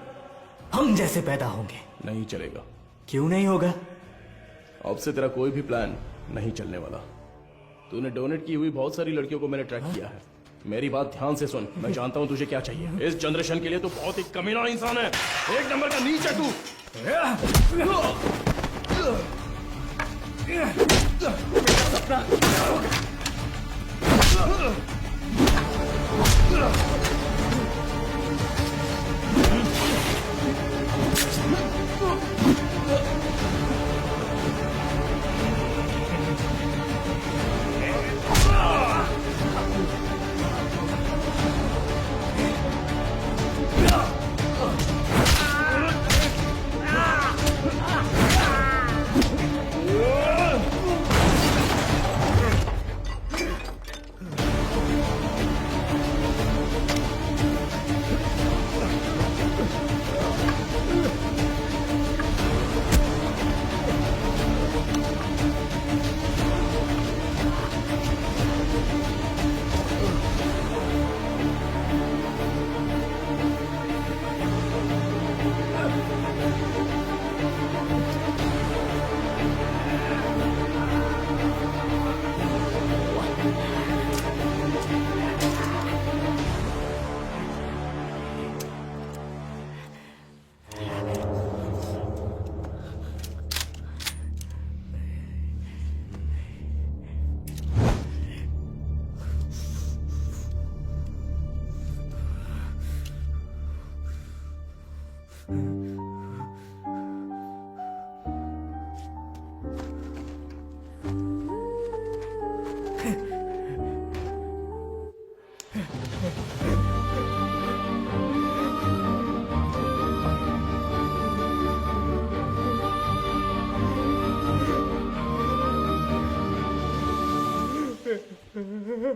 हम जैसे पैदा होंगे। नहीं चलेगा। क्यों नहीं होगा? अब से तेरा कोई भी प्लान नहीं चलने वाला। तूने डोनेट की हुई बहुत सारी लड़कियों को मैंने ट्रैक किया है। मेरी बात ध्यान से सुन, मैं जानता हूं तुझे क्या चाहिए। इस जनरेशन के लिए तू बहुत ही कमीना इंसान है, एक नंबर का नीच है तू। है